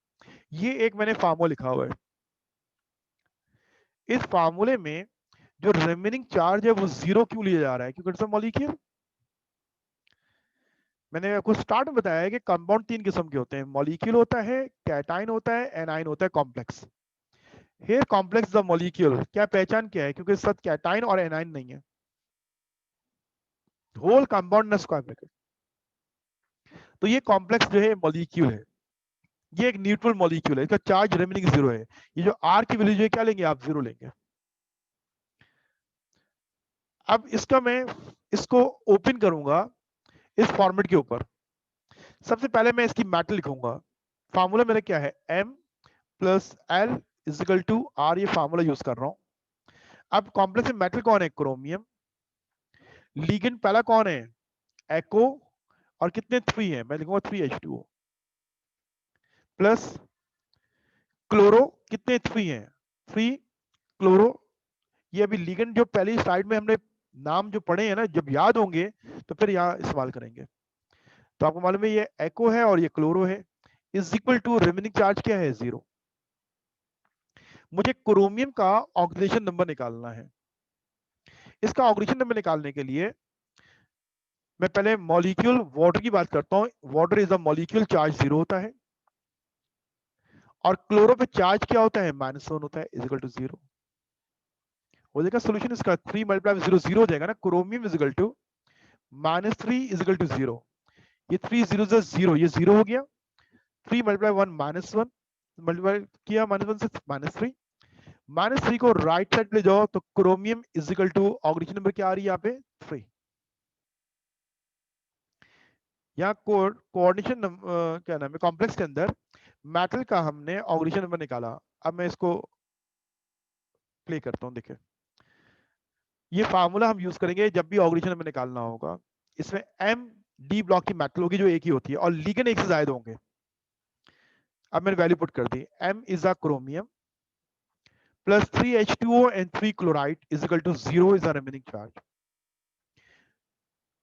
ये एक मैंने फार्मूला लिखा हुआ है। इस फार्मूले में जो रिमेनिंग चार्ज है वो 0 क्यों लिया जा रहा है, क्योंकि इट्स अ मॉलिक्यूल। मैंने आपको स्टार्ट में बताया है कि कंपाउंड तीन किस्म के होते हैं, मॉलिक्यूल होता है, कैटाइन होता है, एनाइन होता है, complex. Here complex the molecule, क्या पहचान क्या है, क्योंकि साथ कैटाइन और एनाइन नहीं है, होल कंपाउंड न स्क्वायर ब्रैकेट। तो ये कॉम्प्लेक्स जो है मॉलिक्यूल है, ये एक न्यूट्रल मॉलिक्यूल है, इसका चार्ज रिमेनिंग 0 है। ये जो आर की वैल्यू जो है क्या लेंगे आप, 0 लेंगे। अब इसका मैं इसको ओपन करूंगा इस फॉर्मेट के ऊपर। सबसे पहले मैं इसकी मेटल लिखूंगा। फार्मूला मेरा क्या है, M plus L is equal to R, ये फार्मूला यूज कर रहा हूं। अब कॉम्प्लेक्स में मेटल कौन है, क्रोमियम। लीगेंड पहला कौन है, एको, और कितने 3 है, मैं लिखूंगा 3H2O प्लस क्लोरो, कितने 3 है, 3 क्लोरो। ये अभी लीगेंड जो पहली स्लाइड में हमने नाम जो पढ़े हैं ना, जब याद होंगे तो फिर यहाँ इस्तेमाल करेंगे। तो आपको मालूम है ये एको है और ये क्लोरो है, is equal to remaining charge क्या है, 0। मुझे क्रोमियम का ऑक्सीडेशन नंबर निकालना है। इसका ऑक्सीडेशन नंबर निकालने के लिए मैं पहले मॉलिक्यूल वाटर की बात करता हूं। Water is a molecule, charge 0 होता है, और क्लोरो पे चार्ज क्या होता है, -1 होता है, इज इक्वल टू 0 हो जाएगा। सोल्यूशन इसका 3 मल्टीप्लाई 0 0 हो जाएगा ना। Chromium is equal to -3 is equal to 0। ये 3 0 से 0, ये 0 हो गया। 3 मल्टीप्लाई 1 -1 मल्टीप्लाई किया -1 से -3। -3 को राइट साइड पे ले जाओ तो chromium is equal to oxygen number क्या आ रही है यहाँ पे 3। यहाँ कोऑर्डिनेशन क्या नाम है, कॉम्प्लेक्स के अंदर मेटल का हमने ऑक्सीजन नंबर निकाला। अब मैं इसको प्ले करता हूँ। देखिए ये फार्मूला हम यूज करेंगे जब भी ऑक्सीजन नंबर निकालना होगा। इसमें एम डी ब्लॉक की मेटल होगी जो एक ही होती है, और लिगेंड एक से ज्यादा होंगे। अब मैंने वैल्यू पुट कर दी। M is a chromium plus 3H2O and 3 chloride is equal to 0 is the remaining charge।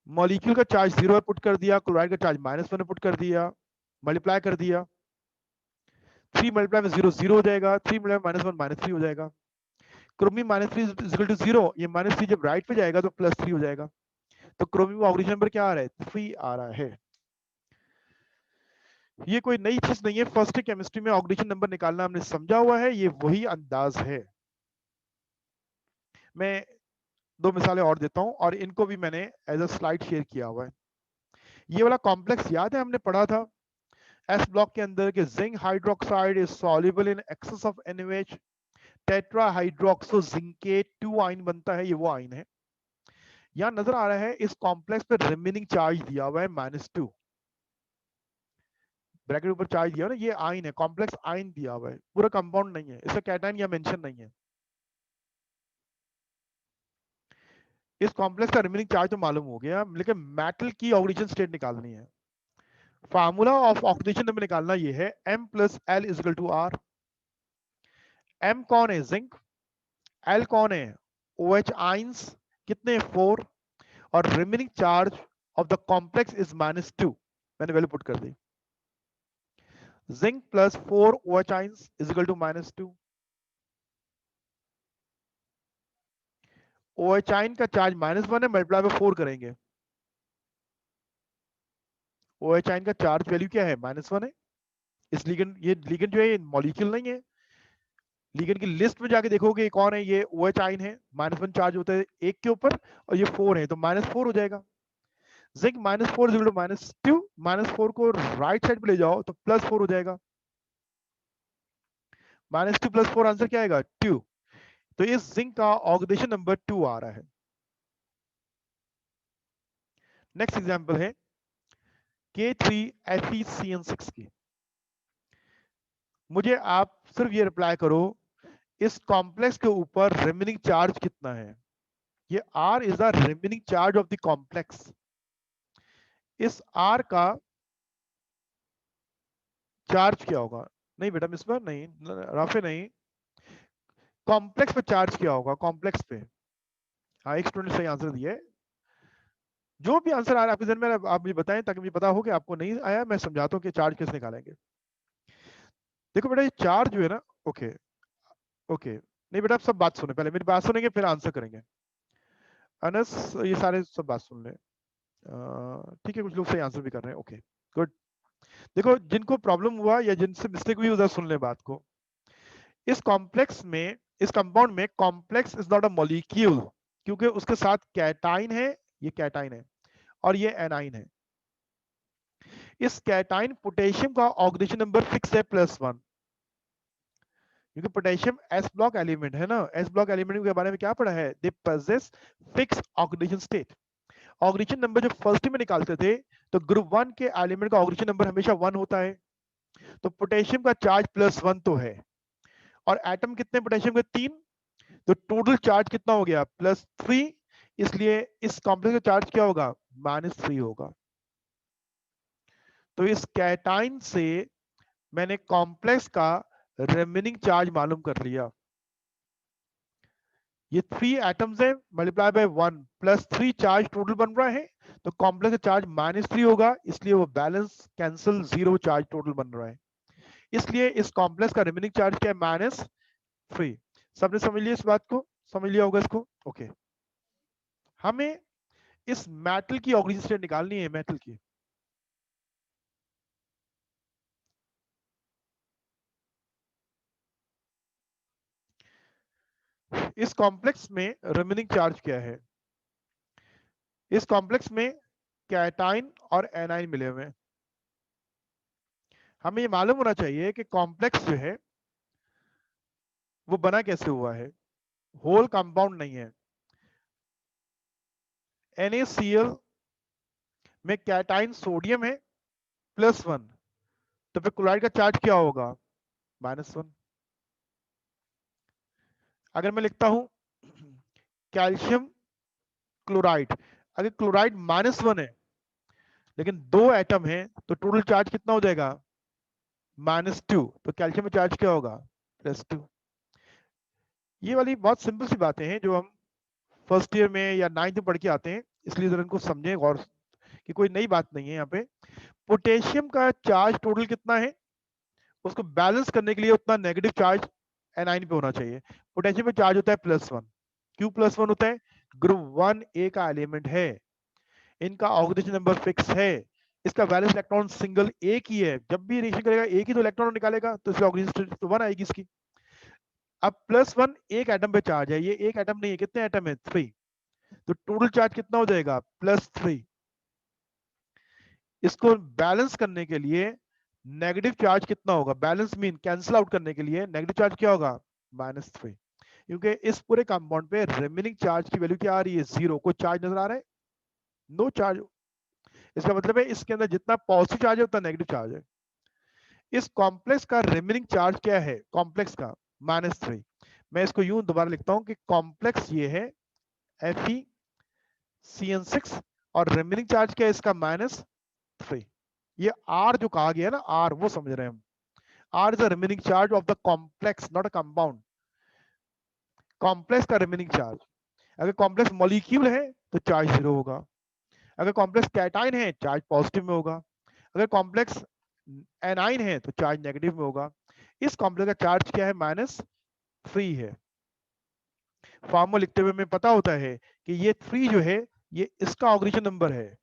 Molecule का चार्ज 0 पुट कर दिया, क्लोराइड का चार्ज -1 पुट कर दिया, मल्टीप्लाई कर दिया। 3 मल्टीप्लाई में 0 0 हो जाएगा, 3 मल्टीप्लाई -1 -3 हो जाएगा। क्रोमियम -3 इज इक्वल टू 0, ये -3 जब राइट पे जाएगा तो +3 हो जाएगा। तो क्रोमियम का ऑक्सीजन नंबर क्या आ रहा है, 3 आ रहा है। ये कोई नई चीज नहीं है, फर्स्ट केमिस्ट्री में ऑक्सीजन नंबर निकालना हमने समझा हुआ है, ये वही अंदाज है। मैं 2 मिसालें और देता हूं, और इनको भी मैंने एज अ स्लाइड शेयर किया हुआ है। ये वाला कॉम्प्लेक्स याद है, हमने पढ़ा था एस ब्लॉक के अंदर के zinc hydroxide is soluble in excess of NaOH, tetrahydroxo zincate 2 ion बनता है, ये वो आयन है। यहां नजर आ रहा है इस कॉम्प्लेक्स पे रिमेनिंग चार्ज दिया हुआ है -2, ब्रैकेट ऊपर चार्ज दिया है ना, ये आयन है, कॉम्प्लेक्स आयन दिया हुआ है, पूरा कंपाउंड नहीं है, इसका कैटायन या मेंशन नहीं है। इस कॉम्प्लेक्स का रिमेनिंग चार्ज तो मालूम हो गया, लेकिन मेटल की ऑक्सीजन स्टेट निकालनी है। फार्मूला ऑफ ऑक्सीडेशन नंबर निकालना ये है, M + L = R। M कौन है, जिंक। L कौन है, OH आइंस, कितने 4, और remaining charge of the complex is -2, मैंने वैल्यू पुट कर दी। Zinc + 4 OH ions is equal to -2। OH आइन का चार्ज -1 है, मल्टीप्लाई बाय 4 करेंगे। OH आइन का चार्ज वैल्यू क्या है, -1 है। इस लिगेंड, ये लिगेंड जो है मॉलिक्यूल नहीं है, लिगेंड की लिस्ट में जाके देखोगे कौन है, ये OH आइन है, -1 चार्ज होता है एक के ऊपर, और ये 4 है तो -4 हो जाएगा। जिंक -4 इज इक्वल टू -2, -4 को राइट साइड पे ले जाओ तो +4 हो जाएगा। -2 + 4 आंसर क्या आएगा, 2। तो इस जिंक का ऑक्सीडेशन नंबर 2 आ रहा है। नेक्स्ट एग्जांपल है K3FeCN6 की। मुझे आप सिर्फ ये रिप्लाई करो, इस कॉम्प्लेक्स के ऊपर रिमेनिंग चार्ज कितना है। ये R is the remaining charge of the complex. इस R का चार्ज क्या होगा, नहीं बेटा मिस बार नहीं, राफे नहीं, कॉम्प्लेक्स पे चार्ज क्या होगा, कॉम्प्लेक्स पे। हाँ एक स्टूडेंट सही आंसर दिया है। जो भी आंसर आ रहा है आपके जहन में आप मुझे बताएं, ताकि मुझे पता हो कि आपको नहीं आया, मैं समझाता हूँ कि चार्ज कैसे निकालेंगे। देखो बेटा ये चार्ज जो है ना, ओके ओके, नहीं बेटा आप सब बात सुने, पहले मेरी बात सुनेंगे फिर आंसर करेंगे। अनस ये सारे सब बात सुन ले, ठीक है, कुछ लोग सही आंसर भी कर रहे हैं, ओके गुड। देखो जिनको प्रॉब्लम हुआ या जिनसे मिस्टेक हुई उधर सुन ले बात को। इस कॉम्प्लेक्स में, इस कंपाउंड में, complex is not a molecule, क्योंकि उसके साथ कैटाइन है, ये कैटाइन है, और ये एनाइन है। इस कैटाइन पोटेशियम का ऑक्सीडेशन नंबर फिक्स है +1, क्योंकि पोटेशियम एस ब्लॉक एलिमेंट है ना। एस ब्लॉक एलिमेंट के बारे में क्या पढ़ा है, they possess fix oxidation state. Oxidation number जो फर्स्ट में निकालते थे तो ग्रुप 1 के एलिमेंट का ऑक्सीडेशन नंबर हमेशा 1 होता है, तो पोटेशियम का चार्ज +1 तो है, और एटम कितने पोटेशियम के, 3, तो टोटल चार्ज कितना हो गया, +3। इसलिए इस कॉम्प्लेक्स का चार्ज क्या होगा, -3 होगा। तो इस कैटाइन से मैंने कॉम्प्लेक्स का रिमेनिंग चार्ज मालूम कर लिया। ये 3 एटम्स है, मल्टीप्लाई बाय 1 +3 चार्ज टोटल बन रहा है, तो कॉम्प्लेक्स का चार्ज -3 होगा, इसलिए वो बैलेंस कैंसिल, 0 चार्ज टोटल बन रहा है। इसलिए इस कॉम्प्लेक्स का रिमेनिंग चार्ज क्या है, 3। सबने समझ लिया इस बात को, समझ लिया होगा इसको। ओके, हमें इस मेटल की ऑक्सीजन स्टेट निकालनी है, मेटल की। इस कॉम्प्लेक्स में रिमेनिंग चार्ज क्या है? इस कॉम्प्लेक्स में कैटाइन और एनाइन मिले हुए हैं। हमें ये मालूम होना चाहिए कि कॉम्प्लेक्स जो है वो बना कैसे हुआ है, होल कंपाउंड नहीं है। NaCl में कैटाइन सोडियम है +1, तो फिर क्लोराइड का चार्ज क्या होगा? -1। अगर मैं लिखता हूं कैल्शियम क्लोराइड, अगर क्लोराइड -1 है लेकिन 2 एटम है तो टोटल चार्ज कितना हो जाएगा? -2। तो कैल्शियम में चार्ज क्या होगा? +2। ये वाली बहुत सिंपल सी बातें हैं जो हम फर्स्ट ईयर में या 9th में पढ़ के आते हैं, इसलिए जरा इनको समझें गौर, कि कोई नई बात नहीं है यहाँ पे। पोटेशियम का चार्ज टोटल कितना है, उसको बैलेंस करने के लिए उतना नेगेटिव चार्ज एनाइन पे होना चाहिए। पोटेशियम में चार्ज होता है +1। क्यों +1 होता है? ग्रुप 1A का एलिमेंट है, इनका ऑक्सीजन नंबर फिक्स है, इसका वैलेंस इलेक्ट्रॉन सिंगल एक ही है, जब भी रिएक्शन करेगा एक ही तो इलेक्ट्रॉन निकालेगा, तो इसकी ऑक्सीजन स्टेट तो 1 आएगी इसकी। अब +1 एक एटम पे चार्ज है, ये एक एटम नहीं है, कितने एटम है? 3। तो टोटल चार्ज कितना हो जाएगा? +3। इसको बैलेंस करने के लिए नेगेटिव चार्ज कितना होगा? बैलेंस मीन कैंसिल आउट करने के लिए नेगेटिव चार्ज क्या होगा? -3। क्योंकि इस पूरे कंपाउंड पे रिमेनिंग चार्ज की वैल्यू क्या आ रही है? 0। कोई चार्ज नजर आ रहा है? No charge. इसका मतलब है इसके अंदर जितना पॉजिटिव चार्ज है उतना नेगेटिव चार्ज है। इस कॉम्प्लेक्स का रिमेनिंग चार्ज क्या है? कॉम्प्लेक्स का -3। मैं इसको यूं दोबारा लिखता हूं कि कॉम्प्लेक्स ये है FeCN6 और रिमेनिंग चार्ज क्या है इसका? -3। ये R जो कहा गया है ना, R वो समझ रहे हैं हम। R is the remaining charge of the complex, not a compound. Complex का रिमेनिंग चार्ज। अगर कॉम्प्लेक्स मॉलिक्यूल है तो चार्ज 0 होगा, अगर कॉम्प्लेक्स कैटाइन है चार्ज पॉजिटिव में होगा, अगर कॉम्प्लेक्स एनाइन है तो चार्ज नेगेटिव में होगा। इस कॉम्प्लेक्स का चार्ज क्या है? -3 है। फॉर्मूला लिखते हुए हमें पता होता है कि ये 3 जो है ये इसका ऑक्सीजन नंबर है,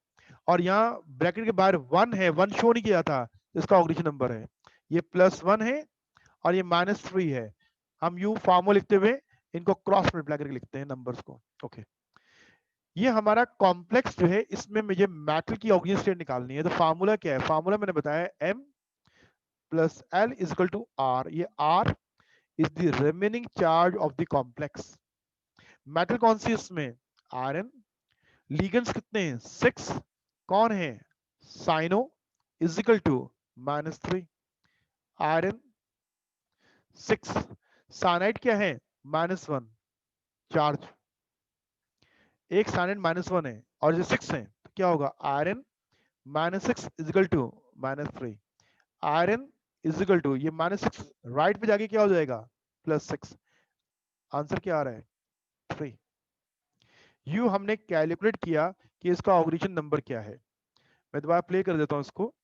और यहाँ ब्रैकेट के बाहर 1 है, 1 शो नहीं किया था, इसका ऑक्सीजन नंबर है। ये +1 है और ये -3 है। हम यू फॉर्मूला लिखते हुए इनको क्रॉस मल्टीप्लाई करके लिखते हैं नंबर्स को। ओके, ये हमारा कॉम्प्लेक्स जो है, इसमें मुझे मेटल की ऑक्सीजन स्टेट निकालनी है। तो फार्मूला क्या है? फार्मूला मैंने बताया M + L = R। ये R is the remaining charge of the complex. Metal कौन सी इसमें? Rn। लीगेंड्स कितने हैं? 6। कौन है? साइनो = -3। Rn 6। साइनाइड क्या है? -1 चार्ज। एक साइनाइड -1 है और ये 6 है, तो क्या होगा? Rn -6 = -3। Rn ये -6 राइट पे जाके क्या हो जाएगा? +6। आंसर क्या आ रहा है? 3। यू हमने कैलकुलेट किया कि इसका ऑक्सीजन नंबर क्या है। मैं दोबारा प्ले कर देता हूं इसको।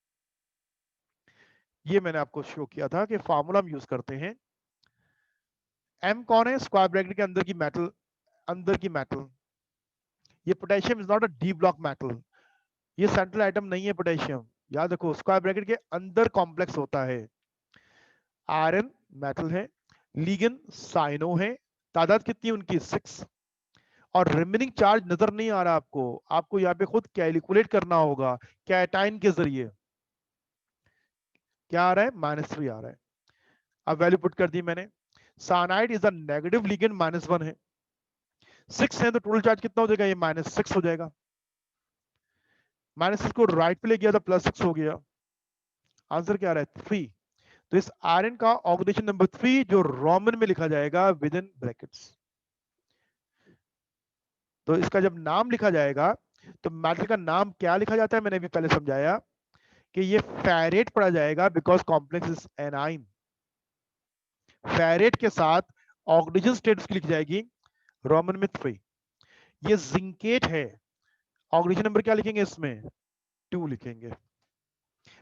ये मैंने आपको शो किया था कि फार्मूला हम यूज करते हैं। M कौन है? स्क्वायर ब्रैकेट के अंदर की मेटल, अंदर की मेटल। ये potassium is not a D block metal, ये सेंट्रल आइटम नहीं है पोटेशियम। याद रखो, स्क्वायर ब्रैकेट के अंदर कॉम्प्लेक्स होता है। आयरन मेटल है, लीगन साइनो है, तादाद कितनी है उनकी? 6। और रिमेनिंग चार्ज नजर नहीं आ रहा आपको, आपको यहाँ पे खुद कैलकुलेट करना होगा कैटाइन के जरिए। क्या आ रहा है? -3 आ रहा है। अब वैल्यू पुट कर दी मैंने। Cyanide is a negative ligand, -1 है। 6 है तो टोटल चार्ज कितना हो जाएगा? ये -6 हो जाएगा। -6 को राइट पे ले गया तो +6 हो गया। आंसर क्या आ रहा है? 3। तो इस आयरन का ऑक्सीडेशन नंबर 3 जो रोमन में लिखा जाएगा विद इन ब्रैकेट्स। तो इसका जब नाम लिखा जाएगा तो मेटल का नाम क्या लिखा जाता है? मैंने अभी पहले समझाया कि ये फेरेट पढ़ा जाएगा because complex is anion. Ferrate के साथ ऑक्सीजन स्टेट उसकी लिखी जाएगी रोमन में 3। ये जिंकेट है, ऑक्सीजन नंबर क्या लिखेंगे इसमें? 2 लिखेंगे।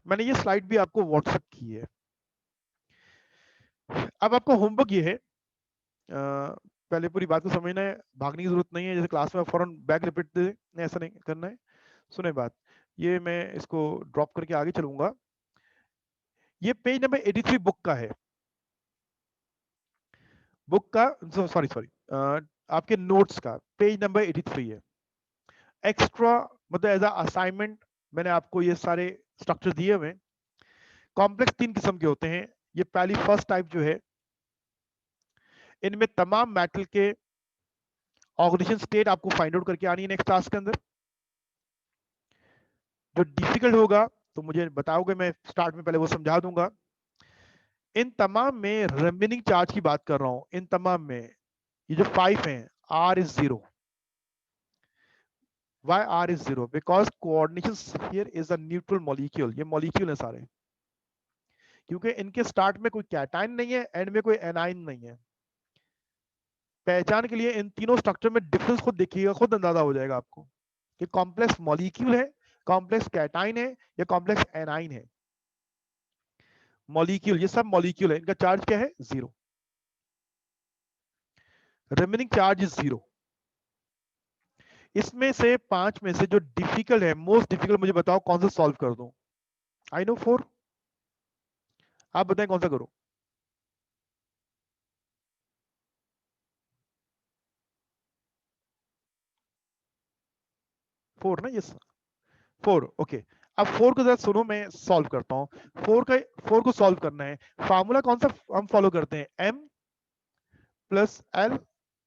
मैंने ये स्लाइड भी आपको व्हाट्सएप की है। अब आपको होमवर्क ये है पहले पूरी बात को समझना है, भागने की जरूरत नहीं है, जैसे क्लास में फौरन बैक रिपीट दे, ऐसा नहीं करना है। सुने बात, ये मैं इसको ड्रॉप करके आगे चलूंगा। ये पेज नंबर 83 बुक का है, बुक का, सॉरी सॉरी, आपके नोट्स का पेज नंबर 83 है। एक्स्ट्रा मतलब एज अ असाइनमेंट मैंने आपको ये सारे स्ट्रक्चर दिए हुए हैं। कॉम्प्लेक्स 3 किस्म के होते हैं। ये पहली फर्स्ट टाइप जो है, इनमें तमाम मेटल के ऑक्सीडेशन स्टेट आपको फाइंड आउट करके आनी है नेक्स्ट टास्क के अंदर। जो डिफिकल्ट होगा तो मुझे बताओगे, मैं स्टार्ट में पहले वो समझा दूंगा। इन तमाम में रिमेनिंग चार्ज की बात कर रहा हूं, इन तमाम में ये जो 5 हैं, R is 0। Why R is 0? Because coordination sphere is a neutral molecule। ये मॉलिक्यूल है सारे, क्योंकि इनके स्टार्ट में कोई कैटाइन नहीं है, एंड में कोई एनाइन नहीं है। पहचान के लिए इन तीनों स्ट्रक्चर में डिफरेंस खुद देखिएगा, खुद अंदाजा हो जाएगा आपको कि कॉम्प्लेक्स मॉलिक्यूल है, कॉम्प्लेक्स कैटाइन है या कॉम्प्लेक्स एनाइन है। मॉलिक्यूल, ये सब मॉलिक्यूल है, इनका चार्ज क्या है? 0। Remaining charge is 0। इसमें से 5 में से जो डिफिकल्ट है, मोस्ट डिफिकल्ट, मुझे बताओ कौन सा सॉल्व कर दूं? आई नो 4, आप बताएं कौन सा करो। 4 ना, यस 4, ओके। अब 4 को जरा सुनो, मैं सॉल्व करता हूं। 4 को सॉल्व करना है, फार्मूला कौन सा हम फॉलो करते हैं? M plus L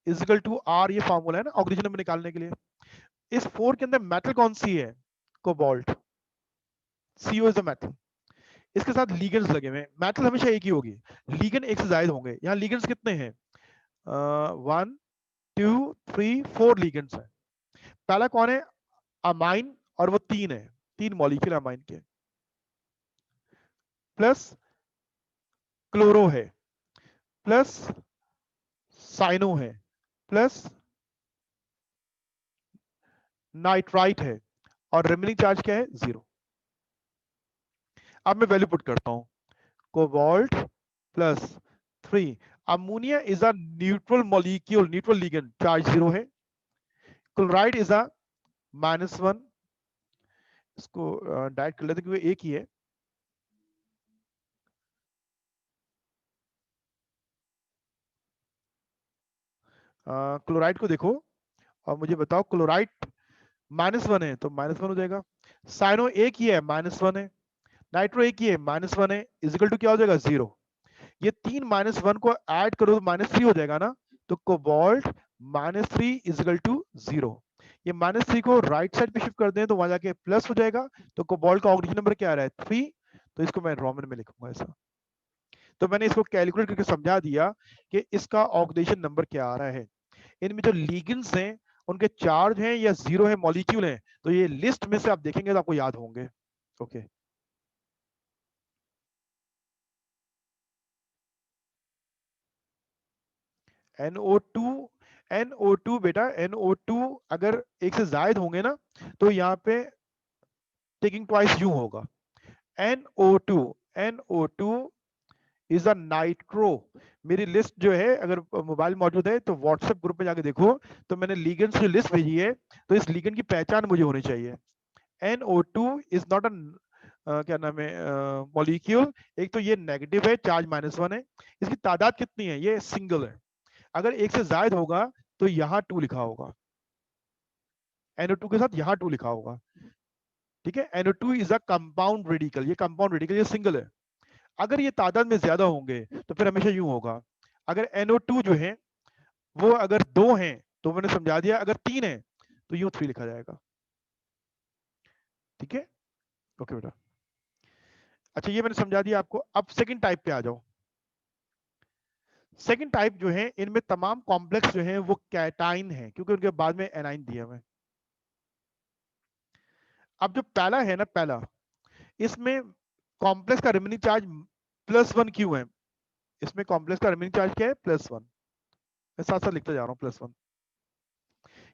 is equal to R, ये फार्मूला है ना ऑक्सीजन नंबर निकालने के लिए। इस 4 के अंदर मेटल कौन सी है? Cobalt, CO is the metal. इसके साथ लीगेंड्स लगे हुए हैं। मेटल हमेशा एक ही होगी, लीगेंड एक से ज्यादा होंगे। यहाँ लीगेंड्स कितने हैं? 1 2 3 4 लीगेंड्स हैं। पहला कौन है? अमाइन, और वो 3 है, 3 मॉलिक्यूल अमाइन के। प्लस क्लोरो है, प्लस साइनो है, प्लस नाइट्राइट है, और रिमेनिंग चार्ज क्या है? 0। अब मैं वैल्यू पुट करता हूं, cobalt plus 3। Ammonia is a neutral molecule, neutral ligand, charge 0 है। क्लोराइड इज अ -1, इसको डायरेक्ट कर लेते हैं क्योंकि एक ही है। क्लोराइड को देखो और मुझे बताओ, क्लोराइड -1 है तो -1 हो जाएगा। साइनो एक ही है, -1 है। नाइट्रो एक ही है, -1 है, इजिकल टू क्या हो जाएगा? 0। ये 3 -1 को ऐड करो तो -3 हो जाएगा ना, तो कोबाल्ट -3 इजिकल टू 0। ये -3 को राइट साइड पे शिफ्ट कर दें तो वहां जाके प्लस हो जाएगा। तो कोबाल्ट का ऑक्सीजन नंबर क्या आ रहा है? 3। तो इसको मैं रोमन में लिखूंगा ऐसा। तो मैंने इसको कैलकुलेट करके समझा दिया कि इसका ऑक्सीडेशन नंबर क्या आ रहा है। इनमें जो लीगेंड्स हैं उनके चार्ज हैं या 0 है, मॉलिक्यूल हैं, तो ये लिस्ट में से आप देखेंगे तो आपको याद होंगे। ओके, NO2, NO2 बेटा, NO2 अगर एक से ज्यादा होंगे ना तो यहाँ पे टेकिंग ट्वाइस यूं होगा। NO2, NO2 is a nitro. मेरी लिस्ट जो है, अगर मोबाइल मौजूद है तो व्हाट्सएप ग्रुप में जाके देखो, तो मैंने लीगेंड्स की लिस्ट भेजी है, तो इस लीगेंड की पहचान मुझे होनी चाहिए। NO2 इज नॉट अ क्या नाम है, मॉलिक्यूल। एक तो ये नेगेटिव है, चार्ज -1 है। इसकी तादाद कितनी है? ये सिंगल है। अगर एक से ज्यादा होगा तो यहाँ 2 लिखा होगा, NO2 के साथ यहाँ 2 लिखा होगा। ठीक है, NO2 is a compound radical, ये कंपाउंड रेडिकल, ये सिंगल है। अगर ये तादाद में ज्यादा होंगे तो फिर हमेशा यूं होगा। अगर NO2 जो है वो अगर 2 हैं तो मैंने समझा दिया, अगर 3 है तो यूं 3 लिखा जाएगा। ठीक है, ओके बेटा। अच्छा, ये मैंने समझा दिया आपको। अब सेकंड टाइप पे आ जाओ। सेकंड टाइप जो है, इनमें तमाम कॉम्प्लेक्स जो है वो कैटाइन है, क्योंकि उनके बाद में एनाइन दिया हुआ है। अब जो पहला है ना, पहला, इसमें कॉम्प्लेक्स का रिमेनिंग चार्ज +1 क्यों है? इसमें कॉम्प्लेक्स का रिमेनिंग चार्ज क्या है? +1। मैं साथ साथ लिखते जा रहा हूं, +1,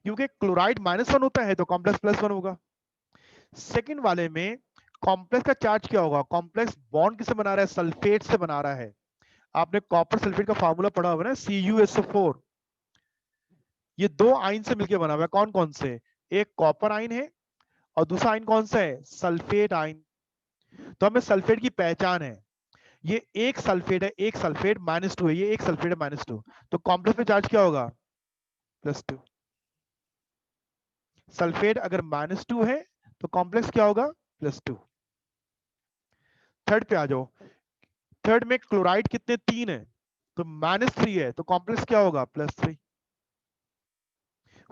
क्योंकि क्लोराइड -1 होता है तो कॉम्प्लेक्स +1 होगा। सेकंड वाले में कॉम्प्लेक्स का चार्ज क्या होगा? कॉम्प्लेक्स बॉन्ड किससे बना रहा है? सल्फेट से बना रहा है। आपने कॉपर सल्फेट का फार्मूला पढ़ा हुआ है ना, CuSO4। ये दो आयन से मिलकर बना हुआ है। कौन कौन से? एक कॉपर आयन है और दूसरा आयन कौन सा है? Sulphate ion. तो हमें सल्फेट की पहचान है, ये एक सल्फेट है, एक सल्फेट -2 है, ये एक सल्फेट है -2। तो कॉम्प्लेक्स में चार्ज क्या होगा? +2। सल्फेट अगर -2 है तो कॉम्प्लेक्स क्या होगा? +2। थर्ड पे आ जाओ। थर्ड में क्लोराइड कितने? 3 है, तो -3 है, तो कॉम्प्लेक्स क्या होगा? +3।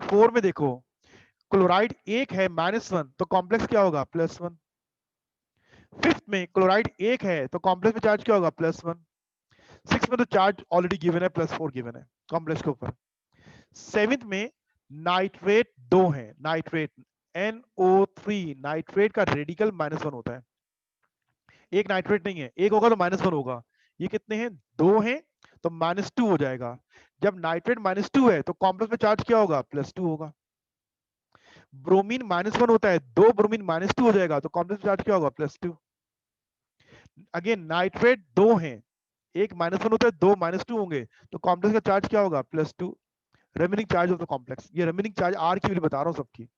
4 में देखो, क्लोराइड 1 है, -1, तो कॉम्प्लेक्स क्या होगा? +1। फिफ्थ में क्लोराइड 1 है, तो कॉम्प्लेक्स में चार्ज क्या होगा? +1। सिक्स में तो चार्ज ऑलरेडी गिवन है, +4 गिवन है कॉम्प्लेक्स के ऊपर। सेवेंथ में नाइट्रेट 2 है, नाइट्रेट NO3, नाइट्रेट का रेडिकल -1 होता है। एक नाइट्रेट नहीं है, एक होगा तो -1 होगा। ये कितने हैं? 2 हैं, तो -2 हो जाएगा। जब नाइट्रेट -2 है तो कॉम्प्लेक्स में चार्ज क्या होगा? +2 होगा। ब्रोमीन -1 होता है, 2 ब्रोमीन -2 हो जाएगा, तो कॉम्प्लेक्स में चार्ज क्या होगा? +2। अगेन नाइट्रेट 2 हैं, एक -1 होता है, 2 -2 होंगे, तो कॉम्प्लेक्स का चार्ज क्या होगा? +2। Remaining charge of the complex, ये रिमेनिंग चार्ज आर की वैल्यू बता रहा हूँ सबकी।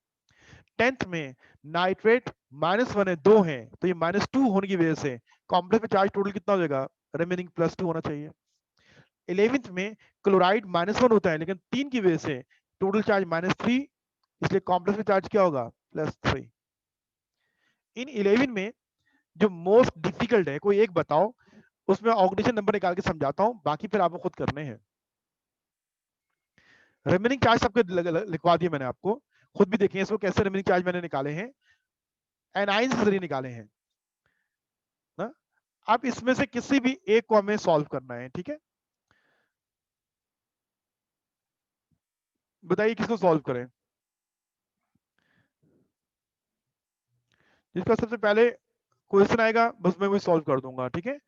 10th में नाइट्रेट -1 है, 2 है, तो ये -2 होने की वजह से कॉम्प्लेक्स में चार्ज टोटल कितना हो जाएगा? रिमेनिंग +2 होना चाहिए। 11th में क्लोराइड -1 होता है, लेकिन 3 की वजह से टोटल चार्ज -3, इसलिए कॉम्प्लेक्स में चार्ज क्या होगा? +3। इन 11 में जो मोस्ट डिफिकल्ट है, कोई एक बताओ, उसमें ऑक्सीडेशन नंबर निकाल के समझाता हूं, बाकी फिर आपको खुद करने हैं। रिमेनिंग चार्ज सबके लिखवा दिए मैंने आपको, खुद भी देखें इसको कैसे रिमेनिंग चार्ज मैंने निकाले हैं, एनाइन से जरिए निकाले हैं ना। अब इसमें से किसी भी एक को हमें सॉल्व करना है, ठीक है? बताइए किसको सॉल्व करें? जिसका सबसे पहले क्वेश्चन आएगा बस मैं वही सॉल्व कर दूंगा, ठीक है?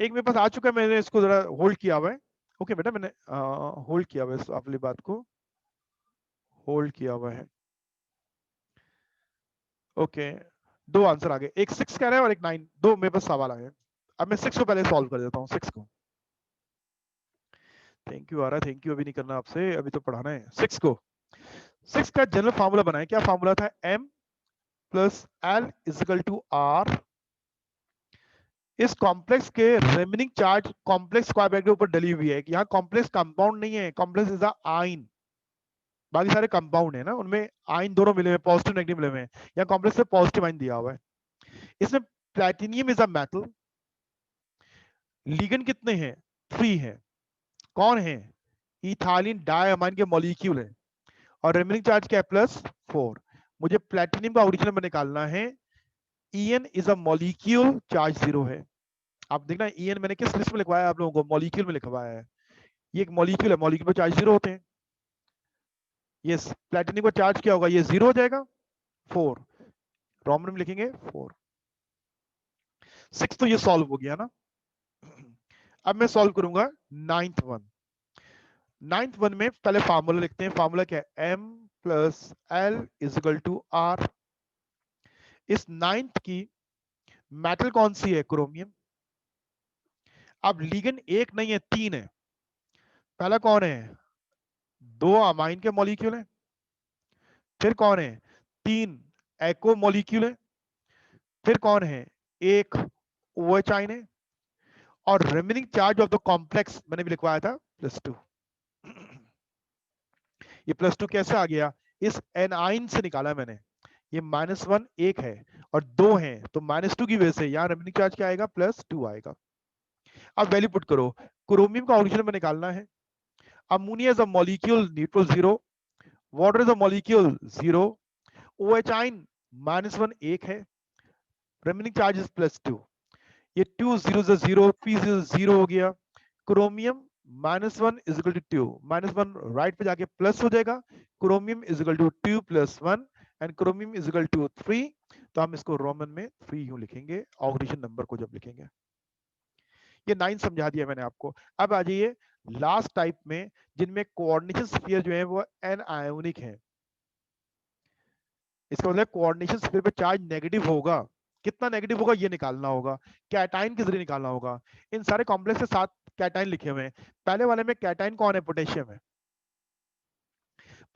एक मेरे पास आ चुका है, मैंने इसको जरा होल्ड किया हुआ है। ओके बेटा, मैंने होल्ड किया हुआ है अपनी बात को, होल्ड किया हुआ है। ओके, दो आंसर आ गए, एक 6 कह रहा है और एक 9, दो मेरे पास सवाल आए। अब मैं 6 को पहले सॉल्व कर देता हूँ, 6 को। थैंक यू आ रहा है, थैंक यू अभी नहीं करना आपसे, अभी तो पढ़ाना है। 6 को, 6 का जनरल फार्मूला बनाए, क्या फार्मूला था? M + L = R। इस कॉम्प्लेक्स के remaining charge complex square bracket के ऊपर डली हुई है। यहाँ कॉम्प्लेक्स कंपाउंड नहीं है, कॉम्प्लेक्स इज अ आयन। बाकी सारे कंपाउंड है ना, उनमें आयन दोनों मिले हुए, पॉजिटिव नेगेटिव मिले हुए हैं। यहाँ कॉम्प्लेक्स में पॉजिटिव आयन दिया हुआ है। इसमें platinum is a metal. Ligand कितने हैं? 3 है। कौन है? इथाइलिन डायमाइन के मॉलिक्यूल है। और रिमेनिंग चार्ज क्या है? +4। मुझे प्लैटिनियम का ओरिजिनल में निकालना है। En is a molecule, charge 0 है। आप देखना En मैंने किस लिस्ट में लिखवाया आप लोगों को? मॉलिक्यूल में लिखवाया है। ये एक मॉलिक्यूल है, मॉलिक्यूल पे चार्ज 0 होते हैं। यस, प्लैटिनियम का चार्ज क्या होगा? ये 0 हो जाएगा, 4। रोमन में लिखेंगे 4। 6 तो ये सॉल्व हो गया ना। अब मैं सॉल्व करूंगा 9th वन। 9th वन में पहले फार्मूला लिखते हैं। फार्मूला क्या है? M + L = R। इस 9th की मेटल कौन सी है? क्रोमियम। अब लिगेंड एक नहीं है, 3 है। पहला कौन है? 2 अमाइन के मॉलिक्यूल है। फिर कौन है? 3 एको मॉलिक्यूल है। फिर कौन है? एक OH आयन है। और remaining charge of the complex मैंने भी लिखवाया था, +2। ये +2 कैसे आ गया? इस एनाइन से निकाला मैंने। ये -1 एक है और 2 है, तो -2 की वजह से यहाँ रिमेनिंग चार्ज क्या आएगा? +2 आएगा। अब वैल्यू पुट करो। क्रोमियम का ओरिजिनल में निकालना है। Ammonia is a molecule, neutral 0। Water is a molecule, 0। OH ion -1 एक है, रिमेनिंग चार्ज इज +2। ये 2 0 से 0, 3 0 0 हो गया। क्रोमियम -1 = 2, -1 राइट पे जाके प्लस हो जाएगा। Chromium = 2 + 1 and chromium = 3। तो हम इसको रोमन में 3 यूं लिखेंगे ऑक्सीडेशन नंबर को जब लिखेंगे। ये 9 समझा दिया मैंने आपको। अब आ जाइए लास्ट टाइप में, जिनमें कोऑर्डिनेशन स्फीयर जो है वो एनायोनिक है। इसका मतलब कोऑर्डिनेशन स्फीयर पे चार्ज नेगेटिव होगा। कितना नेगेटिव होगा ये निकालना होगा, कैटायन के जरिए निकालना होगा। इन सारे कॉम्प्लेक्स के साथ कैटाइन लिखे हुए हैं। पहले वाले में कैटाइन कौन है? पोटेशियम है।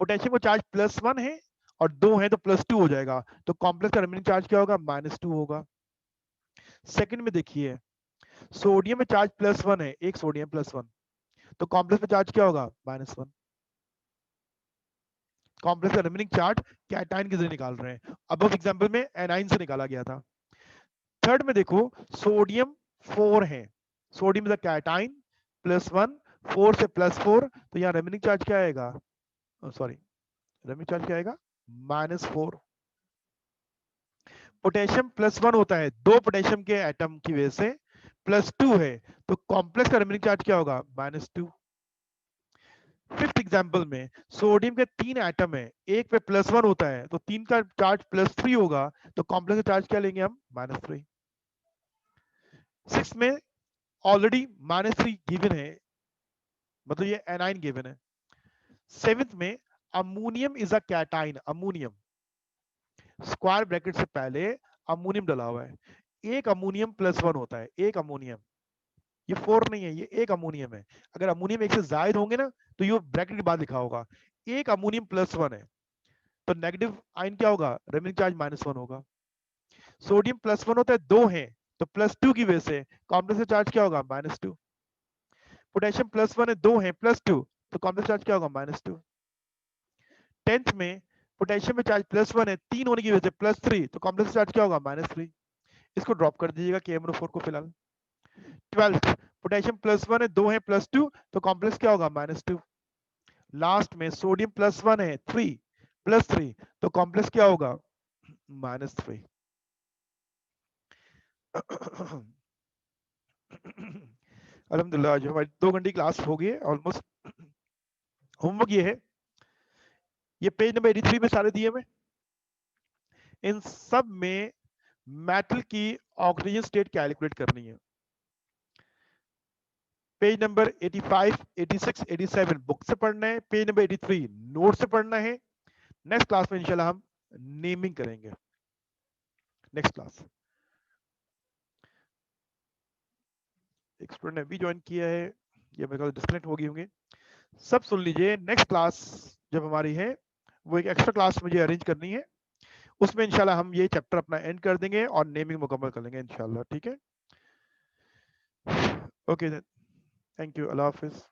पोटेशियम को चार्ज +1 है और 2 है तो +2 हो जाएगा, तो कॉम्प्लेक्स का रिमेनिंग चार्ज क्या होगा? -2 होगा। सेकंड में देखिए, सोडियम में चार्ज +1 है, एक सोडियम +1, तो कॉम्प्लेक्स में चार्ज क्या होगा? -1। कॉम्प्लेक्स का रिमेनिंग चार्ज कैटाइन के जरिए निकाल रहे हैं। अब एग्जांपल में एनाइन से निकाला गया था। थर्ड में देखो, सोडियम 4 है, सोडियम इज अ कैटाइन, +1, 4 से +4, तो यहाँ रिमेनिंग चार्ज क्या आएगा? सॉरी, रिमेनिंग चार्ज क्या आएगा? -4। पोटेशियम +1 होता है, 2 पोटेशियम के एटम की वजह से, +2 है, तो कॉम्प्लेक्स का रिमेनिंग चार्ज क्या होगा? -2। फिफ्थ एग्जाम्पल में सोडियम के 3 एटम है, एक पे +1 होता है, तो 3 का चार्ज +3 होगा, तो कॉम्प्लेक्स का चार्ज क्या लेंगे हम? -3। सिक्स में ऑलरेडी -3 गिवन है, मतलब ये एनाइन गिवन है। सेवेंथ में ammonium is a cation, ammonium square bracket से पहले अमोनियम डला हुआ है, एक अमोनियम +1 होता है, एक अमोनियम, ये 4 नहीं है, ये एक अमोनियम है। अगर अमोनियम एक से ज्यादा होंगे ना, तो ये ब्रैकेट के बाद लिखा होगा, एक अमोनियम +1 है, तो नेगेटिव आयन क्या होगा? रिमेनिंग चार्ज -1 होगा। सोडियम +1 होता है, 2 है, तो +2 की वजह से कॉम्प्लेक्स का चार्ज क्या होगा? -2। पोटेशियम +1 है, 2 है, +2, तो कॉम्प्लेक्स चार्ज क्या होगा? -2। 10th में पोटेशियम में चार्ज +1 है, 3 होने की वजह से +3, तो कॉम्प्लेक्स चार्ज क्या होगा? -3। इसको ड्रॉप कर दीजिएगा KMnO4 को फिलहाल। 12th पोटेशियम +1 है, 2 है, +2, तो कॉम्प्लेक्स क्या होगा? -2। लास्ट में सोडियम +1 है, 3 +3, तो कॉम्प्लेक्स क्या होगा? -3। अल्हम्दुलिल्लाह आज हमारी 2 घंटे की क्लास हो गई है ऑलमोस्ट। होमवर्क ये है, ये पेज नंबर 83 में सारे दिए हुए, इन सब में मेटल की ऑक्सीजन स्टेट कैलकुलेट करनी है। पेज नंबर 85, 86, 87 बुक से पढ़ना है, पेज नंबर 83 नोट से पढ़ना है। नेक्स्ट क्लास में इंशाल्लाह हम नेमिंग करेंगे। नेक्स्ट क्लास एक स्टूडेंट ने भी ज्वाइन किया है, ये मेरे ख्याल डिस्कनेक्ट हो गए होंगे। सब सुन लीजिए, नेक्स्ट क्लास जब हमारी है वो एक एक्स्ट्रा क्लास मुझे अरेंज करनी है, उसमें इंशाल्लाह हम ये चैप्टर अपना एंड कर देंगे और नेमिंग मुकम्मल कर लेंगे इंशाल्लाह। ठीक है, okay, thank you, Allah Hafiz.